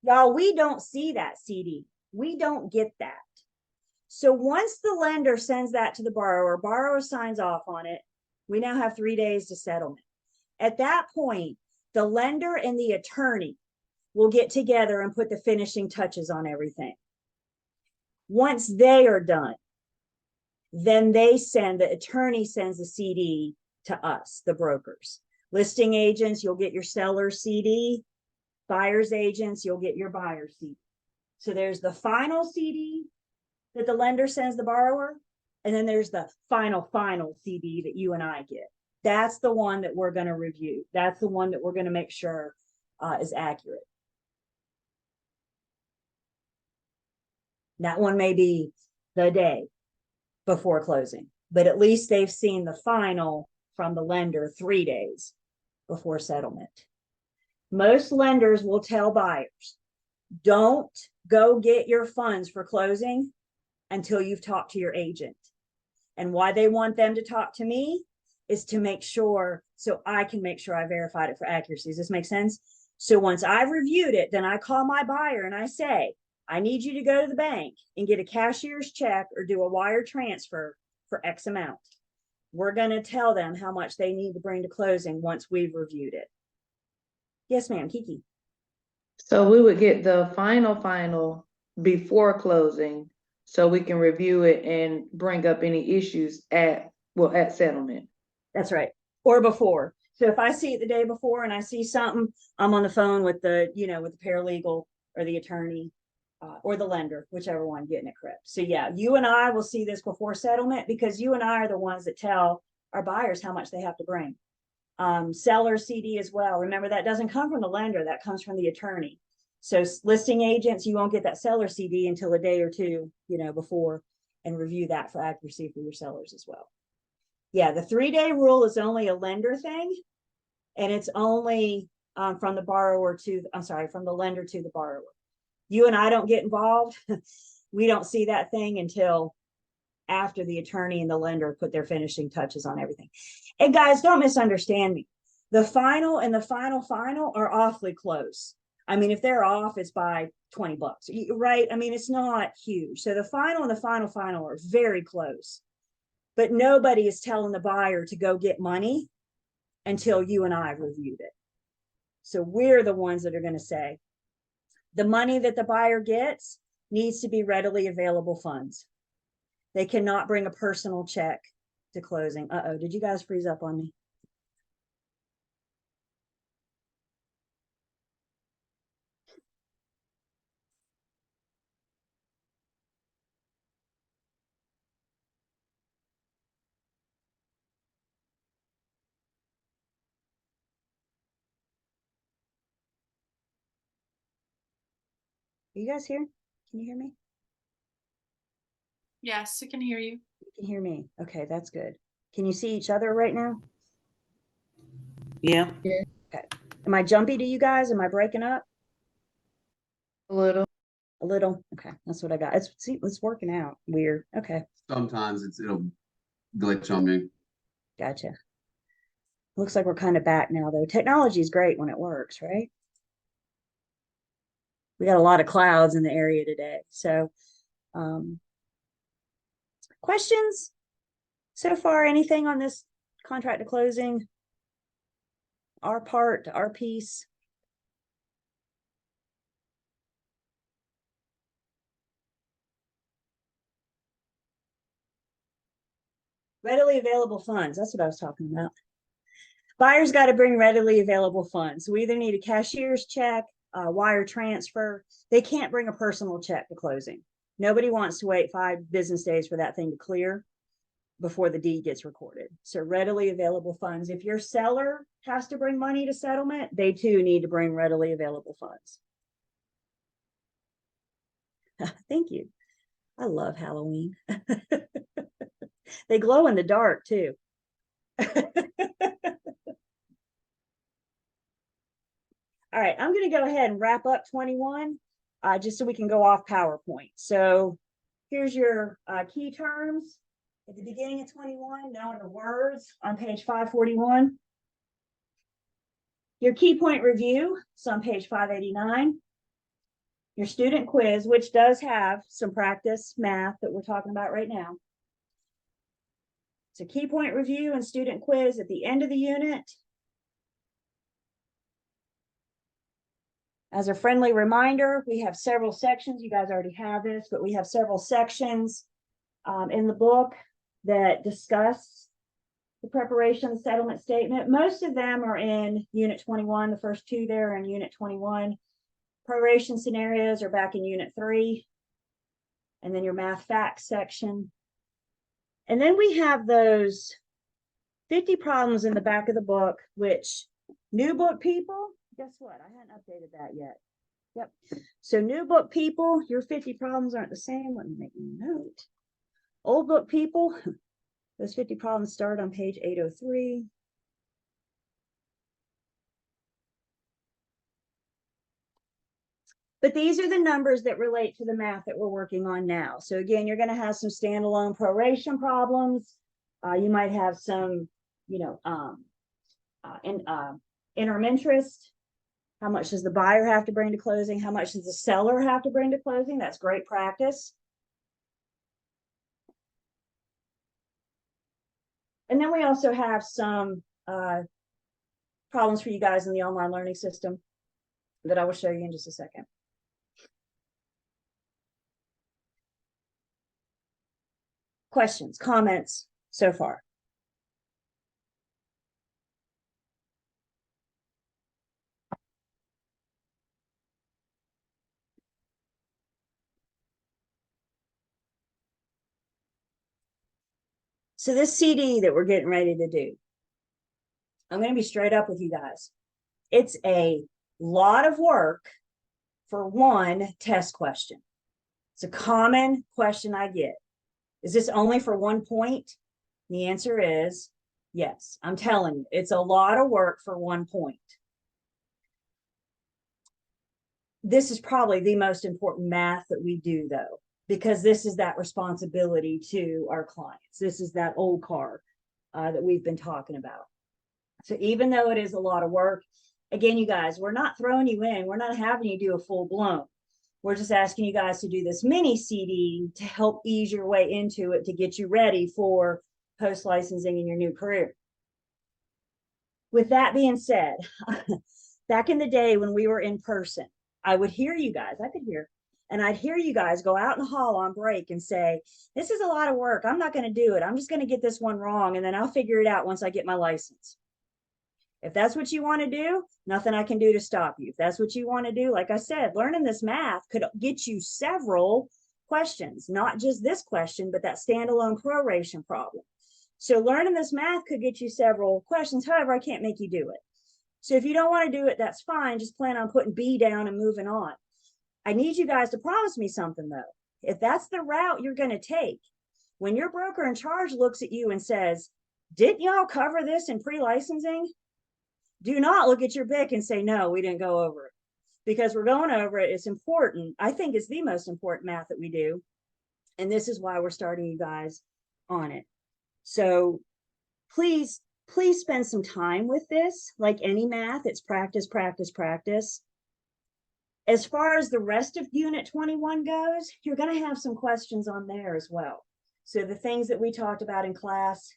Y'all, we don't see that CD. We don't get that. So once the lender sends that to the borrower signs off on it, we now have 3 days to settlement. At that point, the lender and the attorney will get together and put the finishing touches on everything. Once they are done, then the attorney sends the CD to us, the brokers. Listing agents, you'll get your seller's CD. Buyer's agents, you'll get your buyer's CD. So there's the final CD that the lender sends the borrower, and then there's the final CD that you and I get. That's the one that we're going to review. That's the one that we're going to make sure is accurate. That one may be the day before closing, but at least they've seen the final from the lender 3 days before settlement. Most lenders will tell buyers, don't go get your funds for closing until you've talked to your agent. And why they want them to talk to me is to make sure, so I can make sure I verified it for accuracy. Does this make sense? So once I've reviewed it, then I call my buyer and I say, I need you to go to the bank and get a cashier's check or do a wire transfer for X amount. We're going to tell them how much they need to bring to closing once we've reviewed it. Yes, ma'am, Kiki. So we would get the final before closing, so we can review it and bring up any issues at settlement. That's right. Or before. So if I see it the day before and I see something, I'm on the phone with the paralegal or the attorney or the lender, whichever one getting it correct. So yeah, you and I will see this before settlement because you and I are the ones that tell our buyers how much they have to bring. Seller CD as well. Remember, that doesn't come from the lender, that comes from the attorney. So listing agents, you won't get that seller CD until a day or two, before, and review that for accuracy for your sellers as well. Yeah, the 3-day rule is only a lender thing, and it's only from the lender to the borrower. You and I don't get involved. We don't see that thing until after the attorney and the lender put their finishing touches on everything. And guys, don't misunderstand me. The final and the final are awfully close. I mean, if they're off, it's by $20, right? I mean, it's not huge. So the final and the final are very close. But nobody is telling the buyer to go get money until you and I reviewed it. So we're the ones that are going to say the money that the buyer gets needs to be readily available funds. They cannot bring a personal check to closing. Uh-oh, did you guys freeze up on me? Are you guys here? Can you hear me? Yes, I can hear you. You can hear me. Okay, that's good. Can you see each other right now? Yeah. Okay. Am I jumpy to you guys? Am I breaking up? A little. A little? Okay, that's what I got. It's working out. Weird. Okay, Sometimes it'll glitch on me. gotcha. Looks like we're kind of back now, though. Technology is great when it works, right? We got a lot of clouds in the area today. So, questions so far? Anything on this contract to closing? Our part, our piece? Readily available funds. That's what I was talking about. Buyers got to bring readily available funds. We either need a cashier's check, a wire transfer. They can't bring a personal check to closing. Nobody wants to wait 5 business days for that thing to clear before the deed gets recorded. So readily available funds. If your seller has to bring money to settlement, they too need to bring readily available funds. Thank you. I love Halloween. They glow in the dark too. All right, I'm going to go ahead and wrap up 21 just so we can go off PowerPoint. So here's your key terms. At the beginning of 21, knowing the words on page 541. Your key point review is on page 589. Your student quiz, which does have some practice math that we're talking about right now. So key point review and student quiz at the end of the unit. As a friendly reminder, we have several sections. You guys already have this, but we have several sections in the book that discuss the preparation of the settlement statement. Most of them are in Unit 21. The first 2 there are in Unit 21. Proration scenarios are back in Unit 3. And then your math facts section. And then we have those 50 problems in the back of the book, which new book people, guess what? I hadn't updated that yet. Yep. So new book people, your 50 problems aren't the same. Let me make a note. Old book people, those 50 problems start on page 803. But these are the numbers that relate to the math that we're working on now. So again, you're going to have some standalone proration problems. You might have some, interim interest. How much does the buyer have to bring to closing? How much does the seller have to bring to closing? That's great practice. And then we also have some problems for you guys in the online learning system that I will show you in just a second. Questions, comments so far? So this CD that we're getting ready to do, I'm going to be straight up with you guys. It's a lot of work for one test question. It's a common question I get. Is this only for 1 point? The answer is yes. I'm telling you, it's a lot of work for 1 point. This is probably the most important math that we do, though, because this is that responsibility to our clients. This is that old car that we've been talking about. So even though it is a lot of work, again, you guys, we're not throwing you in. We're not having you do a full blown. We're just asking you guys to do this mini CD to help ease your way into it, to get you ready for post-licensing in your new career. With that being said, back in the day when we were in person, I would hear you guys, I could hear, and I'd hear you guys go out in the hall on break and say, this is a lot of work. I'm not going to do it. I'm just going to get this one wrong, and then I'll figure it out once I get my license. If that's what you want to do, nothing I can do to stop you. If that's what you want to do, like I said, learning this math could get you several questions, not just this question, but that standalone proration problem. So learning this math could get you several questions. However, I can't make you do it. So if you don't want to do it, that's fine. Just plan on putting B down and moving on. I need you guys to promise me something, though. If that's the route you're going to take, when your broker in charge looks at you and says, didn't y'all cover this in pre-licensing? Do not look at your BIC and say, no, we didn't go over it. Because we're going over it. It's important. I think it's the most important math that we do. And this is why we're starting you guys on it. So please spend some time with this. Like any math, it's practice, practice, practice. As far as the rest of Unit 21 goes, you're going to have some questions on there as well. So the things that we talked about in class.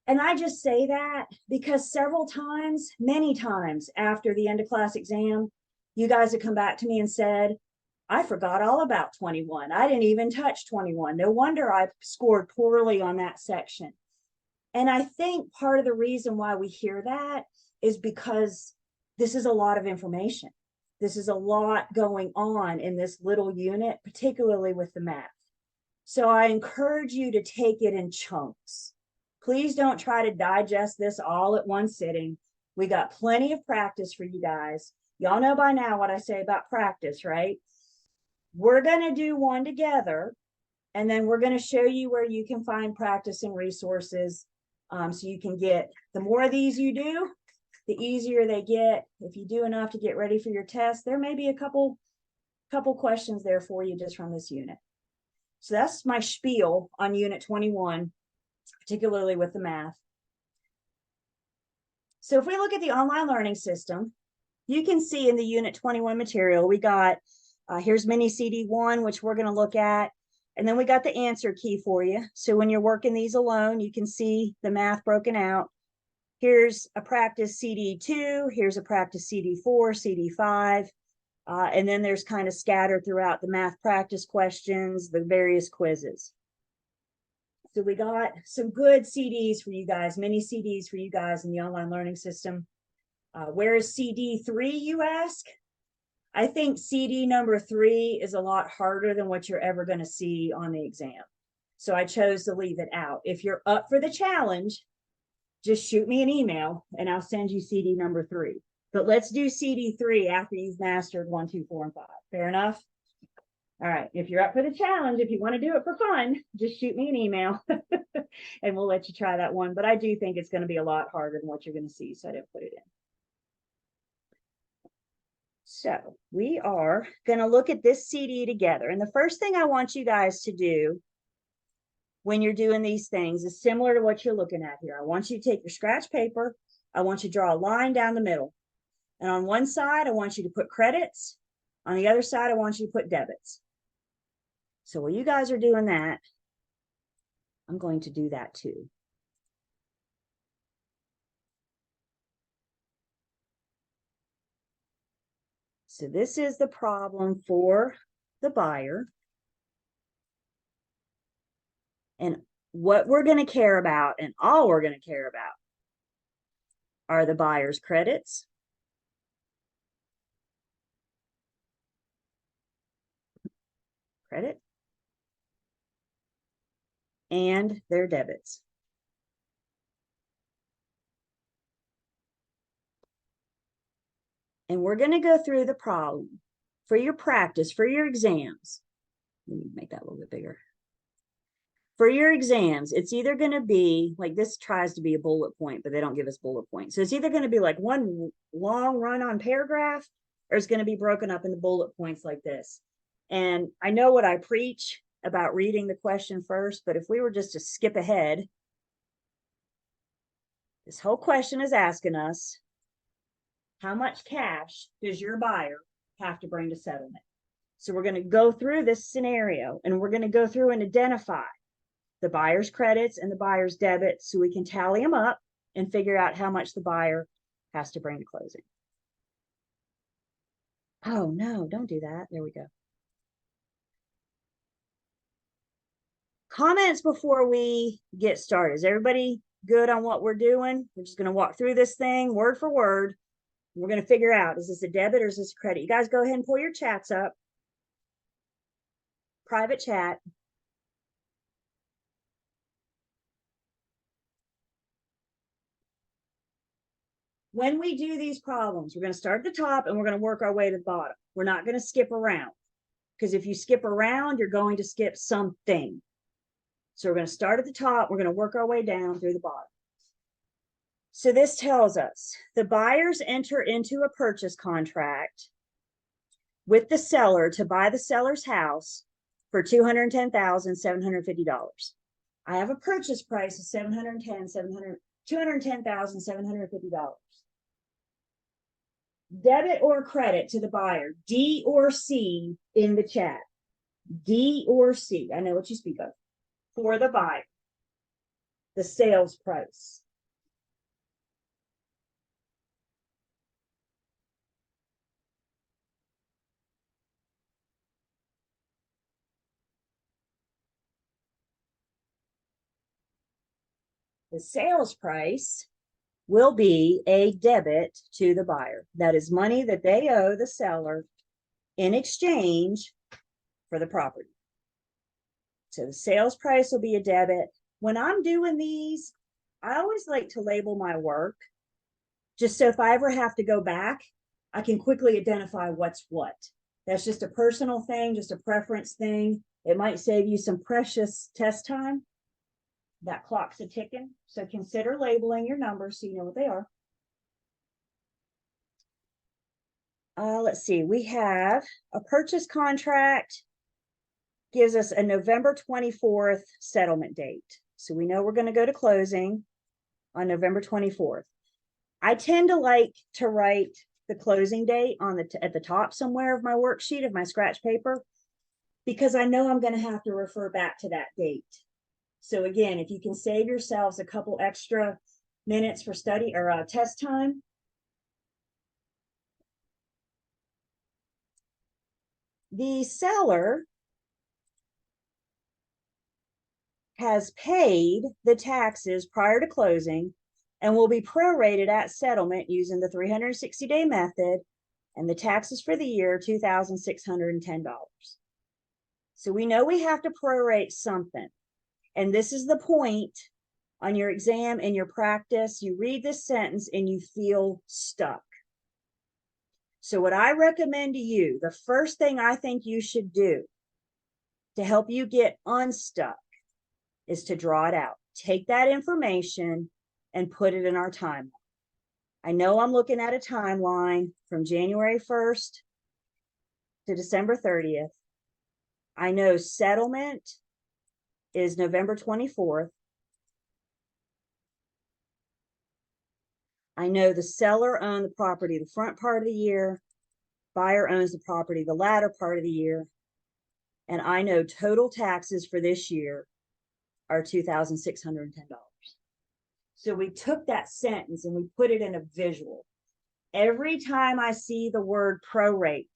And I just say that because several times, many times after the end of class exam, you guys have come back to me and said, I forgot all about 21. I didn't even touch 21. No wonder I scored poorly on that section. And I think part of the reason why we hear that is because this is a lot of information. This is a lot going on in this little unit, particularly with the math. So I encourage you to take it in chunks. Please don't try to digest this all at one sitting. We got plenty of practice for you guys. Y'all know by now what I say about practice, right? We're going to do one together, and then we're going to show you where you can find practice and resources. So you can get, the more of these you do, the easier they get. If you do enough to get ready for your test, there may be a couple questions there for you just from this unit. So that's my spiel on Unit 21, particularly with the math. So if we look at the online learning system, you can see in the Unit 21 material, we got, here's mini CD1, which we're going to look at. And then we got the answer key for you. So when you're working these alone, you can see the math broken out. Here's a practice CD2, here's a practice CD4, CD5, and then there's kind of scattered throughout the math practice questions, the various quizzes. So we got some good CDs for you guys, mini CDs for you guys in the online learning system. Where is CD3, you ask? I think CD number 3 is a lot harder than what you're ever going to see on the exam. So I chose to leave it out. If you're up for the challenge, just shoot me an email and I'll send you CD number 3. But let's do CD3 after you've mastered 1, 2, 4, and 5. Fair enough? All right. If you're up for the challenge, if you want to do it for fun, just shoot me an email and we'll let you try that one. But I do think it's going to be a lot harder than what you're going to see. So I didn't put it in. So we are going to look at this CD together. And the first thing I want you guys to do when you're doing these things is similar to what you're looking at here. I want you to take your scratch paper. I want you to draw a line down the middle. And on one side, I want you to put credits. On the other side, I want you to put debits. So while you guys are doing that, I'm going to do that too. So this is the problem for the buyer. And what we're going to care about, and all we're going to care about, are the buyer's credits, credit, and their debits. And we're going to go through the problem for your practice, for your exams. Let me make that a little bit bigger. For your exams, it's either going to be like this tries to be a bullet point, but they don't give us bullet points. So it's either going to be like one long run-on paragraph, or it's going to be broken up into bullet points like this. And I know what I preach about reading the question first, but if we were just to skip ahead, this whole question is asking us, how much cash does your buyer have to bring to settlement? So we're going to go through this scenario, and we're going to go through and identify the buyer's credits and the buyer's debits so we can tally them up and figure out how much the buyer has to bring to closing. Oh no, don't do that. There we go. Comments before we get started. Is everybody good on what we're doing? We're just going to walk through this thing word for word. We're going to figure out, is this a debit or is this a credit? You guys go ahead and pull your chats up. Private chat. When we do these problems, we're going to start at the top and we're going to work our way to the bottom. We're not going to skip around, because if you skip around, you're going to skip something. So we're going to start at the top. We're going to work our way down through the bottom. So this tells us the buyers enter into a purchase contract with the seller to buy the seller's house for $210,750. I have a purchase price of $210,750. Debit or credit to the buyer, D or C in the chat. D or C, I know what you speak of. For the buyer, the sales price. The sales price will be a debit to the buyer. That is money that they owe the seller in exchange for the property. So the sales price will be a debit. When I'm doing these, I always like to label my work, just so if I ever have to go back, I can quickly identify what's what. That's just a personal thing, just a preference thing. It might save you some precious test time. That clock's a ticking, so consider labeling your numbers so you know what they are. Let's see, we have a purchase contract, gives us a November 24th settlement date. So we know we're going to go to closing on November 24th. I tend to like to write the closing date on at the top somewhere of my worksheet, of my scratch paper, because I know I'm going to have to refer back to that date. So again, if you can save yourselves a couple extra minutes for study or test time. The seller has paid the taxes prior to closing and will be prorated at settlement using the 360-day method, and the taxes for the year $2,610. So we know we have to prorate something. And this is the point on your exam and your practice. You read this sentence and you feel stuck. So what I recommend to you, the first thing I think you should do to help you get unstuck is to draw it out. Take that information and put it in our timeline. I know I'm looking at a timeline from January 1st to December 30th. I know settlement is November 24th. I know the seller owned the property the front part of the year, buyer owns the property the latter part of the year, and I know total taxes for this year are $2,610. So we took that sentence and we put it in a visual. Every time I see the word prorate,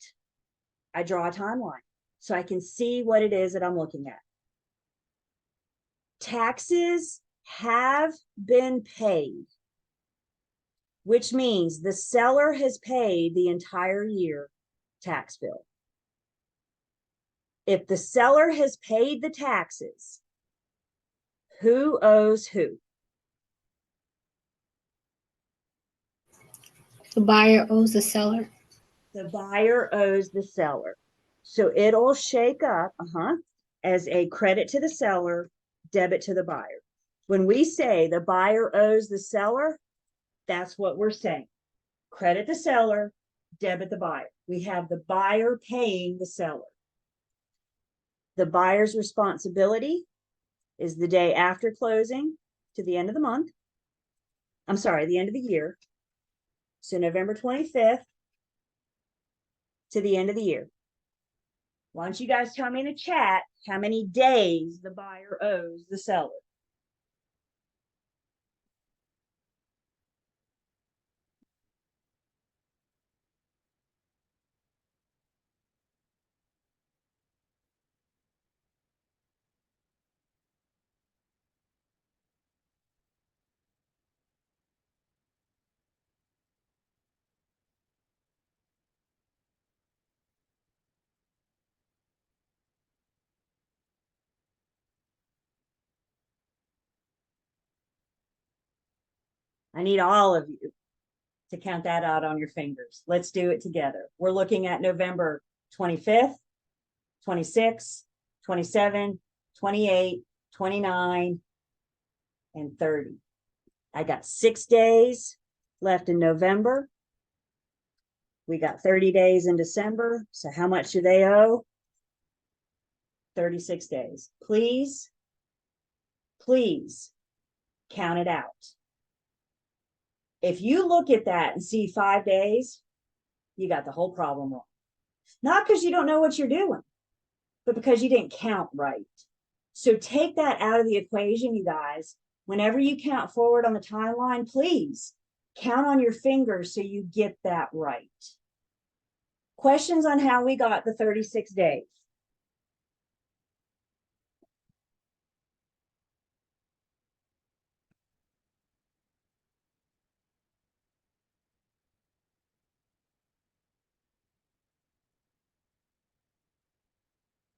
I draw a timeline so I can see what it is that I'm looking at. Taxes have been paid, which means the seller has paid the entire year tax bill. If the seller has paid the taxes, who owes who? The buyer owes the seller. the buyer owes the seller. So it'll shake up, as a credit to the seller, debit to the buyer. When we say the buyer owes the seller, that's what we're saying. Credit the seller, debit the buyer. We have the buyer paying the seller. The buyer's responsibility is the day after closing to the end of the month. I'm sorry, the end of the year. So November 25th to the end of the year. Why don't you guys tell me in the chat how many days the buyer owes the seller? I need all of you to count that out on your fingers. Let's do it together. We're looking at November 25th, 26, 27, 28, 29, and 30. I got 6 days left in November. We got 30 days in December. So how much do they owe? 36 days. Please, please count it out. If you look at that and see 5 days, you got the whole problem wrong. Not because you don't know what you're doing, but because you didn't count right. So take that out of the equation, you guys. Whenever you count forward on the timeline, please count on your fingers so you get that right. Questions on how we got the 36 days?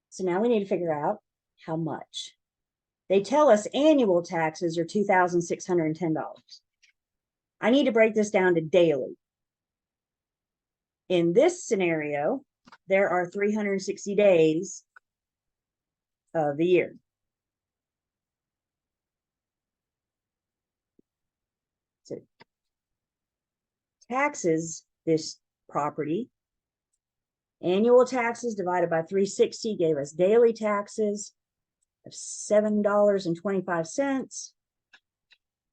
So now we need to figure out how much. They tell us annual taxes are $2,610. I need to break this down to daily. In this scenario, there are 360 days of the year. So taxes, this property, annual taxes divided by 360 gave us daily taxes of $7.25.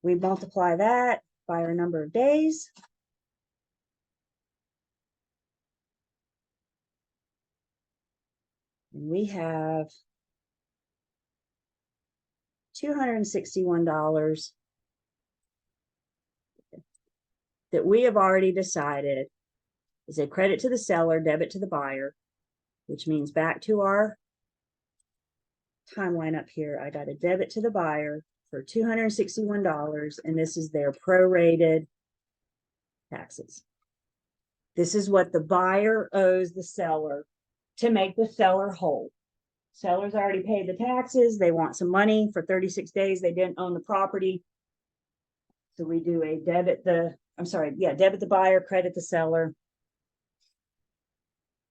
We multiply that by our number of days. And we have $261 that we have already decided is a credit to the seller, debit to the buyer, which means back to our timeline up here, I got a debit to the buyer for $261, and this is their prorated taxes. This is what the buyer owes the seller to make the seller whole. Seller's already paid the taxes. They want some money for 36 days. They didn't own the property. So we do a debit the buyer, credit the seller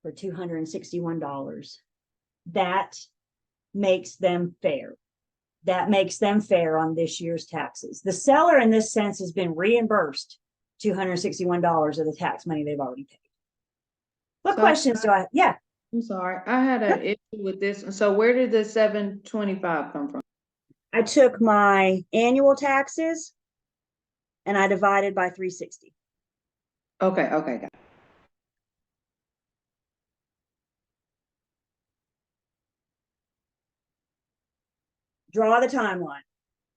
for $261. That makes them fair. That makes them fair on this year's taxes. The seller in this sense has been reimbursed $261 of the tax money they've already paid. What So- questions do I, yeah. I'm sorry, I had an issue with this. So where did the 725 come from? I took my annual taxes and I divided by 360. Okay, got it. Draw the timeline.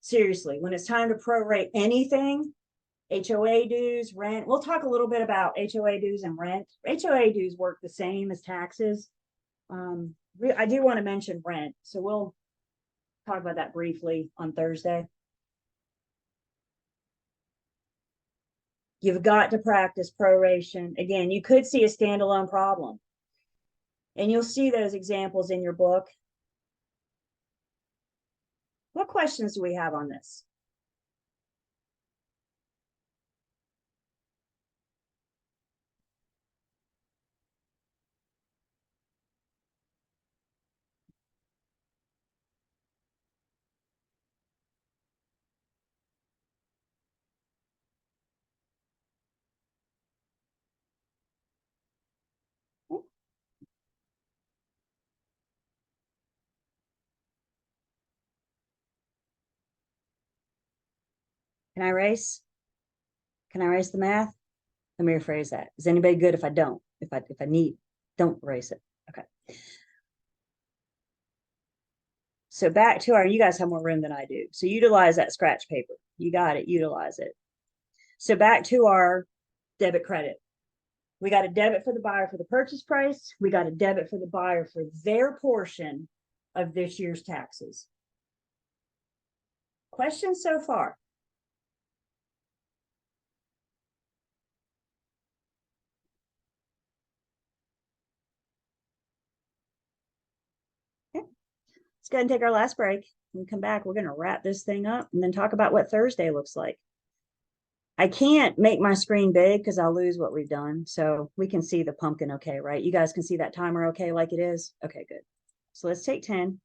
Seriously, when it's time to prorate anything, HOA dues, rent, we'll talk a little bit about HOA dues and rent. HOA dues work the same as taxes. I do want to mention rent, so we'll talk about that briefly on Thursday. You've got to practice proration. Again, you could see a standalone problem. And you'll see those examples in your book. What questions do we have on this? Can I erase? Can I erase the math? Let me rephrase that. Is anybody good if I don't? If I need, don't erase it. Okay. So back to our, you guys have more room than I do. So utilize that scratch paper. You got it, utilize it. So back to our debit credit. We got a debit for the buyer for the purchase price. We got a debit for the buyer for their portion of this year's taxes. Questions so far? Okay. Let's go ahead and take our last break. When we come back, we're going to wrap this thing up and then talk about what Thursday looks like. I can't make my screen big because I'll lose what we've done. So we can see the pumpkin okay, right? You guys can see that timer okay like it is? Okay, good. So let's take 10.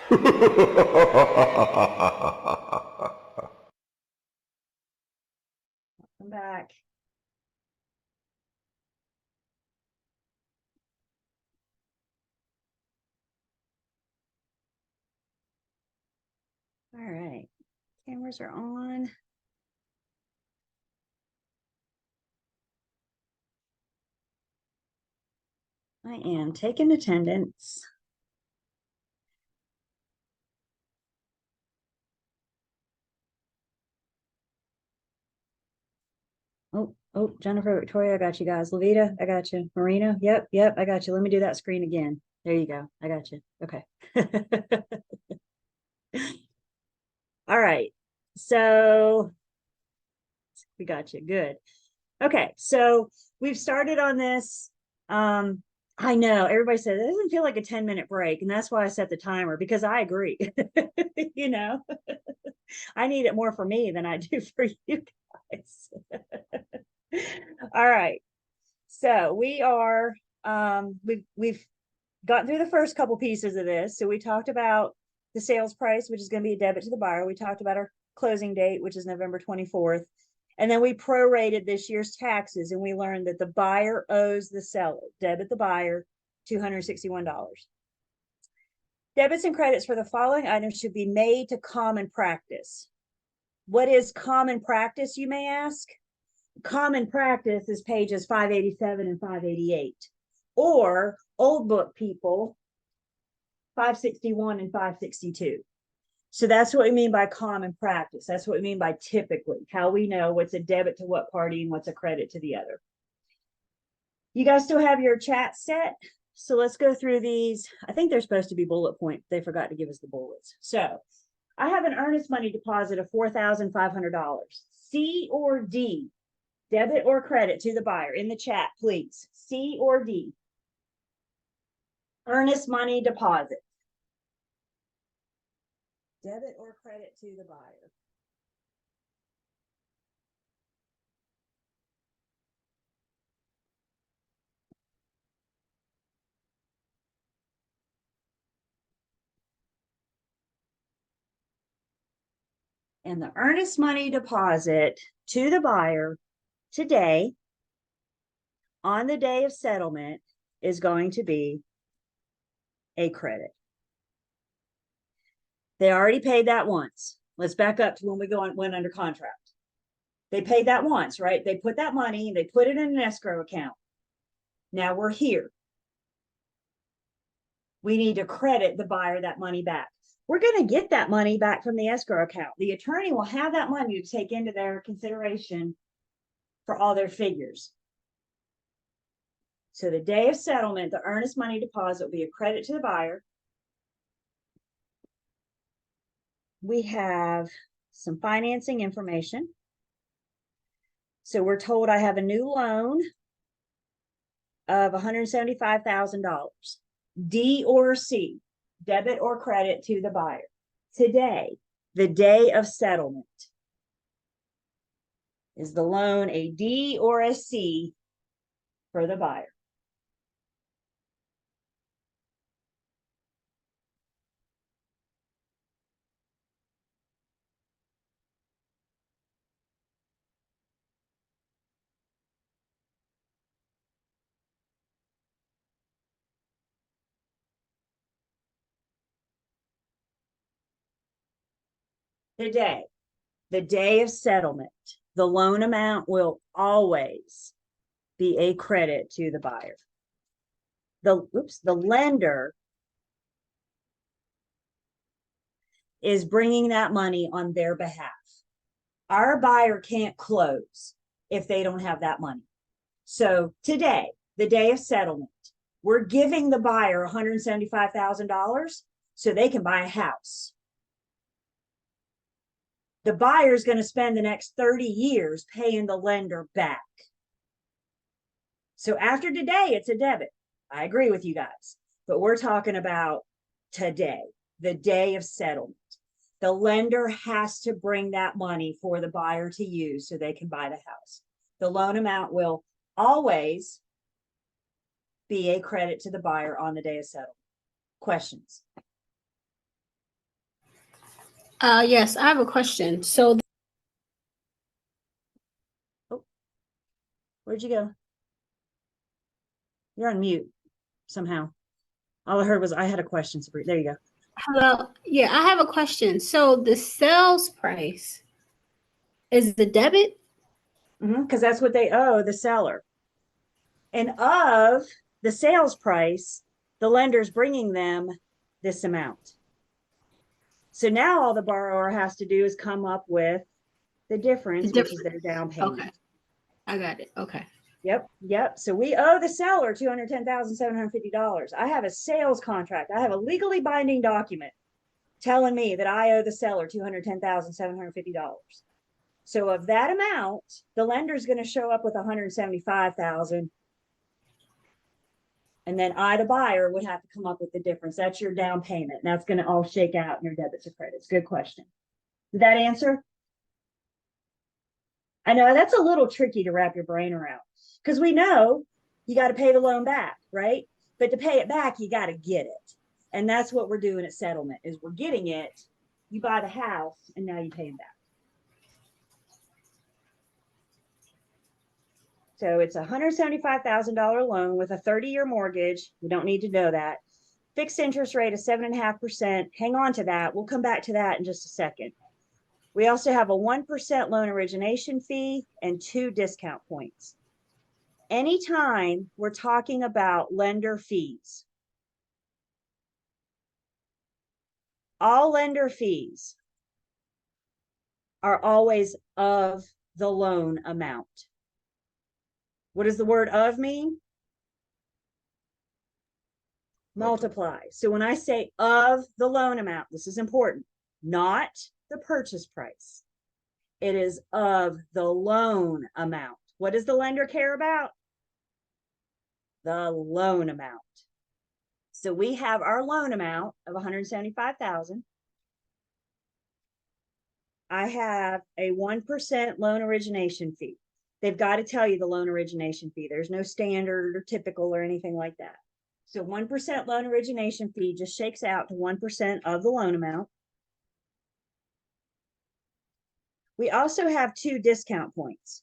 Come back. All right, cameras are on. I am taking attendance. Oh, Jennifer, Victoria, I got you guys. Levita, I got you. Marina, yep, I got you. Let me do that screen again. There you go. I got you. Okay. All right. So we got you. Good. Okay. So we've started on this. I know everybody said it doesn't feel like a 10-minute break, and that's why I set the timer, because I agree. You know, I need it more for me than I do for you guys. All right. So we are we've gotten through the first couple pieces of this. So we talked about the sales price, which is going to be a debit to the buyer. We talked about our closing date, which is November 24th. And then we prorated this year's taxes, and we learned that the buyer owes the seller, debit the buyer, $261. Debits and credits for the following items should be made to common practice. What is common practice, you may ask? Common practice is pages 587 and 588. Or old book people, 561 and 562. So that's what we mean by common practice. That's what we mean by typically, how we know what's a debit to what party and what's a credit to the other. You guys still have your chat set? So let's go through these. I think they're supposed to be bullet point. They forgot to give us the bullets. So I have an earnest money deposit of $4,500. C or D, debit or credit to the buyer, in the chat, please. C or D. Earnest money deposit. Debit or credit to the buyer. And the earnest money deposit to the buyer today, on the day of settlement, is going to be a credit. They already paid that once. Let's back up to when we went under contract. They paid that once, right? They put that money, they put it in an escrow account. Now we're here. We need to credit the buyer that money back. We're going to get that money back from the escrow account. The attorney will have that money to take into their consideration for all their figures. So the day of settlement, the earnest money deposit will be a credit to the buyer. We have some financing information. So we're told I have a new loan of $175,000. D or C, debit or credit to the buyer. Today, the day of settlement, is the loan a D or a C for the buyer? The day of settlement, the loan amount will always be a credit to the buyer. The lender is bringing that money on their behalf. Our buyer can't close if they don't have that money. So today, the day of settlement, we're giving the buyer $175,000 so they can buy a house. The buyer is going to spend the next 30 years paying the lender back. So after today, it's a debit. I agree with you guys, but we're talking about today, the day of settlement. The lender has to bring that money for the buyer to use so they can buy the house. The loan amount will always be a credit to the buyer on the day of settlement. Questions? Yes, I have a question. So Where'd you go? You're on mute somehow. All I heard was I had a question, Sabrina. There you go. hello, yeah, I have a question. So the sales price is the debit? Because that's what they owe the seller. And of the sales price, the lender's bringing them this amount. So now all the borrower has to do is come up with the difference, which is their down payment. Okay, I got it. Okay. Yep. So we owe the seller $210,750. I have a sales contract. I have a legally binding document telling me that I owe the seller $210,750. So of that amount, the lender's going to show up with $175,000. And then I, the buyer, would have to come up with the difference. That's your down payment. And that's going to all shake out in your debits or credits. Good question. Did that answer? I know that's a little tricky to wrap your brain around because we know you got to pay the loan back, right? But to pay it back, you got to get it. And that's what we're doing at settlement is we're getting it. You buy the house and now you pay them back. So it's a $175,000 loan with a 30-year mortgage. We don't need to know that. Fixed interest rate of 7.5%. Hang on to that. We'll come back to that in just a second. We also have a 1% loan origination fee and 2 discount points. Anytime we're talking about lender fees, all lender fees are always of the loan amount. What does the word of mean? Multiply. So when I say of the loan amount, this is important, not the purchase price. It is of the loan amount. What does the lender care about? The loan amount. So we have our loan amount of $175,000. I have a 1% loan origination fee. They've got to tell you the loan origination fee. There's no standard or typical or anything like that. So 1% loan origination fee just shakes out to 1% of the loan amount. We also have 2 discount points.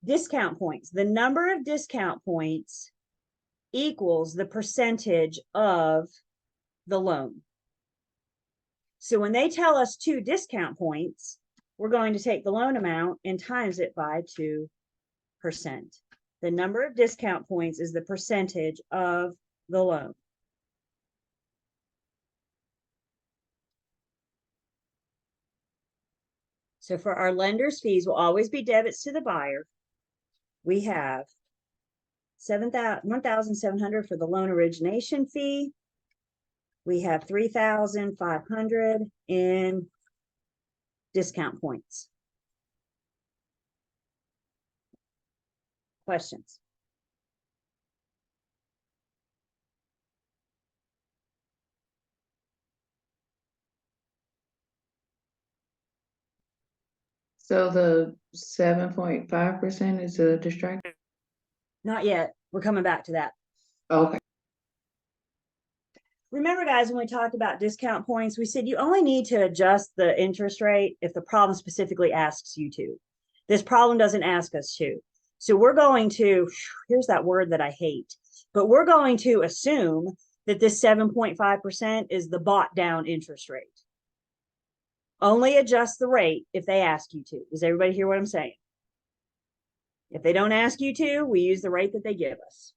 Discount points. The number of discount points equals the percentage of the loan. So when they tell us 2 discount points, we're going to take the loan amount and times it by 2%. The number of discount points is the percentage of the loan. So for our lender's fees will always be debits to the buyer. We have $1,700 for the loan origination fee. We have $3,500 in discount points. Questions? So the 7.5% is a distraction? Not yet. We're coming back to that. Okay. Remember, guys, when we talked about discount points, we said you only need to adjust the interest rate if the problem specifically asks you to. This problem doesn't ask us to. So we're going to, here's that word that I hate, but we're going to assume that this 7.5% is the bought down interest rate. Only adjust the rate if they ask you to. Does everybody hear what I'm saying? If they don't ask you to, we use the rate that they give us.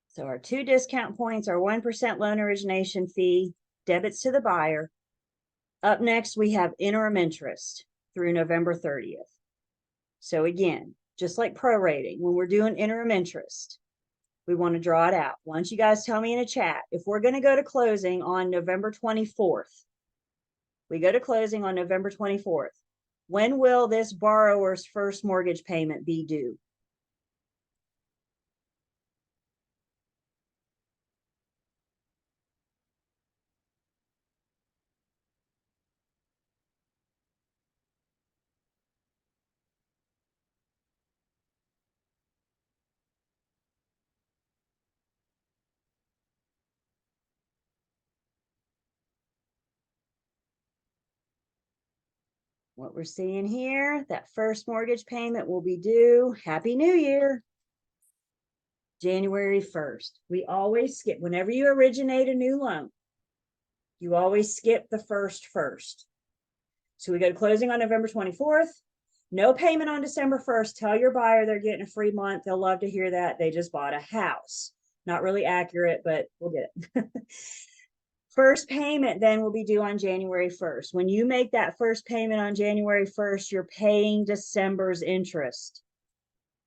So our 2 discount points, our 1% loan origination fee, debits to the buyer. Up next, we have interim interest through November 30th. So again, just like prorating, when we're doing interim interest, we want to draw it out. Why don't you guys tell me in a chat, if we're going to go to closing on November 24th, we go to closing on November 24th. When will this borrower's first mortgage payment be due? what we're seeing here, that first mortgage payment will be due, Happy New Year, January 1st. We always skip, whenever you originate a new loan, you always skip the first. So we go to closing on November 24th. No payment on December 1st. Tell your buyer they're getting a free month. They'll love to hear that. They just bought a house. Not really accurate, but we'll get it. First payment then will be due on January 1st. When you make that first payment on January 1st, you're paying December's interest.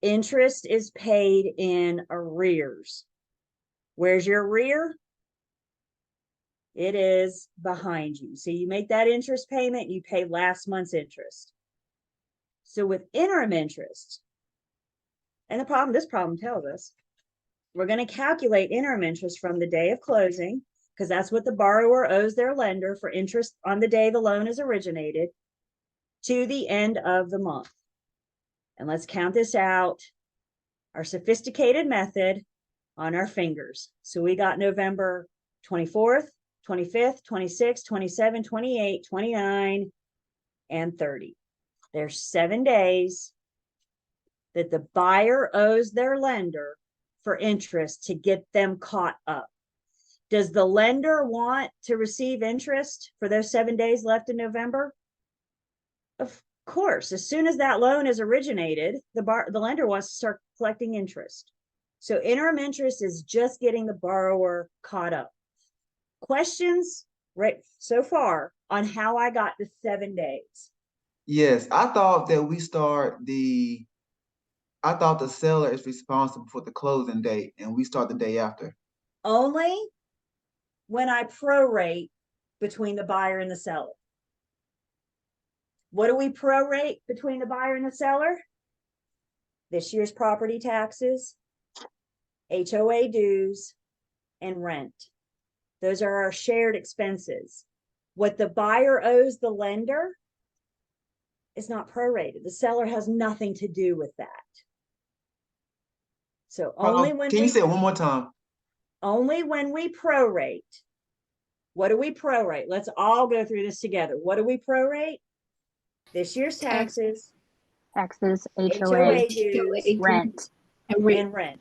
Interest is paid in arrears. Where's your arrear? It is behind you. So you make that interest payment, you pay last month's interest. So with interim interest, and this problem tells us, we're going to calculate interim interest from the day of closing, because that's what the borrower owes their lender for interest on the day the loan is originated, to the end of the month. And let's count this out, our sophisticated method, on our fingers. So we got November 24th, 25th, 26th, 27th, 28th, 29th, and 30th. There's 7 days that the buyer owes their lender for interest to get them caught up. Does the lender want to receive interest for those 7 days left in November? Of course, as soon as that loan is originated, the lender wants to start collecting interest. So interim interest is just getting the borrower caught up. Questions right so far on how I got the 7 days? Yes, I thought that I thought the seller is responsible for the closing date and we start the day after. Only when I prorate between the buyer and the seller. What do we prorate between the buyer and the seller? This year's property taxes, HOA dues, and rent. Those are our shared expenses. What the buyer owes the lender is not prorated. The seller has nothing to do with that. So only when Can you say it one more time? only when we prorate. What do we prorate? Let's all go through this together. What do we prorate? This year's taxes, Taxes, HOA HOA, dues, rent. and rent.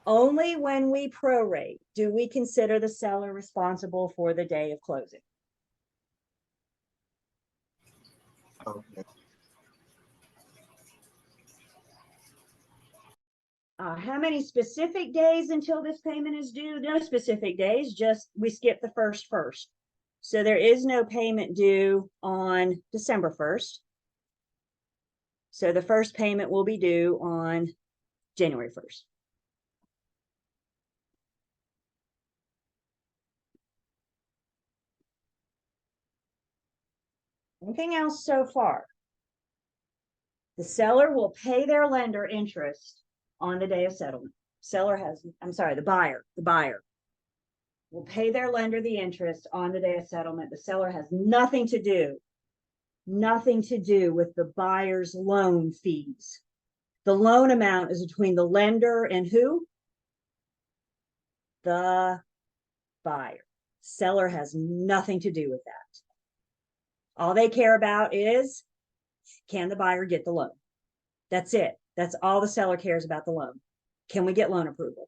Only when we prorate do we consider the seller responsible for the day of closing. Okay. How many specific days until this payment is due? No specific days, just we skip the first. So there is no payment due on December 1st. So the first payment will be due on January 1st. Anything else so far? The seller will pay their lender interest on the day of settlement. The buyer will pay their lender the interest on the day of settlement. The seller has nothing to do with the buyer's loan fees. The loan amount is between the lender and who? The buyer. Seller has nothing to do with that. All they care about is, can the buyer get the loan? That's it. That's all the seller cares about, the loan. Can we get loan approval?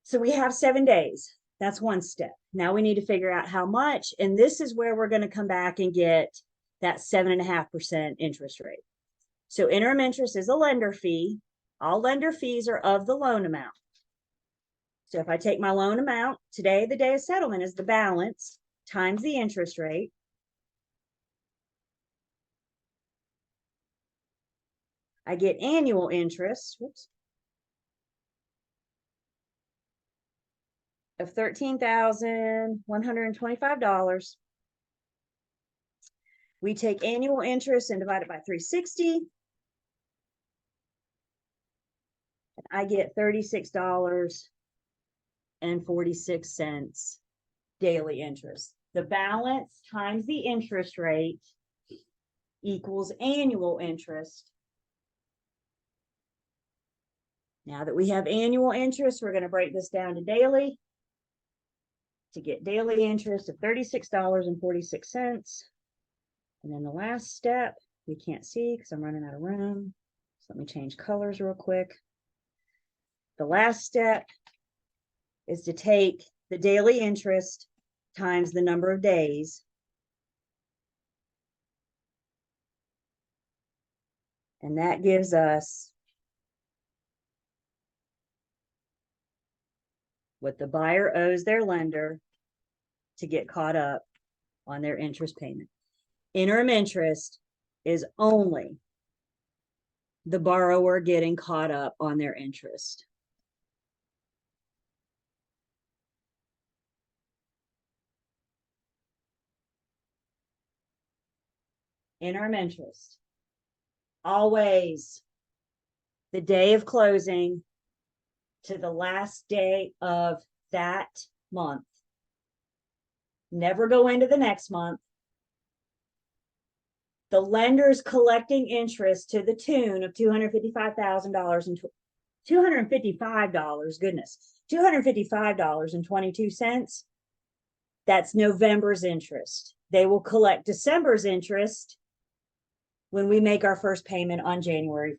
So we have 7 days. That's one step. Now we need to figure out how much, and this is where we're going to come back and get that 7.5% interest rate. So interim interest is a lender fee. All lender fees are of the loan amount. So if I take my loan amount, today, the day of settlement is the balance times the interest rate. I get annual interest, of $13,125. We take annual interest and divide it by 360. And I get $36.46 daily interest. The balance times the interest rate equals annual interest. Now that we have annual interest, we're going to break this down to daily. to get daily interest of $36.46. And then the last step, we can't see because I'm running out of room. So let me change colors real quick. The last step is to take the daily interest times the number of days. And that gives us what the buyer owes their lender to get caught up on their interest payment. Interim interest is only the borrower getting caught up on their interest. Interim interest. Always the day of closing to the last day of that month. Never go into the next month. The lender's collecting interest to the tune of $255,000 and $255, goodness, $255.22. That's November's interest. They will collect December's interest when we make our first payment on January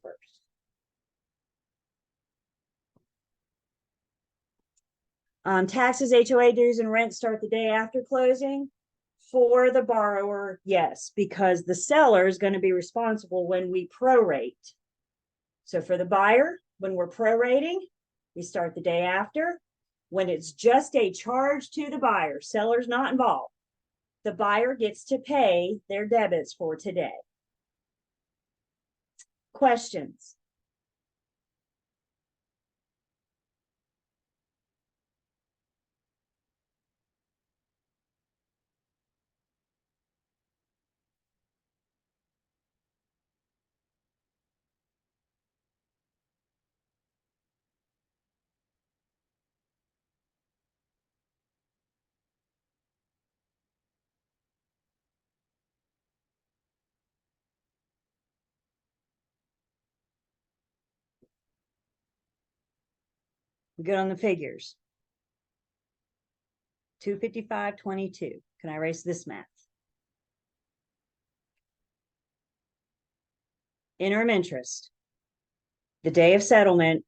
1st. Taxes, HOA dues, and rent start the day after closing. For the borrower, yes, because the seller is going to be responsible when we prorate. So for the buyer, when we're prorating, we start the day after. When it's just a charge to the buyer, seller's not involved, the buyer gets to pay their debits for today. Questions? We good on the figures. 255.22. Can I erase this math? Interim interest. The day of settlement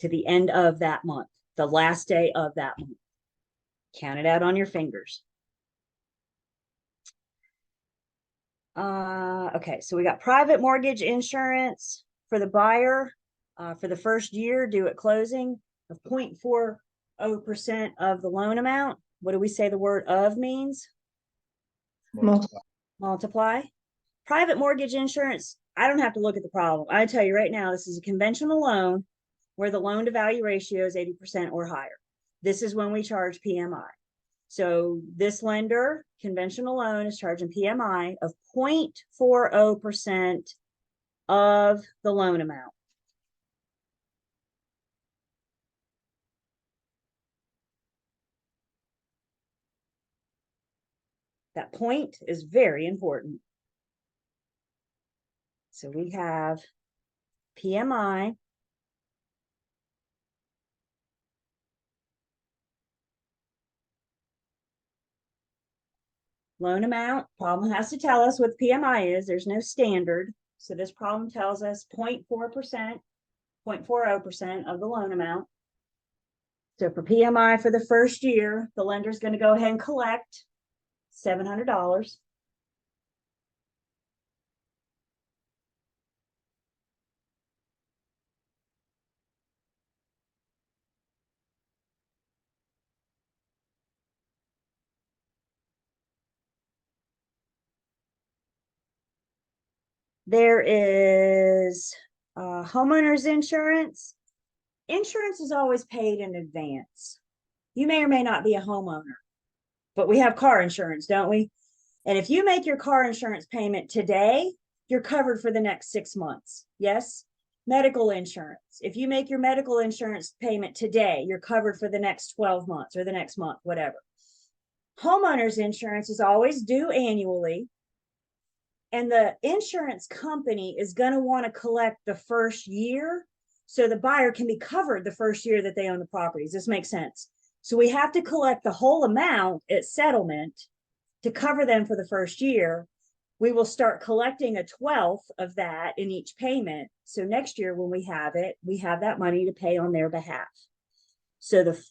to the end of that month, the last day of that month. Count it out on your fingers. Okay, so we got private mortgage insurance for the buyer for the first year due at closing of 0.40% of the loan amount. What do we say the word of means? Multiply. Private mortgage insurance, I don't have to look at the problem. I tell you right now, this is a conventional loan where the loan to value ratio is 80% or higher. This is when we charge PMI. So this lender, conventional loan, is charging PMI of 0.40% of the loan amount. That point is very important. So we have PMI loan amount. Problem has to tell us what PMI is. There's no standard. So this problem tells us 0.4%, 0.40% of the loan amount. So for PMI for the first year, the lender's going to go ahead and collect $700. There is homeowners insurance. Insurance is always paid in advance. You may or may not be a homeowner, but we have car insurance, don't we? And if you make your car insurance payment today, you're covered for the next 6 months. Yes. Medical insurance. If you make your medical insurance payment today, you're covered for the next 12 months or the next month, whatever. Homeowners insurance is always due annually. And the insurance company is going to want to collect the first year so the buyer can be covered the first year that they own the properties. This makes sense. So we have to collect the whole amount at settlement to cover them for the first year. We will start collecting a 1/12 of that in each payment. So next year when we have it, we have that money to pay on their behalf. So the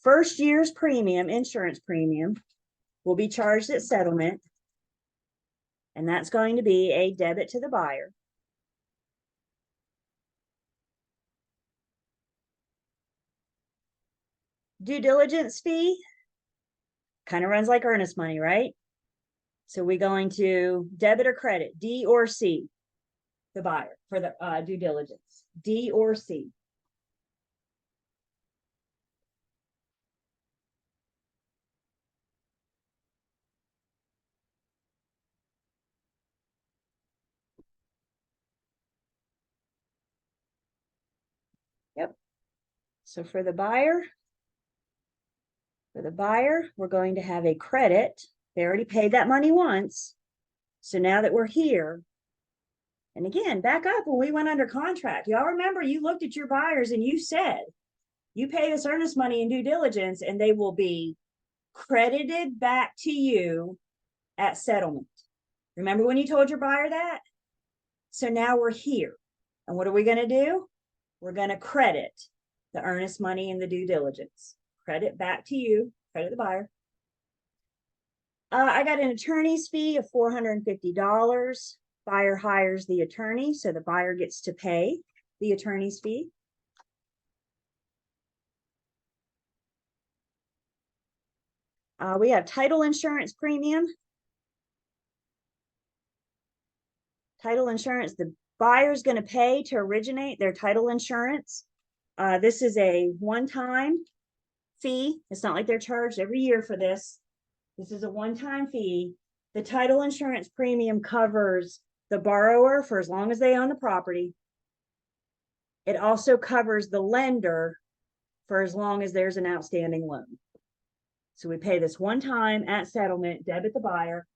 first year's premium, insurance premium, will be charged at settlement. And that's going to be a debit to the buyer. Due diligence fee kind of runs like earnest money, right? So we're going to debit or credit, D or C, the buyer for the due diligence, D or C. Yep. So for the buyer, we're going to have a credit. They already paid that money once. So now that we're here, and again, back up when we went under contract, y'all remember you looked at your buyers and you said, you pay this earnest money in due diligence and they will be credited back to you at settlement. Remember when you told your buyer that? So now we're here. And what are we going to do? We're going to credit the earnest money in the due diligence. Credit back to you, credit the buyer. I got an attorney's fee of $450. Buyer hires the attorney, so the buyer gets to pay the attorney's fee. We have title insurance premium. Title insurance, the buyer's going to pay to originate their title insurance. This is a one-time fee. It's not like they're charged every year for this. This is a one-time fee. The title insurance premium covers the borrower for as long as they own the property. It also covers the lender for as long as there's an outstanding loan. So we pay this one time at settlement, debit the buyer.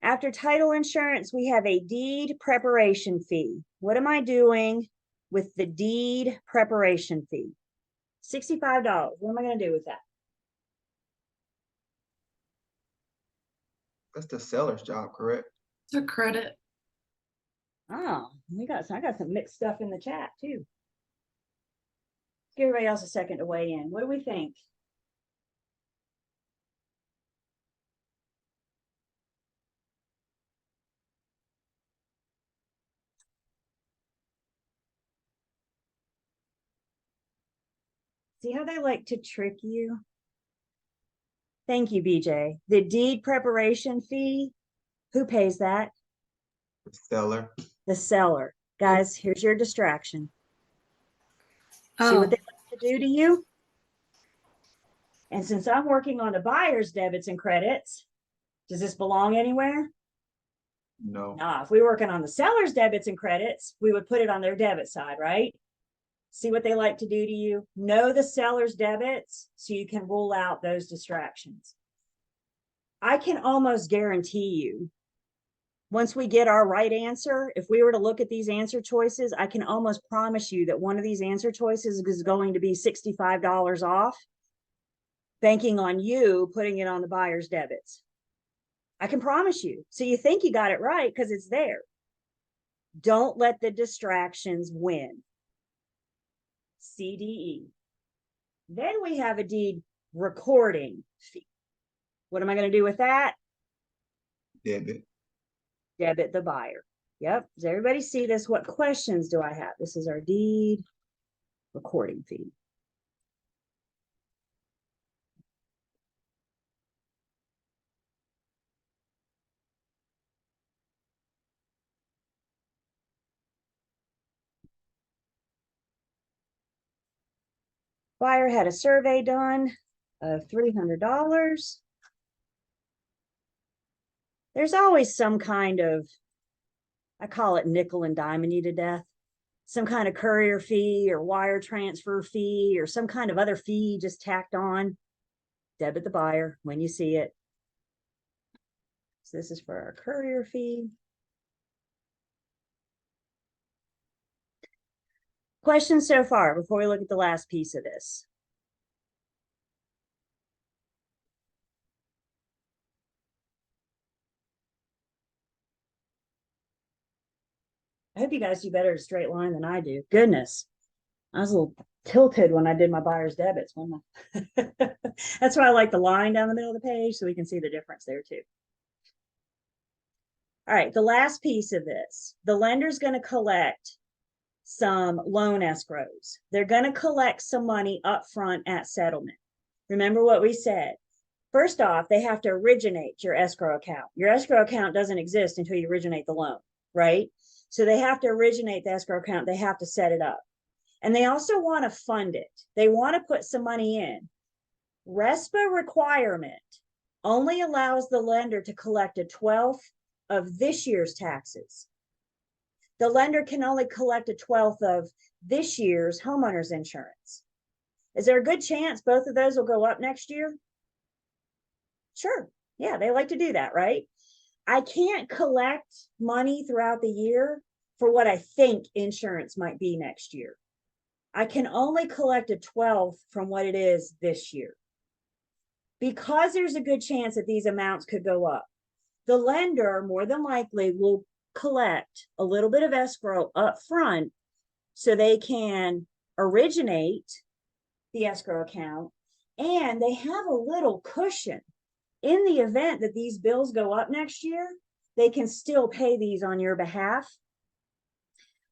After title insurance, we have a deed preparation fee. What am I doing with the deed preparation fee? $65. What am I going to do with that? That's the seller's job, correct? It's a credit. Oh, I got some mixed stuff in the chat too. Give everybody else a second to weigh in. What do we think? See how they like to trick you? Thank you, BJ. The deed preparation fee, who pays that? The seller. The seller. Guys, here's your distraction. See Oh, what they like to do to you? And since I'm working on the buyer's debits and credits, does this belong anywhere? No. Nah, if we were working on the seller's debits and credits, we would put it on their debit side, right? See what they like to do to you? Know the seller's debits so you can rule out those distractions. I can almost guarantee you, once we get our right answer, if we were to look at these answer choices, I can almost promise you that one of these answer choices is going to be $65 off, banking on you putting it on the buyer's debits. I can promise you. So you think you got it right because it's there. Don't let the distractions win. CDE. Then we have a deed recording fee. What am I going to do with that? Debit. Debit the buyer. Yep. Does everybody see this? What questions do I have? This is our deed recording fee. Buyer had a survey done of $300. There's always some kind of, I call it nickel and diming you to death. Some kind of courier fee or wire transfer fee or some kind of other fee just tacked on. Debit the buyer when you see it. So this is for our courier fee. Questions so far before we look at the last piece of this? I hope you guys do better at straight line than I do. Goodness. I was a little tilted when I did my buyer's debits. Wasn't I? That's why I like the line down the middle of the page so we can see the difference there too. All right, the last piece of this, the lender's going to collect some loan escrows. They're going to collect some money up front at settlement. Remember what we said. First off, they have to originate your escrow account. Your escrow account doesn't exist until you originate the loan, right? So they have to originate the escrow account. They have to set it up. And they also want to fund it. They want to put some money in. RESPA requirement only allows the lender to collect 1/12 of this year's taxes. The lender can only collect 1/12 of this year's homeowner's insurance. Is there a good chance both of those will go up next year? Sure. Yeah, they like to do that, right? I can't collect money throughout the year for what I think insurance might be next year. I can only collect 1/12 from what it is this year. Because there's a good chance that these amounts could go up, the lender more than likely will collect a little bit of escrow up front so they can originate the escrow account, and they have a little cushion. In the event that these bills go up next year, they can still pay these on your behalf.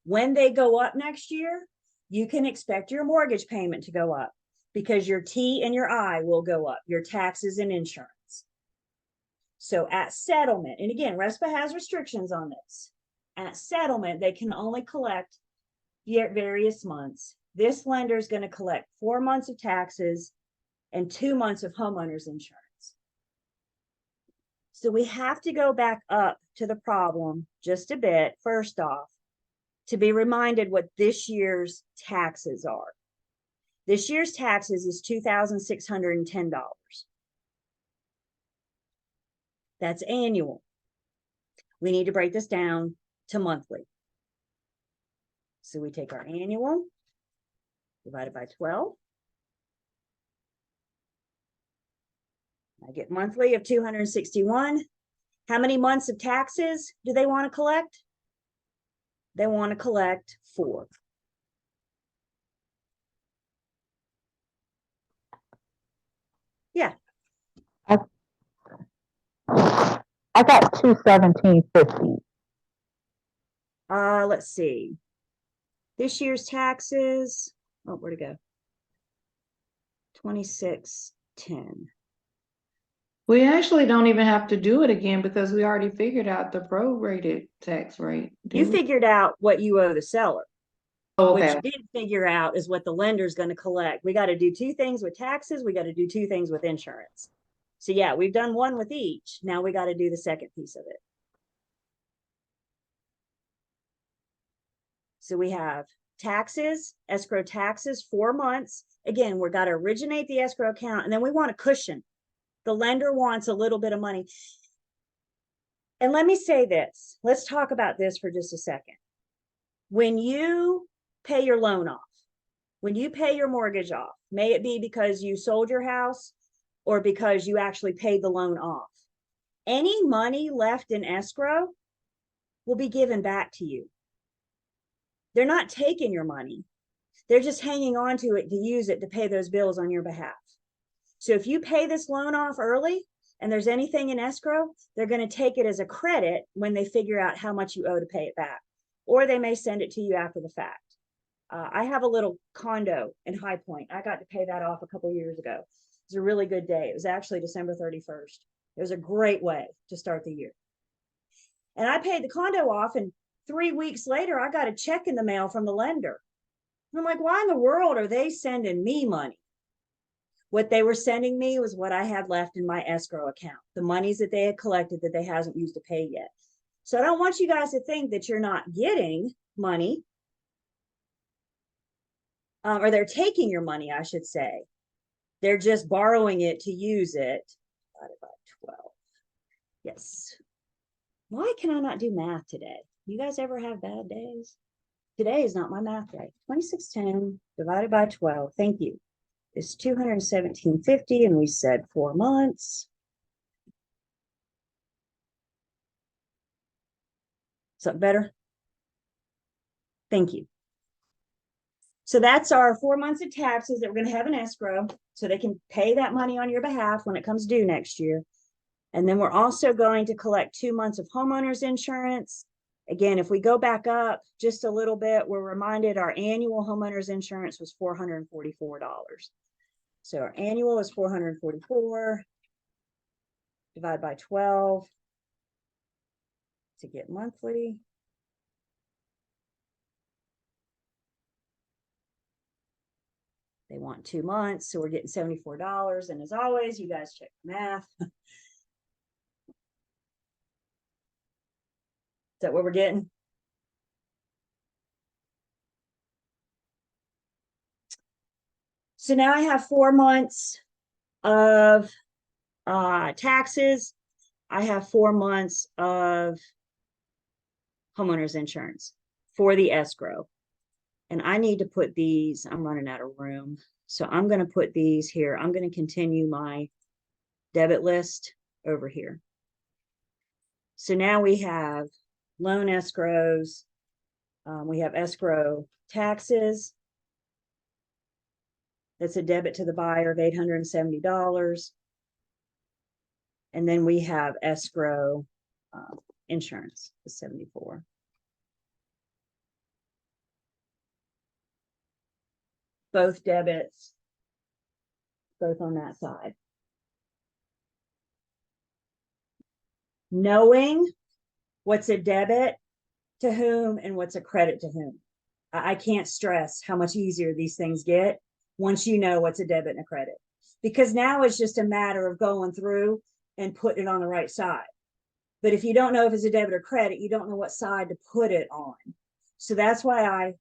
When they go up next year, you can expect your mortgage payment to go up because your T and your I will go up, your taxes and insurance. So at settlement, and again, RESPA has restrictions on this. At settlement, they can only collect various months. This lender is going to collect 4 months of taxes and 2 months of homeowner's insurance. So we have to go back up to the problem just a bit, first off, to be reminded what this year's taxes are. This year's taxes is $2,610. That's annual. We need to break this down to monthly. So we take our annual divided by 12. I get monthly of 261. How many months of taxes do they want to collect? They want to collect 4. Yeah. I got 217.50. Let's see. This year's taxes. Oh, where'd it go? 2610. We actually don't even have to do it again because we already figured out the prorated tax rate. You didn't we? figured out what you owe the seller. Oh, What okay. you didn't figure out is what the lender's going to collect. We got to do 2 things with taxes. We got to do 2 things with insurance. So yeah, we've done 1 with each. Now we got to do the second piece of it. So we have taxes, escrow taxes, 4 months. Again, we've got to originate the escrow account, and then we want a cushion. The lender wants a little bit of money. And let me say this. Let's talk about this for just a second. When you pay your loan off, when you pay your mortgage off, may it be because you sold your house or because you actually paid the loan off, any money left in escrow will be given back to you. They're not taking your money. They're just hanging on to it to use it to pay those bills on your behalf. So if you pay this loan off early and there's anything in escrow, they're going to take it as a credit when they figure out how much you owe to pay it back. Or they may send it to you after the fact. I have a little condo in High Point. I got to pay that off a couple of years ago. It was a really good day. It was actually December 31st. It was a great way to start the year. And I paid the condo off, and 3 weeks later, I got a check in the mail from the lender. I'm like, why in the world are they sending me money? What they were sending me was what I had left in my escrow account, the monies that they had collected that they hasn't used to pay yet. So I don't want you guys to think that you're not getting money, or they're taking your money, I should say. They're just borrowing it to use it. Divided by 12. Yes. Why can I not do math today? You guys ever have bad days? Today is not my math day. 2610 divided by 12. Thank you. Is 217.50, and we said 4 months. Is that better? Thank you. So that's our 4 months of taxes that we're going to have in escrow, so they can pay that money on your behalf when it comes due next year. And then we're also going to collect 2 months of homeowners insurance. Again, if we go back up just a little bit, we're reminded our annual homeowners insurance was $444. So our annual is 444 divided by 12 to get monthly. They want 2 months, so we're getting $74. And as always, you guys check the math. Is that what we're getting? So now I have 4 months of taxes. I have 4 months of homeowners insurance for the escrow. And I need to put these, I'm running out of room. So I'm going to put these here. I'm going to continue my debit list over here. So now we have loan escrows. We have escrow taxes. That's a debit to the buyer of $870. And then we have escrow insurance, the 74. Both debits, both on that side. Knowing what's a debit to whom and what's a credit to whom. I can't stress how much easier these things get once you know what's a debit and a credit. Because now it's just a matter of going through and putting it on the right side. But if you don't know if it's a debit or credit, you don't know what side to put it on. So that's why I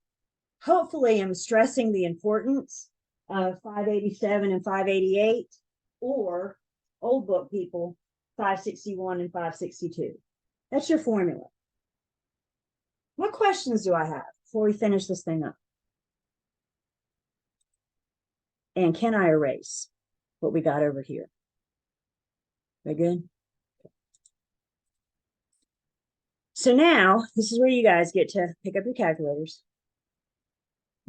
hopefully am stressing the importance of 587 and 588, or old book people, 561 and 562. That's your formula. What questions do I have before we finish this thing up? And can I erase what we got over here? Very good. So now this is where you guys get to pick up your calculators.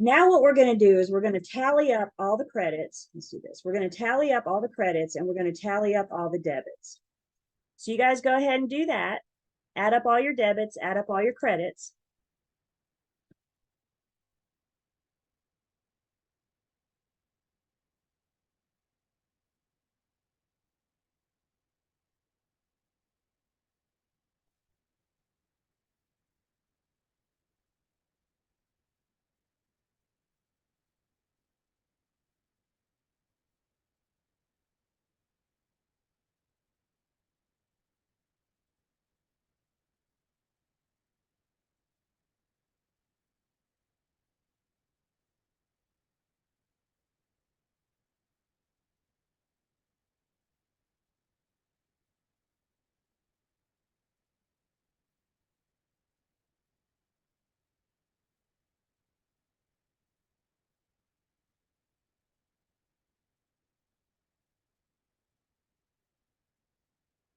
Now what we're going to do is we're going to tally up all the credits. Let's do this. We're going to tally up all the credits and we're going to tally up all the debits. So you guys go ahead and do that. Add up all your debits, add up all your credits.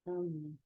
Um,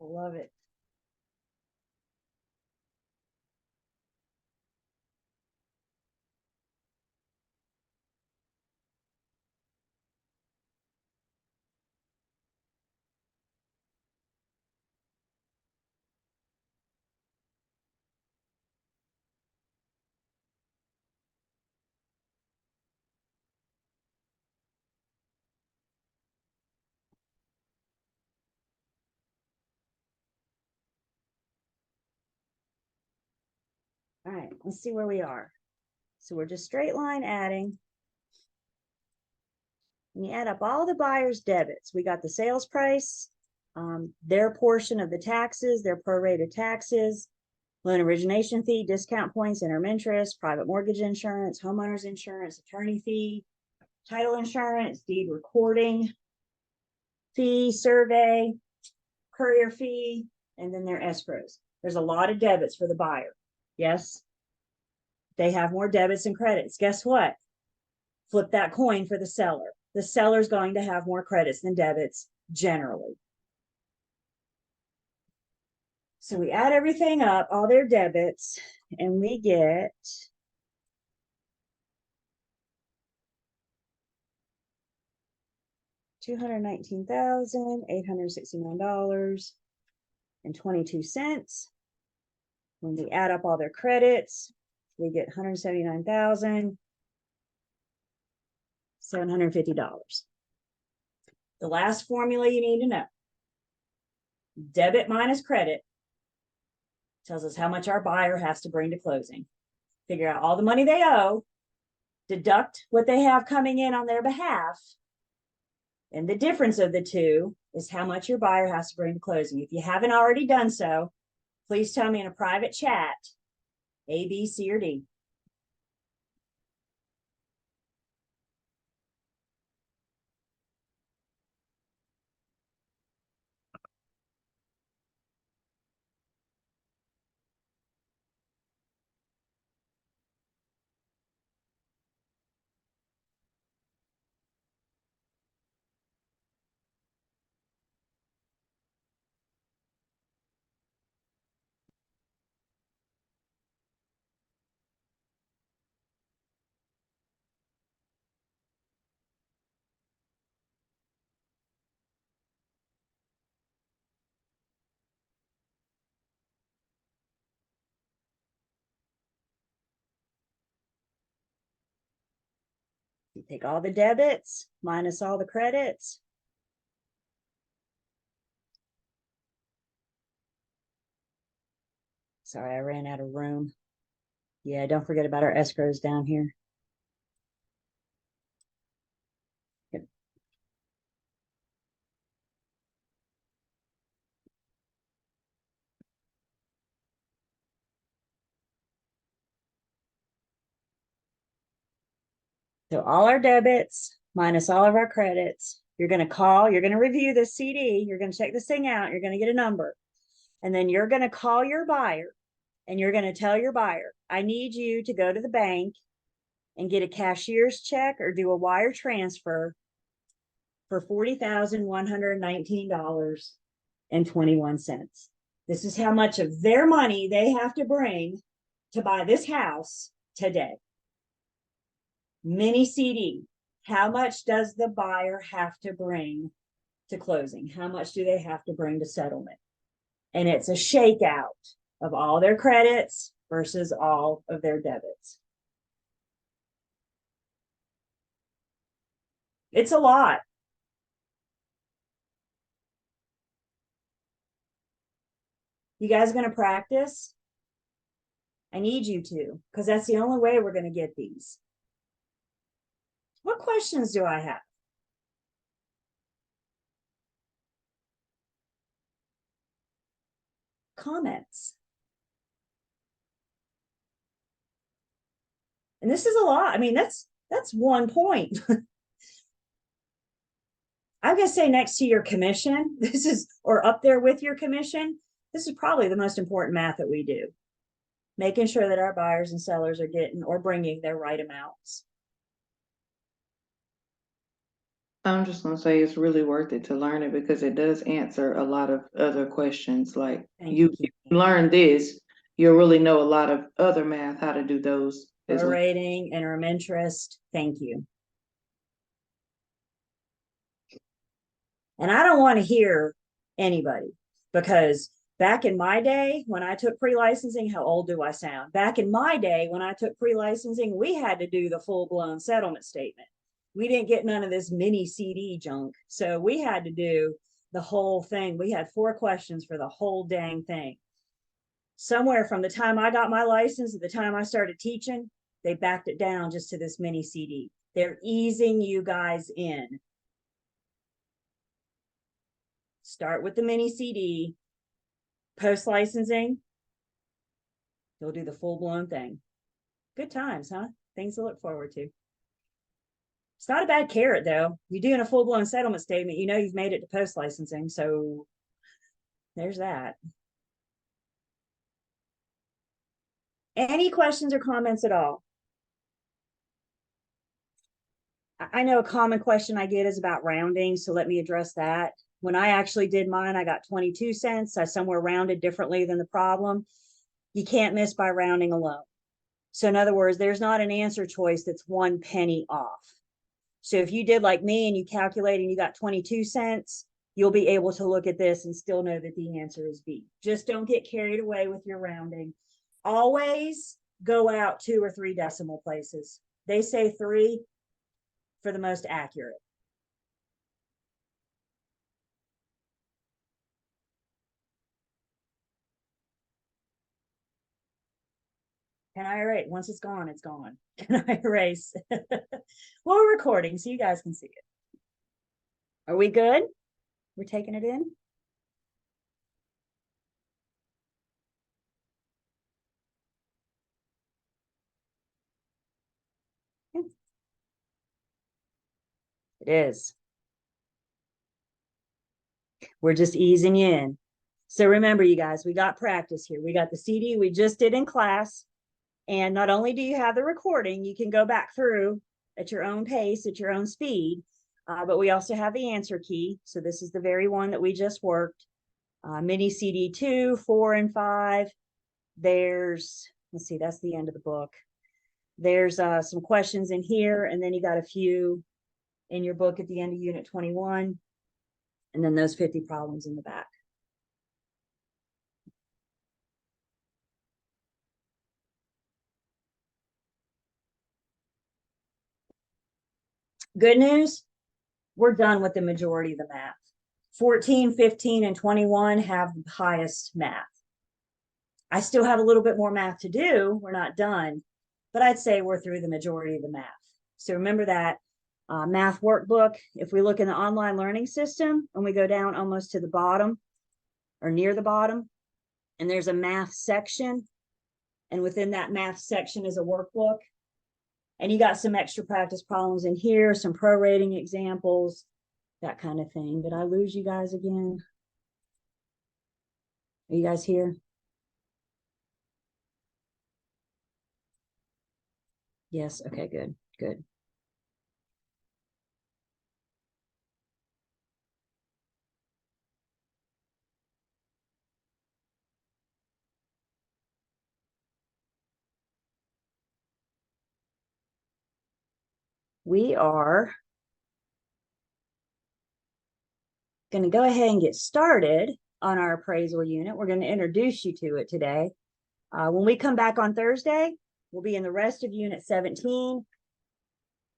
Love it. All right, let's see where we are. So we're just straight line adding. And you add up all the buyer's debits. We got the sales price, their portion of the taxes, their prorated taxes, loan origination fee, discount points, interim interest, private mortgage insurance, homeowner's insurance, attorney fee, title insurance, deed recording fee, survey, courier fee, and then their escrows. There's a lot of debits for the buyer. Yes. They have more debits and credits. Guess what? Flip that coin for the seller. The seller's going to have more credits than debits generally. So we add everything up, all their debits, and we get $219,869.22. When we add up all their credits, we get $179,750. The last formula you need to know: debit minus credit tells us how much our buyer has to bring to closing. Figure out all the money they owe, deduct what they have coming in on their behalf, and the difference of the two is how much your buyer has to bring to closing. If you haven't already done so, please tell me in a private chat, A, B, C, or D. You take all the debits minus all the credits. Sorry, I ran out of room. Yeah, don't forget about our escrows down here. Yep. So all our debits minus all of our credits. You're going to call, you're going to review this CD, you're going to check this thing out, you're going to get a number. And then you're going to call your buyer and you're going to tell your buyer, I need you to go to the bank and get a cashier's check or do a wire transfer for $40,119.21. This is how much of their money they have to bring to buy this house today. Mini CD. How much does the buyer have to bring to closing? How much do they have to bring to settlement? And it's a shakeout of all their credits versus all of their debits. It's a lot. You guys going to practice? I need you to, because that's the only way we're going to get these. What questions do I have? Comments? And this is a lot. I mean, that's 1 point. I'm going to say next to your commission, this is, or up there with your commission, this is probably the most important math that we do. Making sure that our buyers and sellers are getting or bringing their right amounts. I'm just gonna say it's really worth it to learn it because it does answer a lot of other questions. Like Thank you you. learn this, you'll really know a lot of other math, how to do those as well. Prorating, interim interest, thank you. And I don't want to hear anybody, because back in my day, when I took pre-licensing, how old do I sound? Back in my day, when I took pre-licensing, we had to do the full-blown settlement statement. We didn't get none of this mini CD junk. So we had to do the whole thing. We had 4 questions for the whole dang thing. Somewhere from the time I got my license to the time I started teaching, they backed it down just to this mini CD. They're easing you guys in. Start with the mini CD, post licensing, you'll do the full blown thing. Good times, huh? Things to look forward to. It's not a bad carrot though. You're doing a full blown settlement statement, you know you've made it to post licensing. So there's that. Any questions or comments at all? I know a common question I get is about rounding, so let me address that. When I actually did mine, I got 22 cents. I somewhere rounded differently than the problem. You can't miss by rounding alone. So in other words, there's not an answer choice that's 1 penny off. So if you did like me and you calculated and you got 22 cents, you'll be able to look at this and still know that the answer is B. Just don't get carried away with your rounding. Always go out 2 or 3 decimal places. They say 3 for the most accurate. Can I erase? Once it's gone, it's gone. Can I erase? Well, we're recording, so you guys can see it. Are we good? We're taking it in? It is. We're just easing you in. So remember, you guys, we got practice here. We got the CD we just did in class. And not only do you have the recording, you can go back through at your own pace, at your own speed, but we also have the answer key. So this is the very one that we just worked. Mini CD 2, 4, and 5. There's, let's see, that's the end of the book. There's some questions in here, and then you got a few in your book at the end of Unit 21, and then those 50 problems in the back. Good news, we're done with the majority of the math. 14, 15, and 21 have the highest math. I still have a little bit more math to do. We're not done, but I'd say we're through the majority of the math. So remember that math workbook. If we look in the online learning system and we go down almost to the bottom or near the bottom, and there's a math section, and within that math section is a workbook. And you got some extra practice problems in here, some prorating examples, that kind of thing. Did I lose you guys again? Are you guys here? Yes, okay, good, good. We are going to go ahead and get started on our appraisal unit. We're going to introduce you to it today. When we come back on Thursday, we'll be in the rest of Unit 17.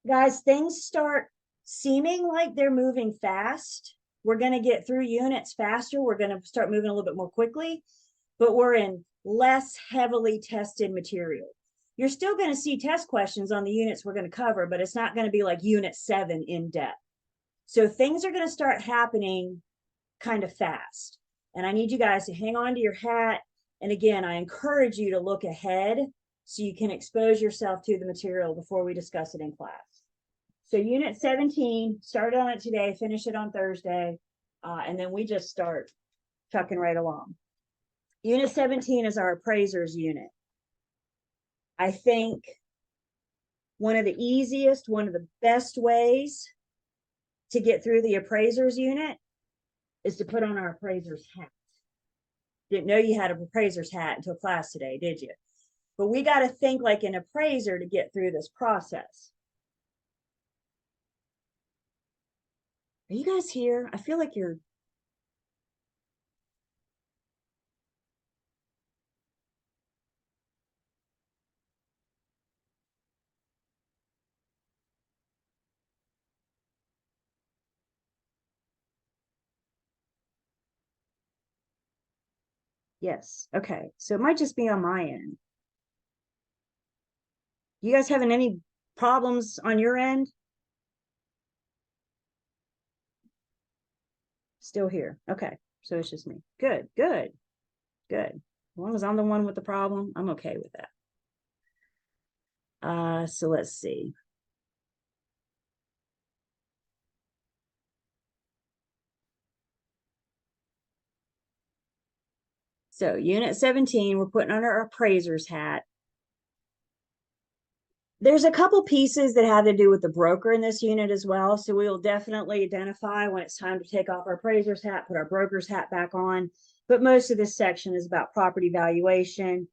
Guys, things start seeming like they're moving fast. We're going to get through units faster. We're going to start moving a little bit more quickly, but we're in less heavily tested material. You're still going to see test questions on the units we're going to cover, but it's not going to be like Unit 7 in depth. So things are going to start happening kind of fast. And I need you guys to hang on to your hat. And again, I encourage you to look ahead so you can expose yourself to the material before we discuss it in class. So Unit 17, started on it today, finish it on Thursday, and then we just start chucking right along. Unit 17 is our appraisers unit. I think one of the easiest, one of the best ways to get through the appraiser's unit is to put on our appraiser's hat. Didn't know you had an appraiser's hat until class today, did you? But we got to think like an appraiser to get through this process. Are you guys here? I feel like you're. Yes. Okay. So it might just be on my end. You guys having any problems on your end? Still here. Okay. So it's just me. Good, good, good. As long as I'm the one with the problem, I'm okay with that. So let's see. So unit 17, we're putting on our appraiser's hat. There's a couple pieces that have to do with the broker in this unit as well. So we will definitely identify when it's time to take off our appraiser's hat, put our broker's hat back on. But most of this section is about property valuation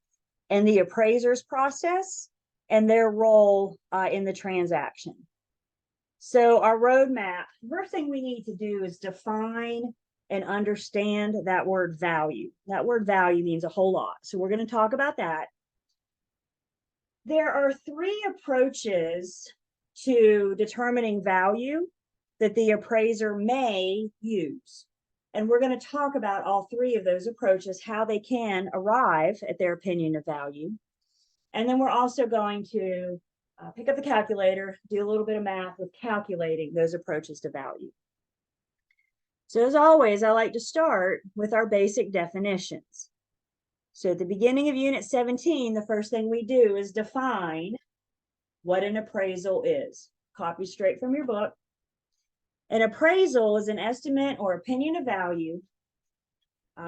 and the appraiser's process and their role in the transaction. So our roadmap, first thing we need to do is define and understand that word value. That word value means a whole lot. So we're going to talk about that. There are three approaches to determining value that the appraiser may use. And we're going to talk about all three of those approaches, how they can arrive at their opinion of value. And then we're also going to pick up the calculator, do a little bit of math with calculating those approaches to value. So as always, I like to start with our basic definitions. So at the beginning of unit 17, the first thing we do is define what an appraisal is. Copy straight from your book. An appraisal is an estimate or opinion of value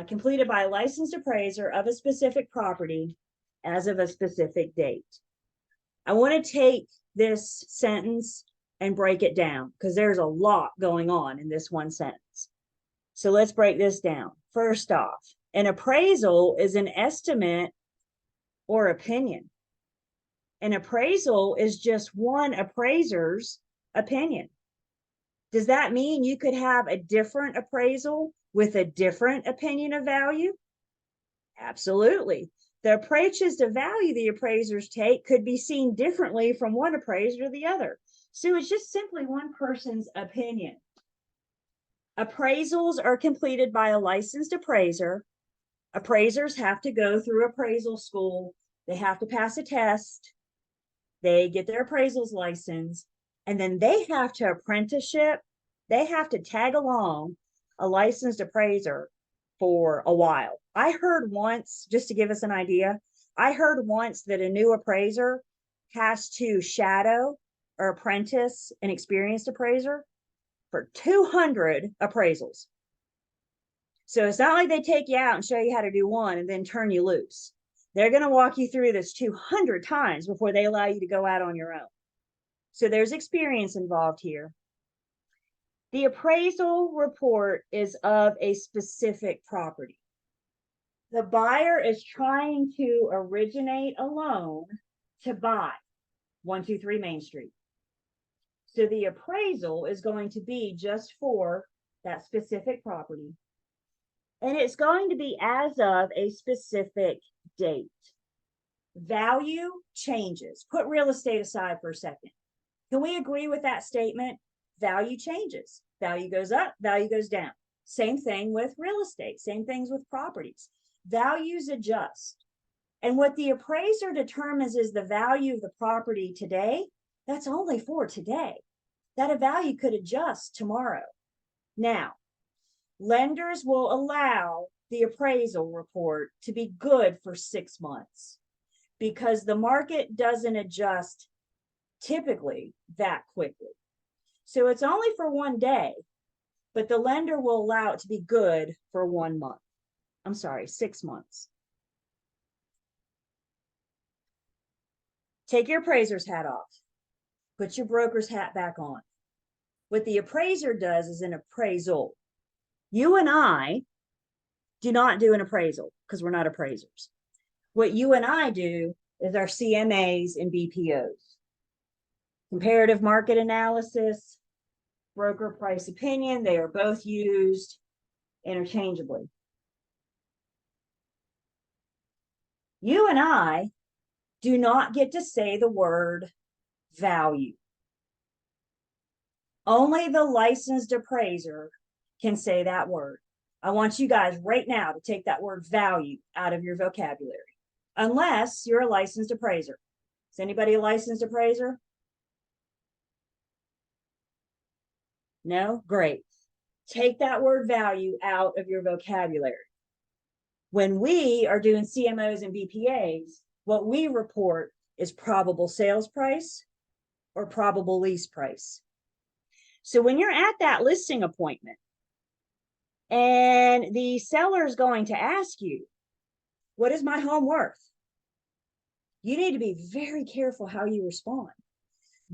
completed by a licensed appraiser of a specific property as of a specific date. I want to take this sentence and break it down because there's a lot going on in this one sentence. So let's break this down. First off, an appraisal is an estimate or opinion. An appraisal is just one appraiser's opinion. Does that mean you could have a different appraisal with a different opinion of value? Absolutely. The approaches to value the appraisers take could be seen differently from one appraiser to the other. So it's just simply one person's opinion. Appraisals are completed by a licensed appraiser. Appraisers have to go through appraisal school. They have to pass a test. They get their appraisals license, and then they have to apprenticeship. They have to tag along a licensed appraiser for a while. I heard once, just to give us an idea, I heard once that a new appraiser has to shadow or apprentice an experienced appraiser for 200 appraisals. So it's not like they take you out and show you how to do one and then turn you loose. They're going to walk you through this 200 times before they allow you to go out on your own. So there's experience involved here. The appraisal report is of a specific property. The buyer is trying to originate a loan to buy 123 Main Street. So the appraisal is going to be just for that specific property. And it's going to be as of a specific date. Value changes. Put real estate aside for a second. Can we agree with that statement? Value changes. Value goes up, value goes down. Same thing with real estate, same things with properties. Values adjust. And what the appraiser determines is the value of the property today. That's only for today. That value could adjust tomorrow. Now, lenders will allow the appraisal report to be good for 6 months because the market doesn't adjust typically that quickly. So it's only for one day, but the lender will allow it to be good for 1 month. I'm sorry, 6 months. Take your appraiser's hat off. Put your broker's hat back on. What the appraiser does is an appraisal. You and I do not do an appraisal because we're not appraisers. What you and I do is our CMAs and BPOs. Comparative market analysis, broker price opinion, they are both used interchangeably. You and I do not get to say the word value. Only the licensed appraiser can say that word. I want you guys right now to take that word value out of your vocabulary, unless you're a licensed appraiser. Is anybody a licensed appraiser? No? Great. Take that word value out of your vocabulary. When we are doing CMOs and BPAs, what we report is probable sales price or probable lease price. So when you're at that listing appointment and the seller is going to ask you, what is my home worth? You need to be very careful how you respond.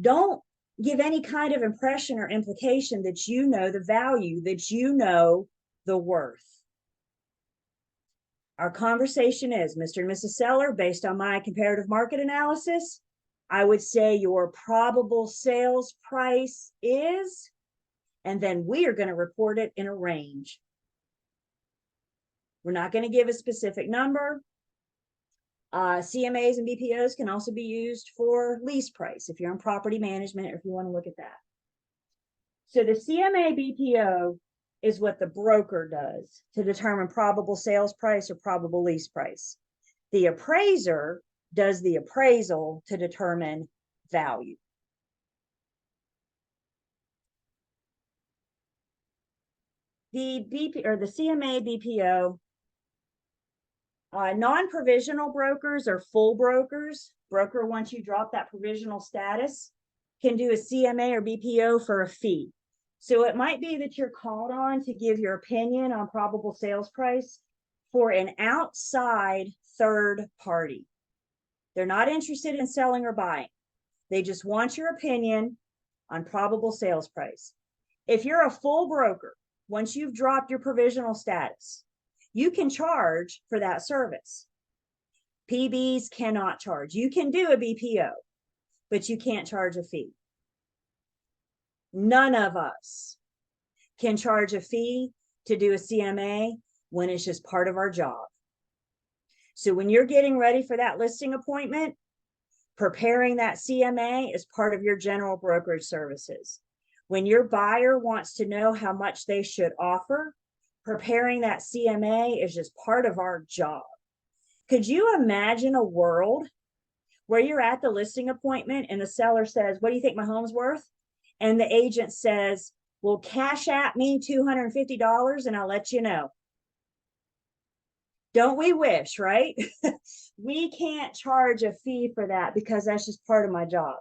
Don't give any kind of impression or implication that you know the value, that you know the worth. Our conversation is, Mr. and Mrs. Seller, based on my comparative market analysis, I would say your probable sales price is, and then we are going to report it in a range. We're not going to give a specific number. CMAs and BPOs can also be used for lease price if you're in property management or if you want to look at that. So the CMA BPO is what the broker does to determine probable sales price or probable lease price. The appraiser does the appraisal to determine value. The CMA BPO, non-provisional brokers or full brokers, broker once you drop that provisional status, can do a CMA or BPO for a fee. So it might be that you're called on to give your opinion on probable sales price for an outside third party. They're not interested in selling or buying. They just want your opinion on probable sales price. If you're a full broker, once you've dropped your provisional status, you can charge for that service. PBs cannot charge. You can do a BPO, but you can't charge a fee. None of us can charge a fee to do a CMA when it's just part of our job. So when you're getting ready for that listing appointment, preparing that CMA is part of your general brokerage services. When your buyer wants to know how much they should offer, preparing that CMA is just part of our job. Could you imagine a world where you're at the listing appointment and the seller says, what do you think my home's worth? And the agent says, well, cash at me $250 and I'll let you know. Don't we wish, right? We can't charge a fee for that because that's just part of my job.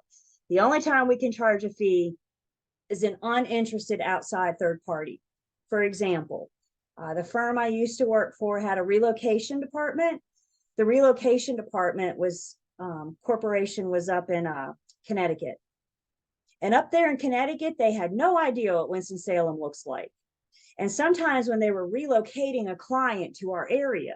The only time we can charge a fee is an uninterested outside third party. For example, the firm I used to work for had a relocation department. The relocation department was, corporation was up in Connecticut. And up there in Connecticut, they had no idea what Winston-Salem looks like. And sometimes when they were relocating a client to our area,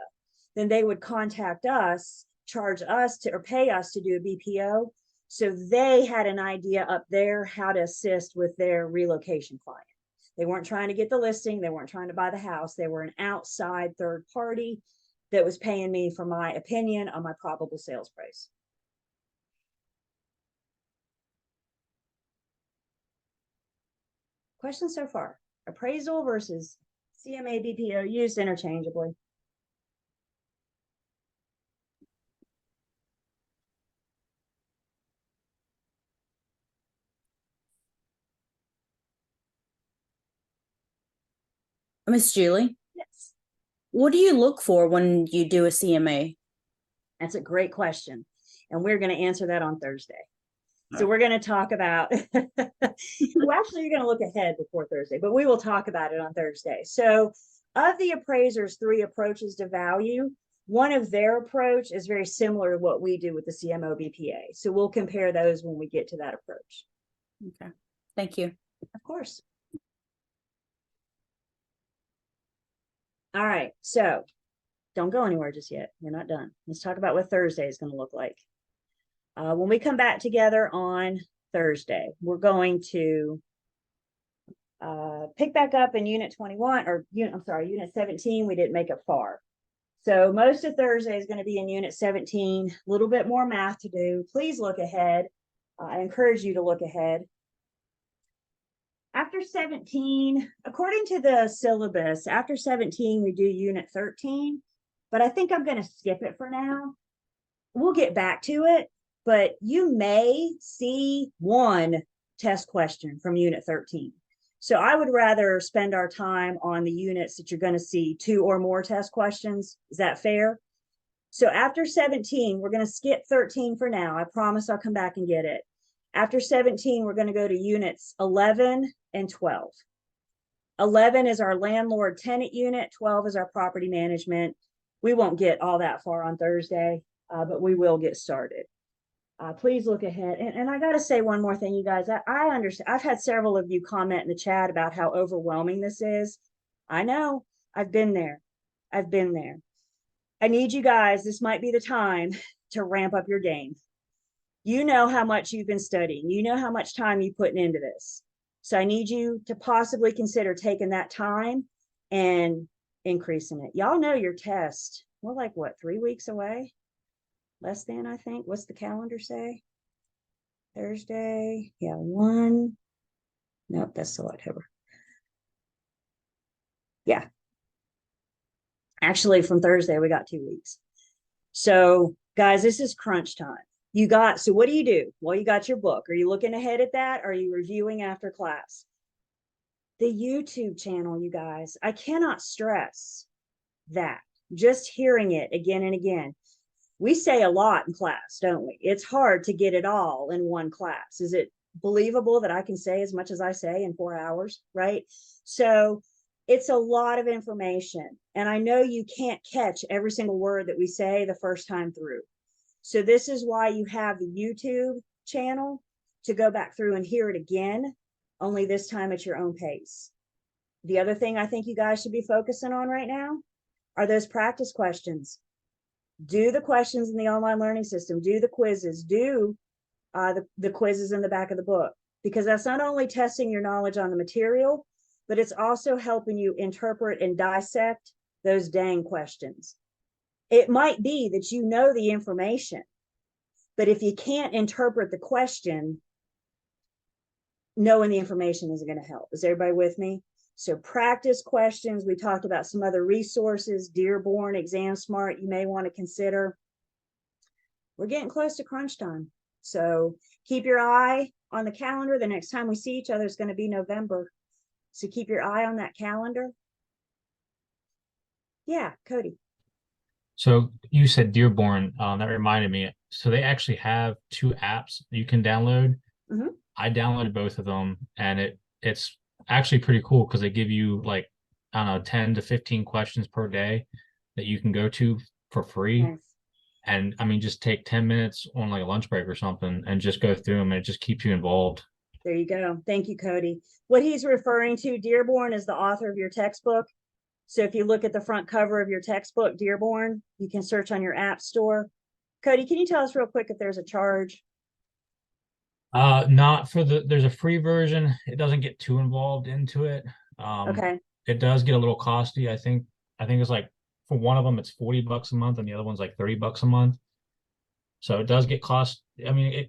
then they would contact us, charge us to, or pay us to do a BPO. So they had an idea up there how to assist with their relocation client. They weren't trying to get the listing. They weren't trying to buy the house. They were an outside third party that was paying me for my opinion on my probable sales price. Questions so far? Appraisal versus CMA BPO used interchangeably. Miss Julie, Yes, what do you look for when you do a CMA? that's a great question. And we're going to answer that on Thursday. So we're going to talk about, well, actually, you're going to look ahead before Thursday, but we will talk about it on Thursday. So of the appraiser's 3 approaches to value, one of their approach is very similar to what we do with the CMO BPA. So we'll compare those when we get to that approach. Okay, thank you. Of course. All right, so don't go anywhere just yet. We're not done. Let's talk about what Thursday is going to look like. When we come back together on Thursday, we're going to pick back up in unit 21 or unit 17. We didn't make it far. So most of Thursday is going to be in unit 17, a little bit more math to do. Please look ahead. I encourage you to look ahead. After 17, according to the syllabus, after 17, we do unit 13, but I think I'm going to skip it for now. We'll get back to it, but you may see one test question from unit 13. So I would rather spend our time on the units that you're going to see 2 or more test questions. Is that fair? So after 17, we're going to skip 13 for now. I promise I'll come back and get it. After 17, we're going to go to units 11 and 12. 11 is our landlord tenant unit. 12 is our property management. We won't get all that far on Thursday, but we will get started. Please look ahead. And I got to say one more thing, you guys. I understand. I've had several of you comment in the chat about how overwhelming this is. I know. I've been there. I've been there. I need you guys. This might be the time to ramp up your game. You know how much you've been studying. You know how much time you're putting into this. So I need you to possibly consider taking that time and increasing it. Y'all know your test. We're like, what, 3 weeks away? Less than, I think. What's the calendar say? Thursday. Yeah, 1. Nope, that's still October. Yeah. Actually, from Thursday, we got 2 weeks. So, guys, this is crunch time. So what do? Well, you got your book. Are you looking ahead at that? Or are you reviewing after class? The YouTube channel, you guys, I cannot stress that. Just hearing it again and again. We say a lot in class, don't we? It's hard to get it all in one class. Is it believable that I can say as much as I say in 4 hours, right? So it's a lot of information. And I know you can't catch every single word that we say the first time through. So this is why you have the YouTube channel to go back through and hear it again, only this time at your own pace. The other thing I think you guys should be focusing on right now are those practice questions. Do the questions in the online learning system, do the quizzes, do the quizzes in the back of the book, because that's not only testing your knowledge on the material, but it's also helping you interpret and dissect those dang questions. It might be that you know the information, but if you can't interpret the question, knowing the information isn't going to help. Is everybody with me? So practice questions. We talked about some other resources, Dearborn, Exam Smart, you may want to consider. We're getting close to crunch time. So keep your eye on the calendar. The next time we see each other is going to be November. So keep your eye on that calendar. Yeah, Cody. So you said Dearborn, that reminded me. So they actually have 2 apps you can download. Mhm. I downloaded both of them, and it's actually pretty cool because they give you like, I don't know, 10 to 15 questions per day that you can go to for free. Nice. And I mean, just take 10 minutes on like a lunch break or something and just go through them, and it just keeps you involved. There you go. Thank you, Cody. What he's referring to, Dearborn, is the author of your textbook. So if you look at the front cover of your textbook, Dearborn, you can search on your app store. Cody, can you tell us real quick if there's a charge? Not for there's a free version. It doesn't get too involved into it. Okay, It does get a little costly. I think it's like, for one of them, it's $40 a month, and the other one's like $30 a month. So it does get cost. I mean,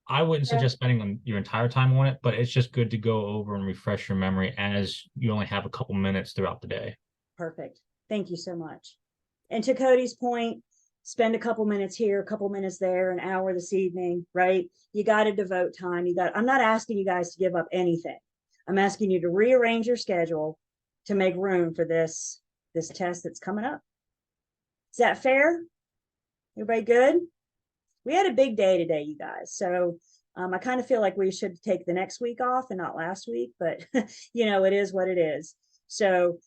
I wouldn't suggest spending your entire time on it, but it's just good to go over and refresh your memory as you only have a couple minutes throughout the day. perfect. Thank you so much. And to Cody's point, spend a couple minutes here, a couple minutes there, an hour this evening, right? You got to devote time. I'm not asking you guys to give up anything. I'm asking you to rearrange your schedule to make room for this test that's coming up. Is that fair? Everybody good? We had a big day today, you guys. So I kind of feel like we should take the next week off and not last week, but you know, it is what it is. So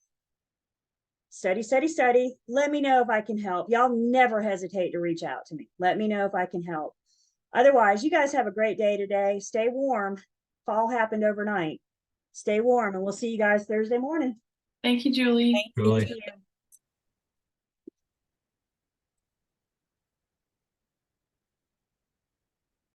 study, study, study. Let me know if I can help. Y'all never hesitate to reach out to me. Let me know if I can help. Otherwise, you guys have a great day today. Stay warm. fall happened overnight. Stay warm and we'll see you guys Thursday morning. Thank you, Julie. Thank you. Julie. Thank you.